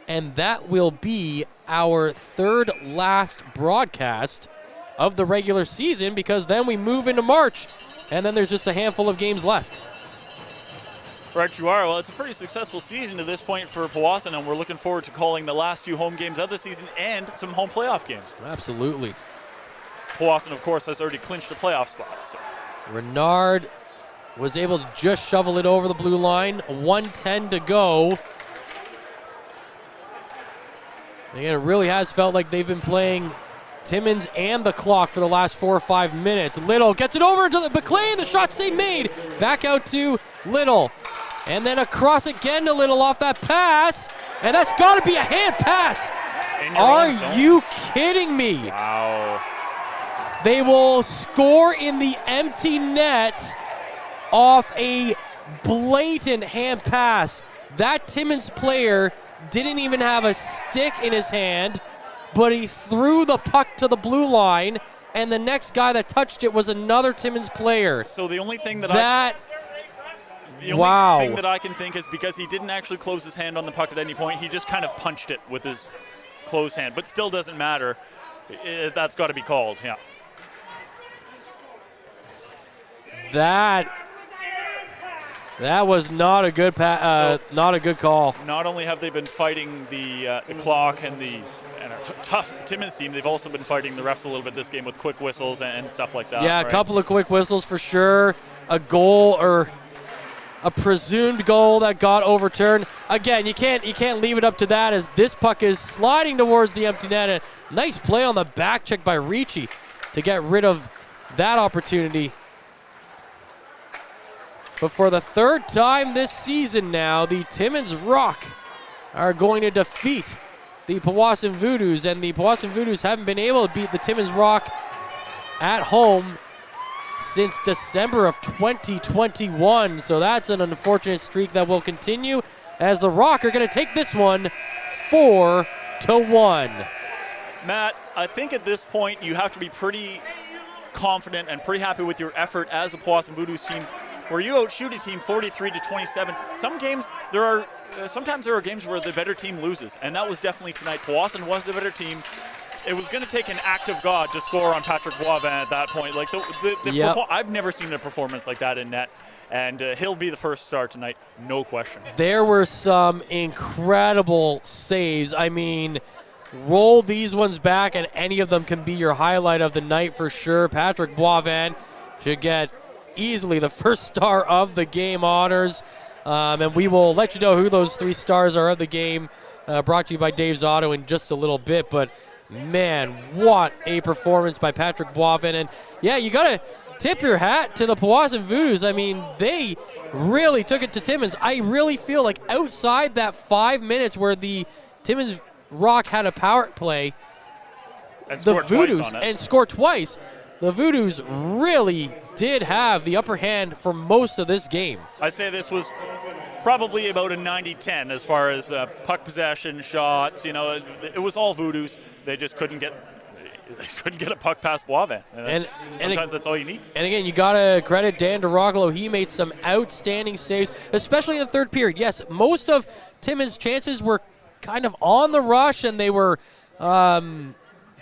[SPEAKER 4] And that will be our 3rd last broadcast of the regular season, because then we move into March, and then there's just a handful of games left.
[SPEAKER 5] Right, you are. Well, it's a pretty successful season to this point for Powassan, and we're looking forward to calling the last few home games of the season and some home playoff games.
[SPEAKER 4] Absolutely.
[SPEAKER 5] Powassan, of course, has already clinched a playoff spot. So.
[SPEAKER 4] Renard was able to just shovel it over the blue line. 1:10 to go. Again, it really has felt like they've been playing Timmins and the clock for the last 4 or 5 minutes. Little gets it over to the McLean. The shot save made. Back out to Little. And then across again to Little off that pass. And that's got to be a hand pass. Are you kidding me?
[SPEAKER 5] Wow.
[SPEAKER 4] They will score in the empty net off a blatant hand pass. That Timmins player didn't even have a stick in his hand, but he threw the puck to the blue line, and the next guy that touched it was another Timmins player.
[SPEAKER 5] So the only thing that I can think is because he didn't actually close his hand on the puck at any point, he just kind of punched it with his closed hand, but still doesn't matter. That's got to be called, yeah.
[SPEAKER 4] That was not a good not a good call.
[SPEAKER 5] Not only have they been fighting the clock and a tough Timmins team, they've also been fighting the refs a little bit this game with quick whistles and stuff like that.
[SPEAKER 4] Yeah,
[SPEAKER 5] right?
[SPEAKER 4] A couple of quick whistles for sure. A goal or a presumed goal that got overturned. Again, you can't leave it up to that as this puck is sliding towards the empty net. A nice play on the back check by Ricci to get rid of that opportunity. But for the 3rd time this season now, the Timmins Rock are going to defeat the Powassan Voodoos, and the Powassan Voodoos haven't been able to beat the Timmins Rock at home since December of 2021. So that's an unfortunate streak that will continue as the Rock are going to take this one 4-1.
[SPEAKER 5] Matt, I think at this point you have to be pretty confident and pretty happy with your effort as a Powassan Voodoos team, where you outshoot a team 43-27. Sometimes there are games where the better team loses, and that was definitely tonight. Powassan was the better team. It was going to take an act of God to score on Patrick Boivin at that point. Like I've never seen a performance like that in net, and he'll be the first star tonight, no question.
[SPEAKER 4] There were some incredible saves. I mean, roll these ones back, and any of them can be your highlight of the night for sure. Patrick Boivin should get easily the first star of the game honors. And we will let you know who those 3 stars are of the game, brought to you by Dave's Auto in just a little bit. But, man, what a performance by Patrick Boivin. And, yeah, you got to tip your hat to the Powassan Voodoos. I mean, they really took it to Timmins. I really feel like outside that 5 minutes where the Timmins Rock had a power play, the Voodoos scored twice. The Voodoos really did have the upper hand for most of this game.
[SPEAKER 5] I'd say this was probably about a 90-10 as far as puck possession, shots. You know, it was all Voodoos. They just couldn't get they couldn't get a puck past Boivin. And sometimes that's all you need.
[SPEAKER 4] And again, you got to credit Dan DeRocolo. He made some outstanding saves, especially in the third period. Yes, most of Timmins' chances were kind of on the rush, and they were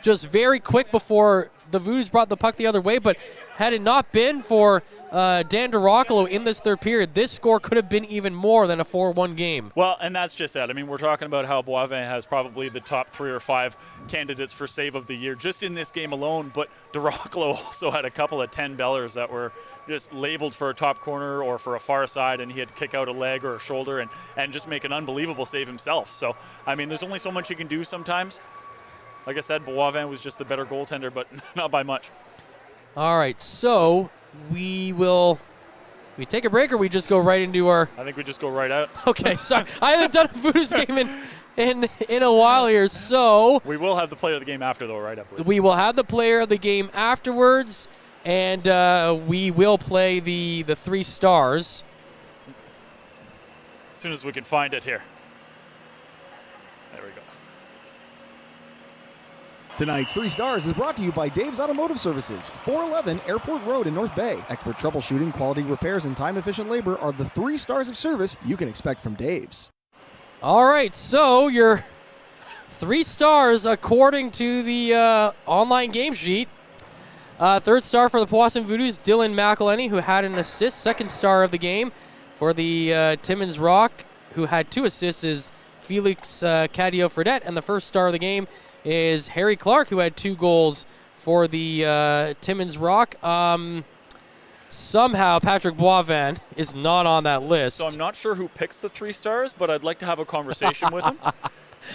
[SPEAKER 4] just very quick before the Voodoos brought the puck the other way. But had it not been for Dan DeRocolo in this third period, this score could have been even more than a 4-1 game.
[SPEAKER 5] Well, and that's just it. I mean, we're talking about how Boivin has probably the top 3 or 5 candidates for save of the year just in this game alone, but DeRocolo also had a couple of 10-bellers that were just labeled for a top corner or for a far side, and he had to kick out a leg or a shoulder and just make an unbelievable save himself. So, I mean, there's only so much you can do sometimes. Like I said, Boivin was just the better goaltender, but not by much. All
[SPEAKER 4] right, so we take a break, or we just go right into our...
[SPEAKER 5] I think we just go right out.
[SPEAKER 4] Okay, sorry. I haven't done a Voodoos game in a while here, so...
[SPEAKER 5] We will have the player of the game after, though, right afterwards.
[SPEAKER 4] We will have the player of the game afterwards, and we will play the 3 stars.
[SPEAKER 5] As soon as we can find it here. There we go.
[SPEAKER 3] Tonight's 3 Stars is brought to you by Dave's Automotive Services, 411 Airport Road in North Bay. Expert troubleshooting, quality repairs, and time-efficient labor are the 3 stars of service you can expect from Dave's.
[SPEAKER 4] All right, so your 3 stars according to the online game sheet. Third star for the Powassan Voodoos, Dylan McElhenney, who had an assist. Second star of the game for the Timmins Rock, who had 2 assists, is Felix Cadillo-Fredette. And the first star of the game is Harry Clark, who had 2 goals for the Timmins Rock. Somehow Patrick Boivin is not on that list.
[SPEAKER 5] So I'm not sure who picks the 3 stars, but I'd like to have a conversation with him.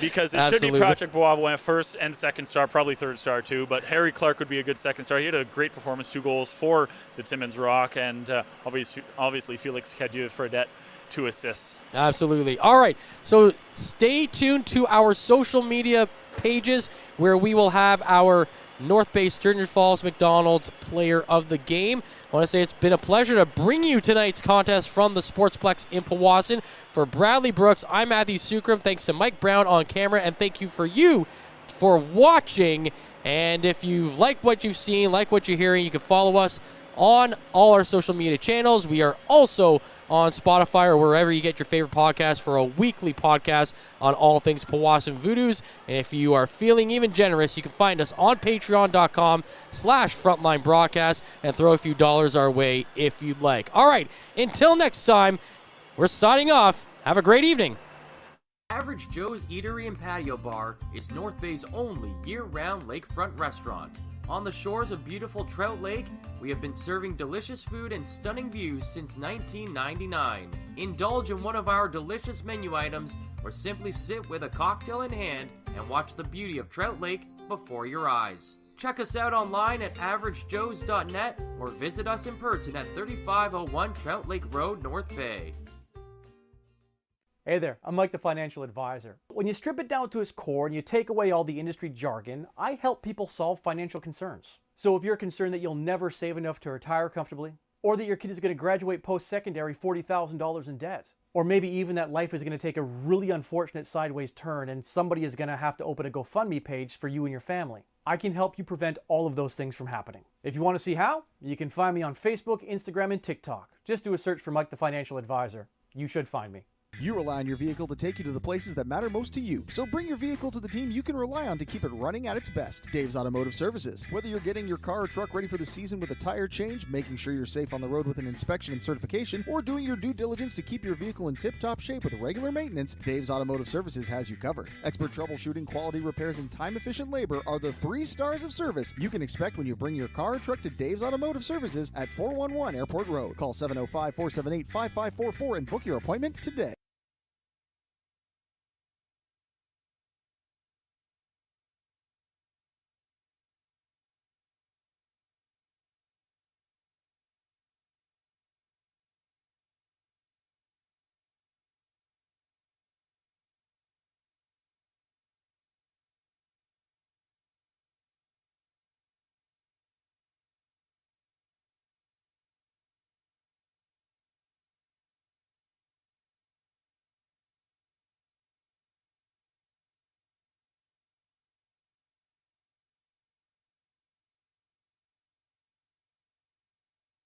[SPEAKER 5] Because it
[SPEAKER 4] Absolutely.
[SPEAKER 5] should be Patrick Boivin first and second star, probably third star too. But Harry Clark would be a good second star. He had a great performance, 2 goals for the Timmins Rock, and obviously Felix Cadillo-Fredette, 2 assists.
[SPEAKER 4] Absolutely. All right, so stay tuned to our social media pages where we will have our North Bay Sturgeon Falls McDonald's player of the game. I want to say it's been a pleasure to bring you tonight's contest from the Sportsplex in Powassan. For Bradley Brooks, I'm Matthew Sukram. Thanks to Mike Brown on camera, and thank you for watching. And if you like what you've seen, like what you're hearing, you can follow us on all our social media channels. We are also on Spotify or wherever you get your favorite podcast for a weekly podcast on all things Powassan Voodoos. And if you are feeling even generous, you can find us on patreon.com/frontline broadcast and throw a few dollars our way if you'd like. All right, until next time, we're signing off. Have a great evening.
[SPEAKER 1] Average Joe's Eatery and Patio Bar is North Bay's only year-round lakefront restaurant. On the shores of beautiful Trout Lake, we have been serving delicious food and stunning views since 1999. Indulge in one of our delicious menu items, or simply sit with a cocktail in hand and watch the beauty of Trout Lake before your eyes. Check us out online at averagejoes.net or visit us in person at 3501 Trout Lake Road, North Bay.
[SPEAKER 2] Hey there, I'm Mike the Financial Advisor. When you strip it down to its core and you take away all the industry jargon, I help people solve financial concerns. So if you're concerned that you'll never save enough to retire comfortably, or that your kid is going to graduate post-secondary $40,000 in debt, or maybe even that life is going to take a really unfortunate sideways turn and somebody is going to have to open a GoFundMe page for you and your family, I can help you prevent all of those things from happening. If you want to see how, you can find me on Facebook, Instagram, and TikTok. Just do a search for Mike the Financial Advisor. You should find me.
[SPEAKER 3] You rely on your vehicle to take you to the places that matter most to you. So bring your vehicle to the team you can rely on to keep it running at its best. Dave's Automotive Services. Whether you're getting your car or truck ready for the season with a tire change, making sure you're safe on the road with an inspection and certification, or doing your due diligence to keep your vehicle in tip-top shape with regular maintenance, Dave's Automotive Services has you covered. Expert troubleshooting, quality repairs, and time-efficient labor are the 3 stars of service you can expect when you bring your car or truck to Dave's Automotive Services at 411 Airport Road. Call 705-478-5544 and book your appointment today.